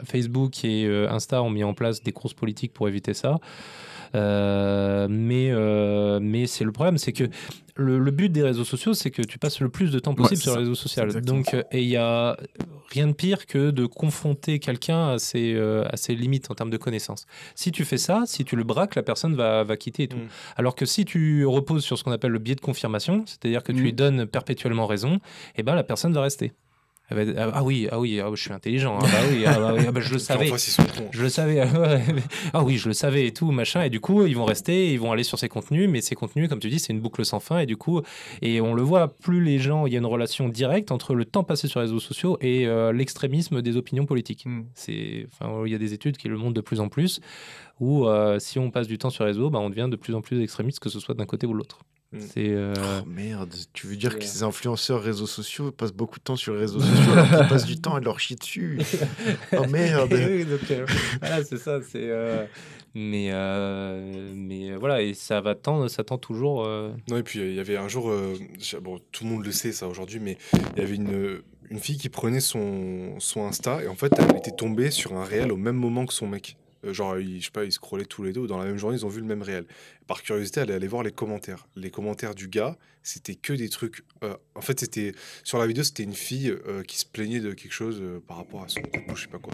Facebook et Insta ont mis en place des courses politiques pour éviter ça. Mais c'est le problème, c'est que le but des réseaux sociaux, c'est que tu passes le plus de temps possible sur les réseaux sociaux. Donc, et il y a rien de pire que de confronter quelqu'un à ses limites en termes de connaissances. Si tu fais ça, si tu le braques, la personne va quitter et tout. Alors que si tu reposes sur ce qu'on appelle le biais de confirmation, c'est-à-dire que tu lui donnes perpétuellement raison, et ben la personne va rester. Ah oui, je suis intelligent. Je le savais. Je le savais. Ah oui, je le savais et tout, machin. Et du coup, ils vont rester, ils vont aller sur ces contenus. Mais ces contenus, comme tu dis, c'est une boucle sans fin. Et du coup, on le voit, plus les gens, il y a une relation directe entre le temps passé sur les réseaux sociaux et l'extrémisme des opinions politiques. Il y a des études qui le montrent de plus en plus, où si on passe du temps sur les réseaux, on devient de plus en plus extrémiste, que ce soit d'un côté ou de l'autre. Oh merde, tu veux dire que ces influenceurs réseaux sociaux passent beaucoup de temps sur les réseaux sociaux alors qu'ils passent du temps à leur chier dessus. Oh merde. Oui, donc, voilà, c'est ça. Mais voilà, et ça tend toujours. Non, et puis il y avait un jour, tout le monde le sait ça aujourd'hui, mais il y avait une fille qui prenait son Insta et en fait elle était tombée sur un réel au même moment que son mec. Je sais pas, ils scrollaient tous les deux, dans la même journée, ils ont vu le même réel. Par curiosité, elle est allée voir les commentaires. Les commentaires du gars, c'était que des trucs... en fait, sur la vidéo, c'était une fille qui se plaignait de quelque chose par rapport à son couple, je sais pas quoi.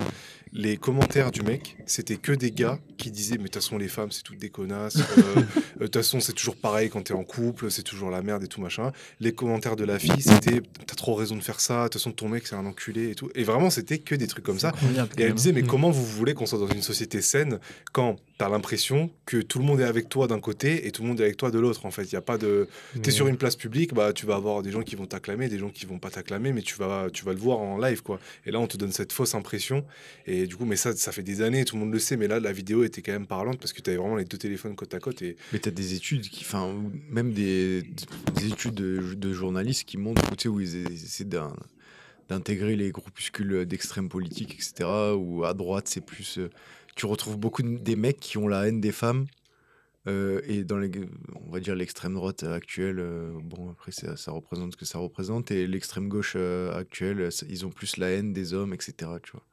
Les commentaires du mec, c'était que des gars qui disaient « Mais de toute façon, les femmes, c'est toutes des connasses. De toute façon, c'est toujours pareil quand t'es en couple, c'est toujours la merde et tout, machin. » Les commentaires de la fille, c'était « T'as trop raison de faire ça. De toute façon, ton mec, c'est un enculé et tout. » Et vraiment, c'était que des trucs comme ça. Et elle disait « Mais comment vous voulez qu'on soit dans une société saine quand t'as l'impression que tout le monde est avec toi d'un côté et tout le monde est avec toi de l'autre, en fait. Il y a pas de... T'es sur une place publique, tu vas avoir des gens qui vont t'acclamer, des gens qui vont pas t'acclamer, mais tu vas le voir en live, quoi. Et là, on te donne cette fausse impression. Et du coup, mais ça fait des années, tout le monde le sait, mais là, la vidéo était quand même parlante parce que t'avais vraiment les deux téléphones côte à côte. Mais t'as des études même des études de journalistes qui montrent, où ils essaient d'intégrer les groupuscules d'extrême politique, etc., où à droite, c'est plus... tu retrouves beaucoup des mecs qui ont la haine des femmes Et dans on va dire l'extrême droite actuelle, bon après ça représente ce que ça représente, et l'extrême gauche actuelle, ils ont plus la haine des hommes, etc. Tu vois.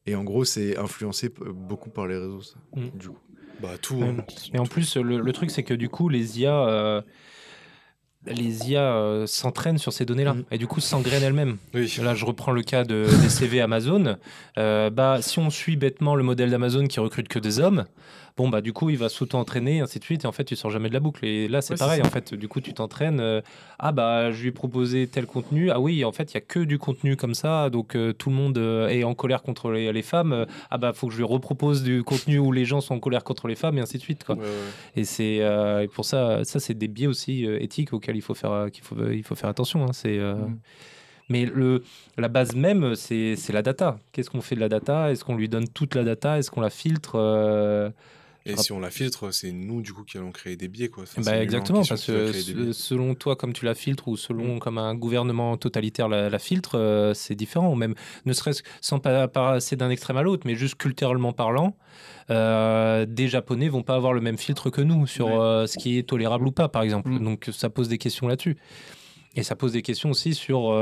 Et en gros, c'est influencé beaucoup par les réseaux, ça, du coup. Bah tout. Ouais. Et en plus, le truc, c'est que du coup, les IA s'entraînent sur ces données-là et du coup s'engrainent elles-mêmes. Oui. Là, je reprends le cas des CV Amazon. Si on suit bêtement le modèle d'Amazon qui recrute que des hommes, bon bah du coup il va s'auto-entraîner, ainsi de suite, et en fait tu sors jamais de la boucle. Et là c'est pareil, en fait, du coup tu t'entraînes. Je lui ai proposé tel contenu. Ah oui, en fait il y a que du contenu comme ça, donc tout le monde est en colère contre les femmes. Faut que je lui repropose du contenu où les gens sont en colère contre les femmes, et ainsi de suite, quoi. Ouais. Et c'est et pour ça c'est des biais aussi éthiques auxquels il faut faire attention, hein. Mais la base même, c'est la data. Qu'est-ce qu'on fait de la data? Est-ce qu'on lui donne toute la data? Est-ce qu'on la filtre? Et si on la filtre, c'est nous du coup qui allons créer des biais, quoi. Enfin, c'est l'humain en Exactement, question parce qui va que créer des biais. selon toi, comme tu la filtres, ou selon comme un gouvernement totalitaire la filtre, c'est différent. Même ne serait-ce sans passer d'un extrême à l'autre, mais juste culturellement parlant, des Japonais vont pas avoir le même filtre que nous sur ce qui est tolérable ou pas, par exemple. Donc ça pose des questions là-dessus. Et ça pose des questions aussi sur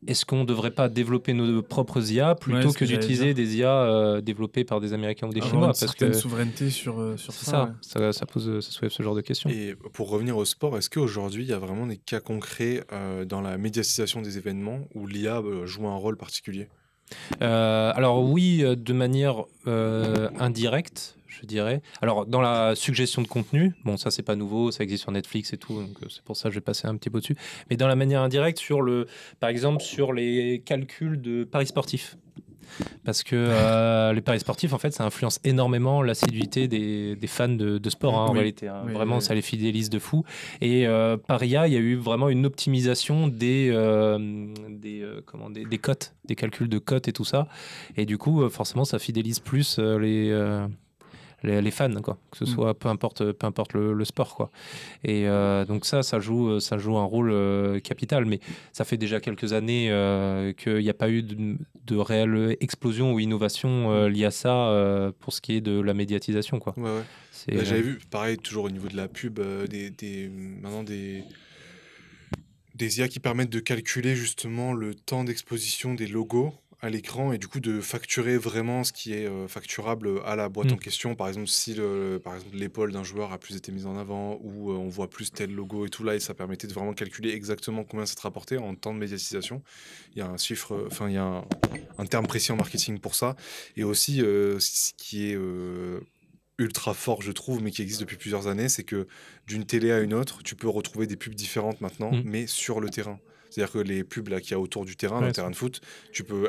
est-ce qu'on ne devrait pas développer nos propres IA plutôt que d'utiliser des IA développées par des Américains ou des Chinois, une certaine souveraineté sur ça. Ça soulève ce genre de questions. Et pour revenir au sport, est-ce qu'aujourd'hui il y a vraiment des cas concrets dans la médiatisation des événements où l'IA joue un rôle particulier? Alors oui, de manière indirecte, je dirais. Alors dans la suggestion de contenu, bon ça c'est pas nouveau, ça existe sur Netflix et tout, donc c'est pour ça que je vais passer un petit peu dessus. Mais dans la manière indirecte, par exemple sur les calculs de paris sportifs. Parce que les paris sportifs, en fait, ça influence énormément l'assiduité des fans de sport, hein, en réalité. Hein. Vraiment, ça les fidélise de fou. Et par IA, il y a eu vraiment une optimisation des cotes, des calculs de cotes et tout ça. Et du coup, forcément, ça fidélise plus les fans, quoi, que ce soit peu importe le sport, quoi. Et donc ça joue un rôle capital, mais ça fait déjà quelques années qu'il n'y a pas eu de réelle explosion ou innovation liée à ça pour ce qui est de la médiatisation, quoi. J'avais vu pareil, toujours au niveau de la pub, maintenant des IA qui permettent de calculer justement le temps d'exposition des logos à l'écran et du coup de facturer vraiment ce qui est facturable à la boîte en question. Par exemple, si l'épaule d'un joueur a plus été mise en avant ou on voit plus tel logo et tout là, et ça permettait de vraiment calculer exactement combien ça te rapportait en temps de médiatisation. Il y a un chiffre, il y a un terme précis en marketing pour ça. Et aussi, ce qui est ultra fort, je trouve, mais qui existe depuis plusieurs années, c'est que d'une télé à une autre, tu peux retrouver des pubs différentes maintenant, mais sur le terrain. C'est-à-dire que les pubs là qu'il y a autour du terrain, terrain de foot,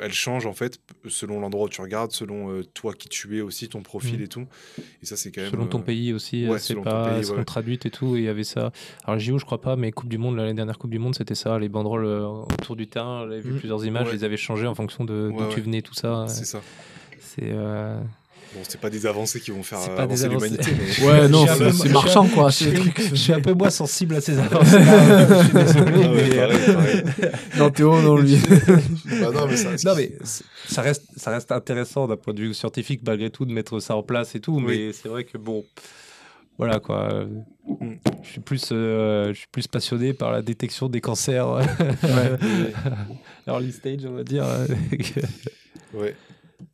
elles changent en fait selon l'endroit où tu regardes, selon toi qui tu es aussi, ton profil et tout. Et ça, c'est quand même selon ton pays aussi, c'est pas traduite et tout. Et il y avait ça. Alors JO, je crois pas, mais Coupe du Monde, l'année dernière Coupe du Monde, c'était ça, les banderoles autour du terrain. J'avais vu plusieurs images, ils avaient changé en fonction d'où tu venais, tout ça. C'est ça. C'est bon, c'est pas des avancées qui vont faire avancer l'humanité. Mais... Ouais, non, c'est marchand, quoi. Je suis un peu moins sensible à ces avancées-là. Je suis désolé. Pareil. Non, Théo, non, lui. Non, mais ça reste intéressant d'un point de vue scientifique, malgré tout, de mettre ça en place et tout. Mais c'est vrai que bon, voilà quoi. Je suis plus passionné par la détection des cancers. Early stage, on va dire. Ouais.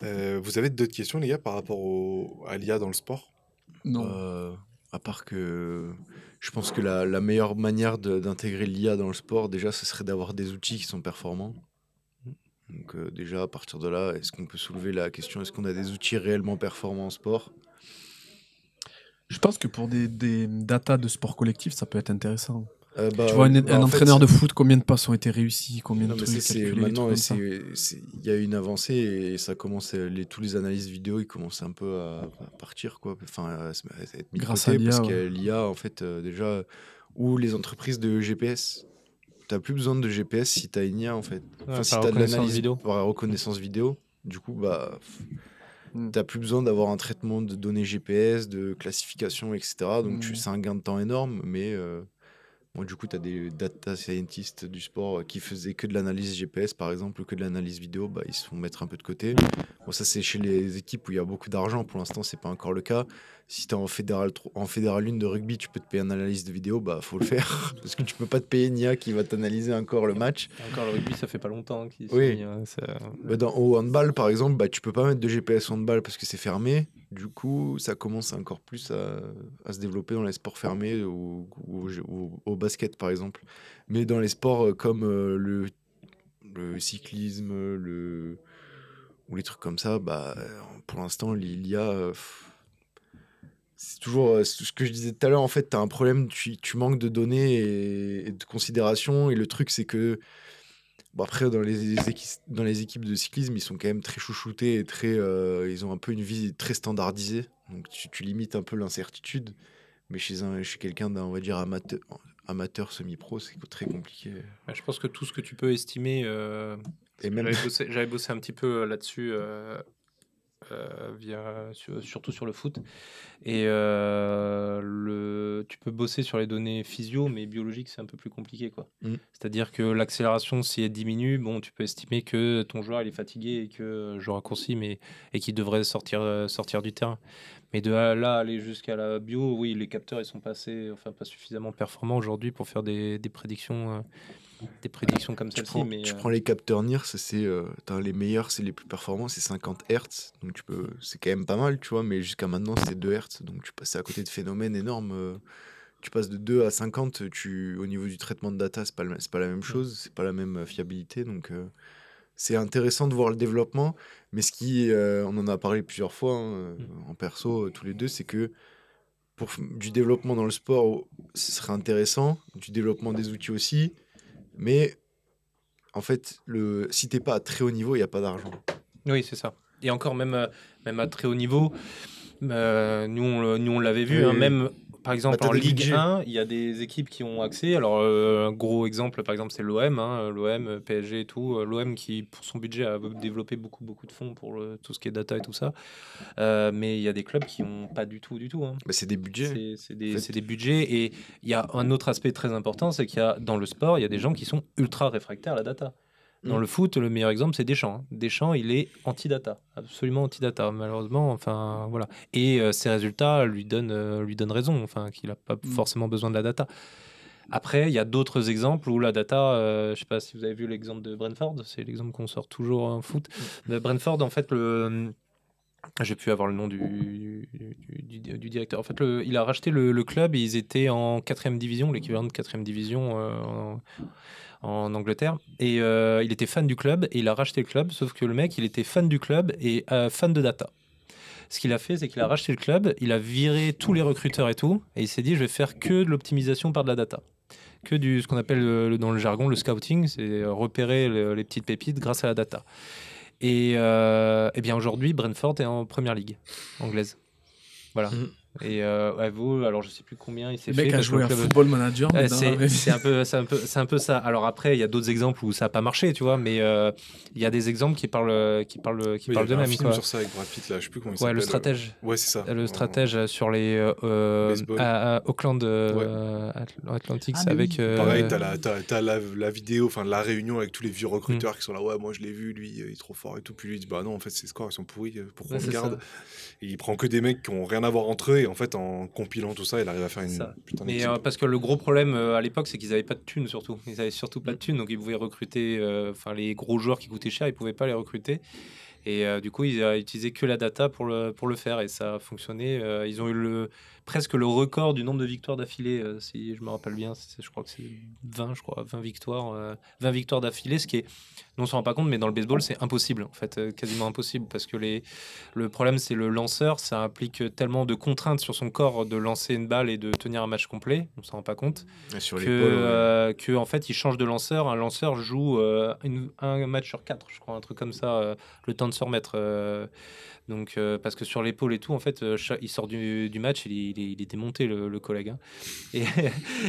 Vous avez d'autres questions, les gars, par rapport à l'IA dans le sport? Non. À part que je pense que la meilleure manière d'intégrer l'IA dans le sport, déjà, ce serait d'avoir des outils qui sont performants. Donc déjà, à partir de là, est-ce qu'on peut soulever la question, est-ce qu'on a des outils réellement performants en sport? Je pense que pour des datas de sport collectif, ça peut être intéressant. Tu vois, un entraîneur de foot, combien de passes ont été réussies, combien de trucs calculés, maintenant, il y a une avancée et ça commence, tous les analystes vidéo, ils commencent un peu à partir, quoi. Enfin, à être mis grâce de côté, à l'IA, parce qu'il y a l'IA, en fait, déjà, ou les entreprises de GPS. T'as plus besoin de GPS si t'as une IA, en fait. Enfin, si t'as de l'analyse par la reconnaissance vidéo, du coup, t'as plus besoin d'avoir un traitement de données GPS, de classification, etc. Donc c'est un gain de temps énorme, mais Bon, du coup, tu as des data scientists du sport qui faisaient que de l'analyse GPS, par exemple, ou que de l'analyse vidéo. Bah, ils se font mettre un peu de côté. Bon, ça, c'est chez les équipes où il y a beaucoup d'argent. Pour l'instant, c'est pas encore le cas. Si tu es en fédéral 1 de rugby, tu peux te payer un analyste de vidéo, bah, faut le faire. Parce que tu peux pas te payer une IA qui va t'analyser encore le match. Encore le rugby, ça fait pas longtemps qu'il Oui. s'est mis, ça- Au handball, par exemple, bah, tu peux pas mettre de GPS au handball parce que c'est fermé. Du coup, ça commence encore plus à se développer dans les sports fermés ou au basket, par exemple. Mais dans les sports comme le cyclisme ou les trucs comme ça, bah, pour l'instant, l'IA, c'est toujours ce que je disais tout à l'heure. En fait, tu as un problème, tu manques de données et de considération. Et le truc, c'est que bon, après, dans les équipes de cyclisme, ils sont quand même très chouchoutés et ils ont un peu une vie très standardisée. Donc, tu limites un peu l'incertitude. Mais chez quelqu'un d'un, on va dire, amateur semi-pro, c'est très compliqué. Ouais, je pense que tout ce que tu peux estimer. Et même, J'avais bossé un petit peu là-dessus. Surtout sur le foot. Et tu peux bosser sur les données physio, mais biologiques, c'est un peu plus compliqué, quoi. C'est-à-dire que l'accélération, si elle diminue, bon, tu peux estimer que ton joueur il est fatigué et que je raccourcis, et qu'il devrait sortir du terrain. Mais de là à aller jusqu'à la bio, oui, les capteurs ils sont pas suffisamment performants aujourd'hui pour faire des prédictions. Des prédictions comme celle-ci, mais tu prends les capteurs NIR, les meilleurs, c'est les plus performants, c'est 50 Hz, donc c'est quand même pas mal, tu vois, mais jusqu'à maintenant c'est 2 Hz, donc tu passes à côté de phénomènes énormes. Tu passes de 2 à 50, au niveau du traitement de data, c'est pas la même chose, c'est pas la même fiabilité, donc c'est intéressant de voir le développement, mais on en a parlé plusieurs fois en perso, tous les deux, c'est que du développement dans le sport, ce serait intéressant, du développement des outils aussi, mais en fait, si t'es pas à très haut niveau, il n'y a pas d'argent. oui, c'est ça. Et encore, même à très haut niveau, nous on l'avait vu, Oui, hein, oui. même par exemple t'as en des Ligue budgets. 1, il y a des équipes qui ont accès. Alors, un gros exemple, par exemple, c'est l'OM, l'OM, PSG et tout. L'OM qui, pour son budget, a développé beaucoup de fonds pour tout ce qui est data et tout ça. Mais il y a des clubs qui n'ont pas du tout. Hein. Bah, c'est des budgets. C'est des, En fait- c'est des budgets. Et il y a un autre aspect très important, c'est qu'il y a dans le sport, il y a des gens qui sont ultra réfractaires à la data. Dans le foot, le meilleur exemple, c'est Deschamps. hein. Deschamps, il est anti-data, absolument anti-data, malheureusement. Enfin, voilà. Et ses résultats lui donnent raison, enfin, qu'il n'a pas forcément besoin de la data. Après, il y a d'autres exemples où la data, je ne sais pas si vous avez vu l'exemple de Brentford, c'est l'exemple qu'on sort toujours en foot. De Brentford, en fait, j'ai pu avoir le nom du directeur. En fait, il a racheté le club et ils étaient en 4e division, l'équivalent de 4e division en Angleterre. Et il était fan du club et il a racheté le club, sauf que le mec, il était fan du club et fan de data. Ce qu'il a fait, c'est qu'il a racheté le club, il a viré tous les recruteurs et tout, et il s'est dit, je vais faire que de l'optimisation par de la data. Que ce qu'on appelle dans le jargon le scouting, c'est repérer les petites pépites grâce à la data. Et bien aujourd'hui, Brentford est en première ligue anglaise. Voilà. Et vous, alors je sais plus combien il s'est Le fait. mec a joué à Football Manager. Mais c'est un peu ça. Alors après, il y a d'autres exemples où ça n'a pas marché, tu vois, mais il y a des exemples qui parlent de même. Un film sur ça avec Brad Pitt, là, je sais plus comment il s'appelle. Le stratège. Ouais, c'est ça. Le stratège sur les à Auckland Athletics avec. Pareil, t'as la vidéo, enfin la réunion avec tous les vieux recruteurs qui sont là. Ouais, moi je l'ai vu, lui, il est trop fort et tout. Puis lui il dit bah non, en fait ses scores ils sont pourris. Pourquoi on le garde? Et il prend que des mecs qui ont rien à voir entre eux et en fait en compilant tout ça, il arrive à faire une putain Mais d'équipe. parce que le gros problème à l'époque, c'est qu'ils n'avaient pas de thunes surtout. Ils n'avaient surtout pas de thunes, donc ils pouvaient recruter. Les gros joueurs qui coûtaient cher, ils pouvaient pas les recruter. Et du coup, ils utilisaient que la data pour le faire et ça a fonctionné. Ils ont eu presque le record du nombre de victoires d'affilée, si je me rappelle bien. Je crois que c'est 20 victoires. 20 victoires d'affilée, ce qui est, non, on ne s'en rend pas compte, mais dans le baseball, c'est impossible, en fait, quasiment impossible, parce que le problème, c'est le lanceur, ça implique tellement de contraintes sur son corps de lancer une balle et de tenir un match complet, on ne s'en rend pas compte, que en fait, il change de lanceur. Un lanceur joue un match sur 4, je crois, un truc comme ça, le temps de se remettre. Donc, parce que sur l'épaule et tout, en fait, il sort du match, il est démonté, le collègue. Hein.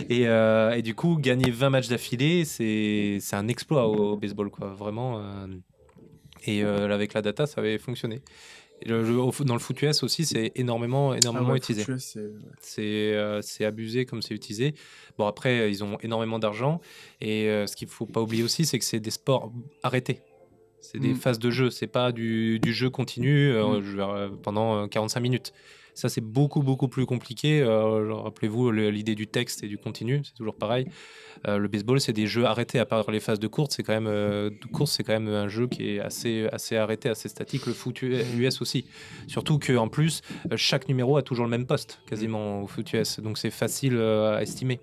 Et du coup, gagner 20 matchs d'affilée, c'est un exploit au baseball, quoi, vraiment. Et avec la data, ça avait fonctionné. Et dans le foot US aussi, c'est énormément utilisé. C'est abusé comme c'est utilisé. Bon, après, ils ont énormément d'argent. Et ce qu'il ne faut pas oublier aussi, c'est que c'est des sports arrêtés. C'est des phases de jeu. C'est pas du jeu continu pendant 45 minutes. Ça, c'est beaucoup, beaucoup plus compliqué. Rappelez-vous l'idée du texte et du continu. C'est toujours pareil. Le baseball, c'est des jeux arrêtés. À part les phases de course, c'est quand même un jeu qui est assez arrêté, assez statique. Le foot US aussi. Surtout qu'en plus, chaque numéro a toujours le même poste, quasiment, au foot US. Donc, c'est facile à estimer.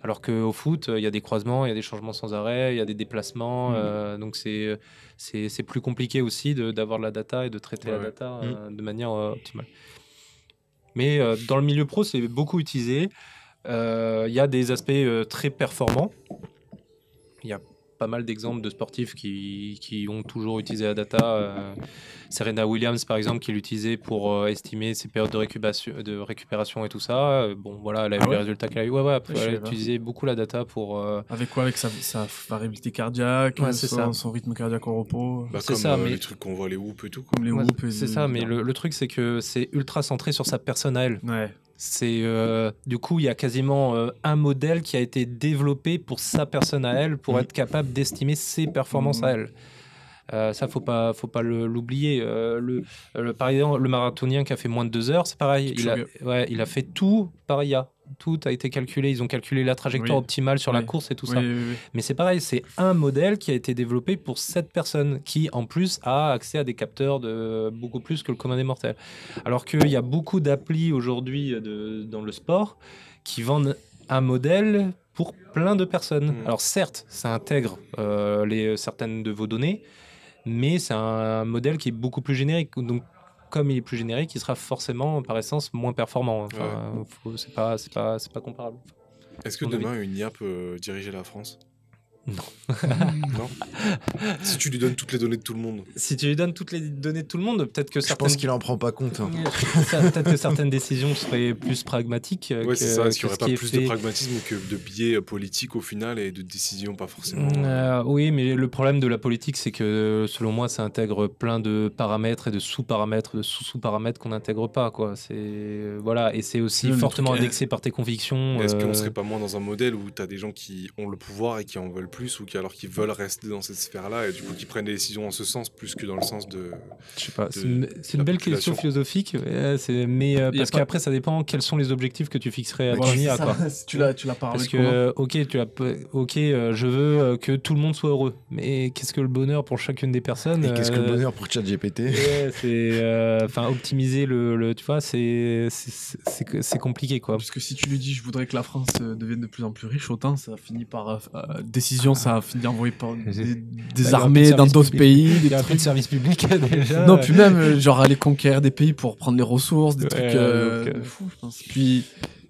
Alors qu'au foot, il y a des croisements, il y a des changements sans arrêt, il y a des déplacements. Donc, c'est plus compliqué aussi d'avoir la data et de traiter la data de manière optimale. Mais dans le milieu pro, c'est beaucoup utilisé. Il y a des aspects très performants. Il y a pas mal d'exemples de sportifs qui ont toujours utilisé la data. Serena Williams, par exemple, qui l'utilisait pour estimer ses périodes de récupération et tout ça. Bon, voilà, elle a eu les résultats qu'elle a eu. Ouais, après, elle a utilisé beaucoup la data pour... Avec quoi? Avec sa variabilité cardiaque, son rythme cardiaque au repos. C'est ça, mais les trucs qu'on voit, les whoops et tout. Comme les whoops. C'est ça, mais le truc, c'est que c'est ultra centré sur sa personne à elle. Ouais. C'est du coup il y a quasiment un modèle qui a été développé pour sa personne à elle pour être capable d'estimer ses performances à elle. Ça faut pas l'oublier. Par exemple, le marathonien qui a fait moins de 2 heures, c'est pareil. Il a fait tout par IA. Tout a été calculé. Ils ont calculé la trajectoire optimale sur la course et tout ça. Mais c'est pareil, c'est un modèle qui a été développé pour cette personne qui, en plus, a accès à des capteurs de beaucoup plus que le commun des mortels. Alors qu'il y a beaucoup d'applis aujourd'hui dans le sport qui vendent un modèle pour plein de personnes. Alors certes, ça intègre certaines de vos données, mais c'est un modèle qui est beaucoup plus générique. Donc, comme il est plus générique, il sera forcément, par essence, moins performant. Enfin, c'est pas comparable. Est-ce que demain, une IA peut diriger la France ? Non. Non. Si tu lui donnes toutes les données de tout le monde. Si tu lui donnes toutes les données de tout le monde, peut-être que Je pense qu'il en prend pas compte. Hein. Peut-être que certaines décisions seraient plus pragmatiques. Ouais, c'est ça. Est-ce qu'il n'y aurait pas plus de pragmatisme que de biais politiques au final et de décisions pas forcément. Oui, mais le problème de la politique, c'est que selon moi, ça intègre plein de paramètres et de sous-paramètres, de sous-paramètres qu'on n'intègre pas, quoi. Voilà, et c'est aussi fortement indexé par tes convictions. Est-ce qu'on serait pas moins dans un modèle où tu as des gens qui ont le pouvoir et qui en veulent plus, ou alors qu'ils veulent rester dans cette sphère-là et du coup qui prennent des décisions en ce sens plus que dans le sens de... Je sais pas, c'est une belle question philosophique, mais parce qu'après ça dépend quels sont les objectifs que tu fixerais à ton IA, quoi. Tu l'as parlé. Parce que je veux que tout le monde soit heureux, mais qu'est-ce que le bonheur pour chacune des personnes? Et qu'est-ce que le bonheur pour ChatGPT? Optimiser tu vois, c'est compliqué, quoi. Parce que si tu lui dis je voudrais que la France devienne de plus en plus riche, autant ça finit par décision, ça a fini envoyé par des armées dans d'autres pays, des trucs de service public déjà. Non, puis même genre aller conquérir des pays pour prendre les ressources, des trucs de fou, je pense. Puis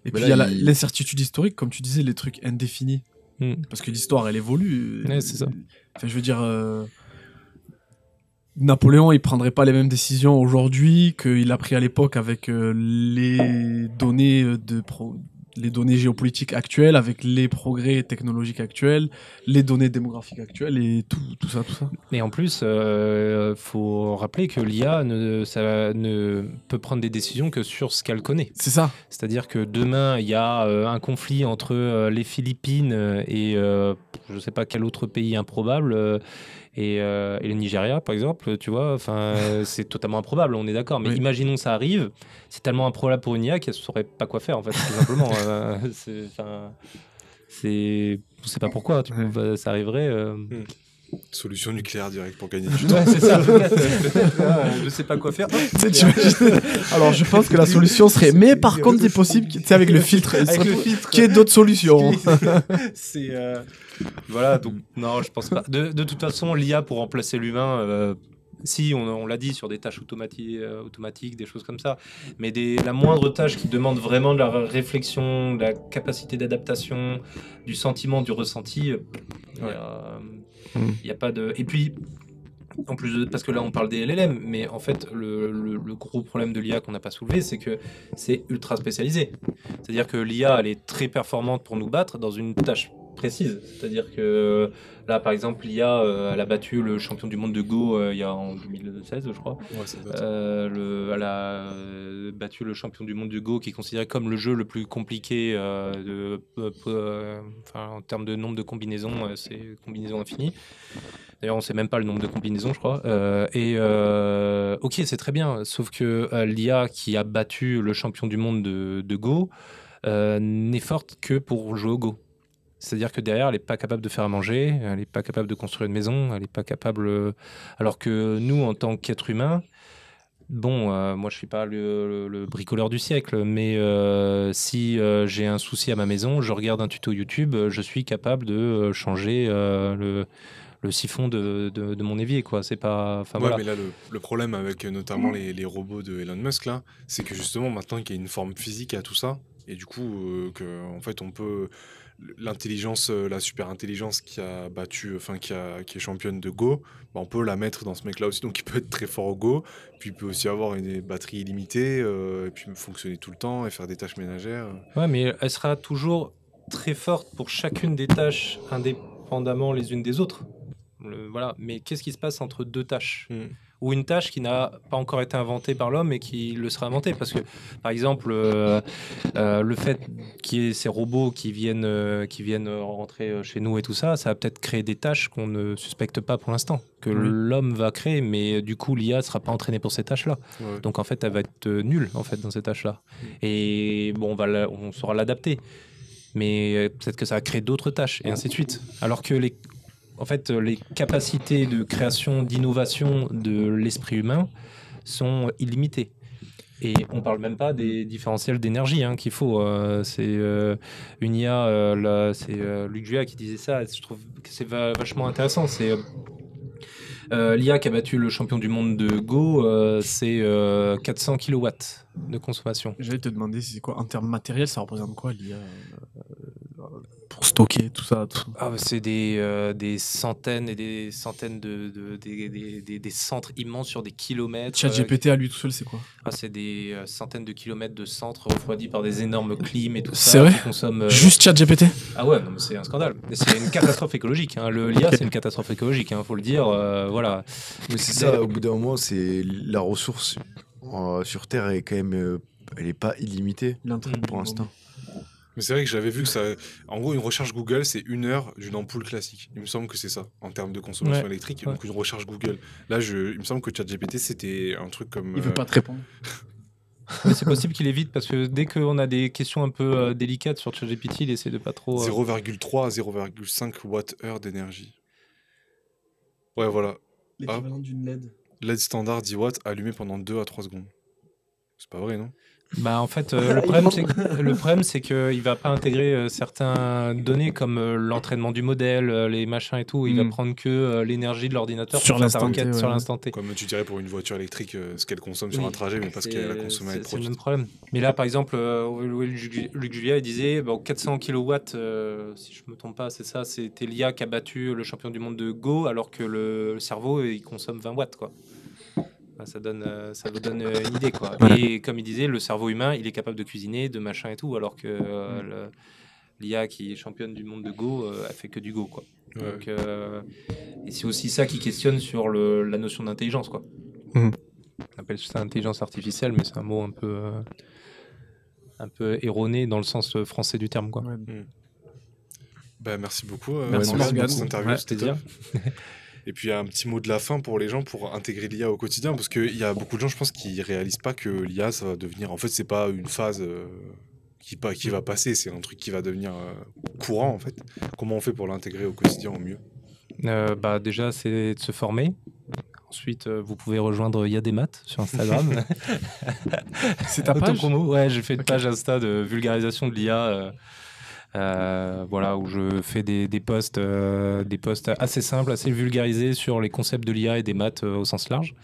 il y a l'incertitude historique, comme tu disais, les trucs indéfinis. Parce que l'histoire elle évolue. C'est ça. Enfin, je veux dire, Napoléon il prendrait pas les mêmes décisions aujourd'hui qu'il a pris à l'époque avec les données les données géopolitiques actuelles, avec les progrès technologiques actuels, les données démographiques actuelles et tout ça. Et en plus, faut rappeler que l'IA ne peut prendre des décisions que sur ce qu'elle connaît. C'est ça. C'est-à-dire que demain, il y a un conflit entre les Philippines et je ne sais pas quel autre pays improbable. Et le Nigeria, par exemple, tu vois, c'est totalement improbable, on est d'accord. Mais imaginons que ça arrive, c'est tellement improbable pour une IA qu'elle ne saurait pas quoi faire, en fait, tout simplement. On ne sait pas pourquoi, ça arriverait. Solution nucléaire directe pour gagner du temps. Ouais, c'est ça. Je ne sais pas quoi faire. Alors, je pense que la solution serait... Mais par contre, c'est possible, avec le filtre, qu'il y ait d'autres solutions. Voilà, donc non, je pense pas. De toute façon, l'IA pour remplacer l'humain, si on l'a dit sur des tâches automatiques, des choses comme ça, mais la moindre tâche qui demande vraiment de la réflexion, de la capacité d'adaptation, du sentiment, du ressenti, il n'y a pas de. Et puis, en plus parce que là on parle des LLM, mais en fait le gros problème de l'IA qu'on n'a pas soulevé, c'est que c'est ultra spécialisé. C'est-à-dire que l'IA elle est très performante pour nous battre dans une tâche précises. C'est-à-dire que là, par exemple, l'IA, elle a battu le champion du monde de Go il y a en 2016, je crois. Ouais, ça date. Elle a battu le champion du monde de Go qui est considéré comme le jeu le plus compliqué en termes de nombre de combinaisons, c'est combinaisons infinies. D'ailleurs, on ne sait même pas le nombre de combinaisons, je crois. Ok, c'est très bien, sauf que l'IA qui a battu le champion du monde de Go n'est forte que pour jouer au Go. C'est-à-dire que derrière, elle n'est pas capable de faire à manger, elle n'est pas capable de construire une maison, elle n'est pas capable... Alors que nous, en tant qu'êtres humains, bon, moi je suis pas le bricoleur du siècle, mais si j'ai un souci à ma maison, je regarde un tuto YouTube, je suis capable de changer le siphon de mon évier, quoi. C'est pas... Enfin, Ouais, voilà. mais là, le problème avec notamment les robots de Elon Musk, là, c'est que justement, maintenant qu'il y a une forme physique à tout ça, et du coup, en fait, on peut... L'intelligence, la super intelligence qui a battu, qui est championne de Go, bah, on peut la mettre dans ce mec-là aussi, donc il peut être très fort au Go, puis il peut aussi avoir une batterie illimitée, et puis fonctionner tout le temps, et faire des tâches ménagères. Ouais, mais elle sera toujours très forte pour chacune des tâches indépendamment les unes des autres. Voilà. Mais qu'est-ce qui se passe entre deux tâches ou une tâche qui n'a pas encore été inventée par l'homme et qui le sera inventée? Parce que, par exemple, le fait qu'il y ait ces robots qui viennent rentrer chez nous et tout ça, ça va peut-être créer des tâches qu'on ne suspecte pas pour l'instant, que l'homme va créer, mais du coup, l'IA ne sera pas entraînée pour ces tâches-là. Ouais. Donc, en fait, elle va être nulle en fait, dans ces tâches-là. Et bon, on saura l'adapter. Mais peut-être que ça va créer d'autres tâches, et ainsi de suite. Alors que les capacités de création, d'innovation de l'esprit humain sont illimitées. Et on ne parle même pas des différentiels d'énergie qu'il faut. C'est une IA, là, c'est Luc Julia qui disait ça. Je trouve que c'est vachement intéressant. C'est l'IA qui a battu le champion du monde de Go, c'est 400 kilowatts de consommation. J'allais te demander, c'est quoi, en termes matériels, ça représente quoi l'IA pour stocker tout ça C'est des centaines et des centaines des centres immenses sur des kilomètres. ChatGPT à lui tout seul, c'est quoi? C'est des centaines de kilomètres de centres refroidis par des énormes clims et tout ça. C'est vrai? Qui consomment, Juste ChatGPT? Ah ouais, non, mais c'est un scandale. C'est une catastrophe écologique. L'IA, c'est une catastrophe écologique, faut le dire. Voilà. Mais c'est ça, au bout d'un moment, c'est la ressource sur Terre est quand même, elle est pas illimitée pour l'instant. Mais c'est vrai que j'avais vu que ça... En gros, une recherche Google, c'est 1 heure d'une ampoule classique. Il me semble que c'est ça, en termes de consommation électrique. Ouais. Donc une recherche Google. Là, il me semble que ChatGPT, c'était un truc comme... Il veut pas te répondre. Mais c'est possible qu'il évite, parce que dès qu'on a des questions un peu délicates sur ChatGPT, il essaie de pas trop... 0,3 à 0,5 Wh d'énergie. Ouais, voilà. L'équivalent d'une LED. LED standard 10 watts allumé pendant 2 à 3 secondes. C'est pas vrai, non? En fait, le problème, c'est qu'il va pas intégrer certaines données comme l'entraînement du modèle, les machins et tout. Il va prendre que l'énergie de l'ordinateur sur pour faire sa l'instant T, requête sur l'instant T. Comme tu dirais pour une voiture électrique, ce qu'elle consomme sur un trajet, mais pas ce qu'elle a consommé à être C'est le produite. même problème. Mais là, par exemple, Luc Julia, il disait 400 kilowatts, si je me trompe pas, c'est ça, c'était l'IA qui a battu le champion du monde de Go, alors que le cerveau, il consomme 20 watts, quoi. Ça vous donne une idée, quoi. Et comme il disait, le cerveau humain, il est capable de cuisiner, de machin et tout, alors que l'IA qui est championne du monde de Go, elle fait que du Go, quoi. Ouais. Donc, et c'est aussi ça qui questionne sur la notion d'intelligence, quoi. Mhm. On appelle ça intelligence artificielle, mais c'est un mot un peu erroné dans le sens français du terme, quoi. Merci beaucoup. Merci Morgane, Morgane. pour cette interview, c'était plaisir. top. Et puis un petit mot de la fin pour les gens pour intégrer l'IA au quotidien, parce qu'il y a beaucoup de gens, je pense, qui réalisent pas que l'IA, ça va devenir... En fait, c'est pas une phase qui va passer, c'est un truc qui va devenir courant, en fait. Comment on fait pour l'intégrer au quotidien au mieux? Déjà, c'est de se former. Ensuite, vous pouvez rejoindre Il y a des maths sur Instagram. C'est ta page? Autopromo. Ouais, j'ai fait une page Insta de vulgarisation de l'IA. Où je fais des posts assez simples, assez vulgarisés sur les concepts de l'IA et des maths au sens large.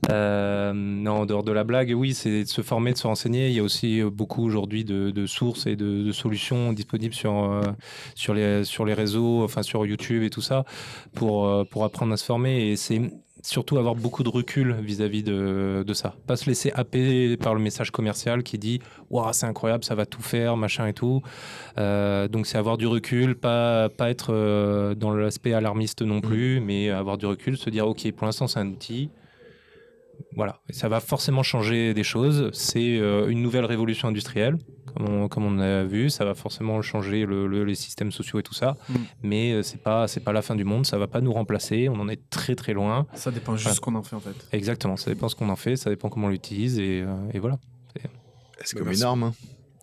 En dehors de la blague, oui, c'est de se former, de se renseigner. Il y a aussi beaucoup aujourd'hui de sources et de solutions disponibles sur les réseaux, enfin sur YouTube et tout ça, pour apprendre à se former. Et surtout avoir beaucoup de recul vis-à-vis de ça. Pas se laisser happer par le message commercial qui dit « Waouh, c'est incroyable, ça va tout faire, machin et tout ». Donc c'est avoir du recul, pas être dans l'aspect alarmiste non plus, mais avoir du recul, se dire « Ok, pour l'instant c'est un outil ». Voilà, et ça va forcément changer des choses. C'est une nouvelle révolution industrielle, comme on a vu. Ça va forcément changer les systèmes sociaux et tout ça. Mais c'est pas la fin du monde. Ça va pas nous remplacer. On en est très très loin. Ça dépend juste ce qu'on en fait en fait. Exactement. Ça dépend ce qu'on en fait. Ça dépend comment on l'utilise et voilà. C'est comme une arme. Hein.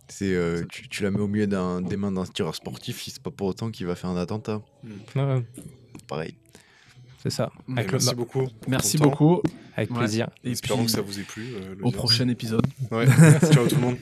Tu la mets au milieu des mains d'un tireur sportif. C'est pas pour autant qu'il va faire un attentat. Ouais, pareil. C'est ça. Merci beaucoup. Merci beaucoup. Avec plaisir. Et espérons puis, que ça vous ait plu. au prochain épisode. Ouais. Ciao tout le monde.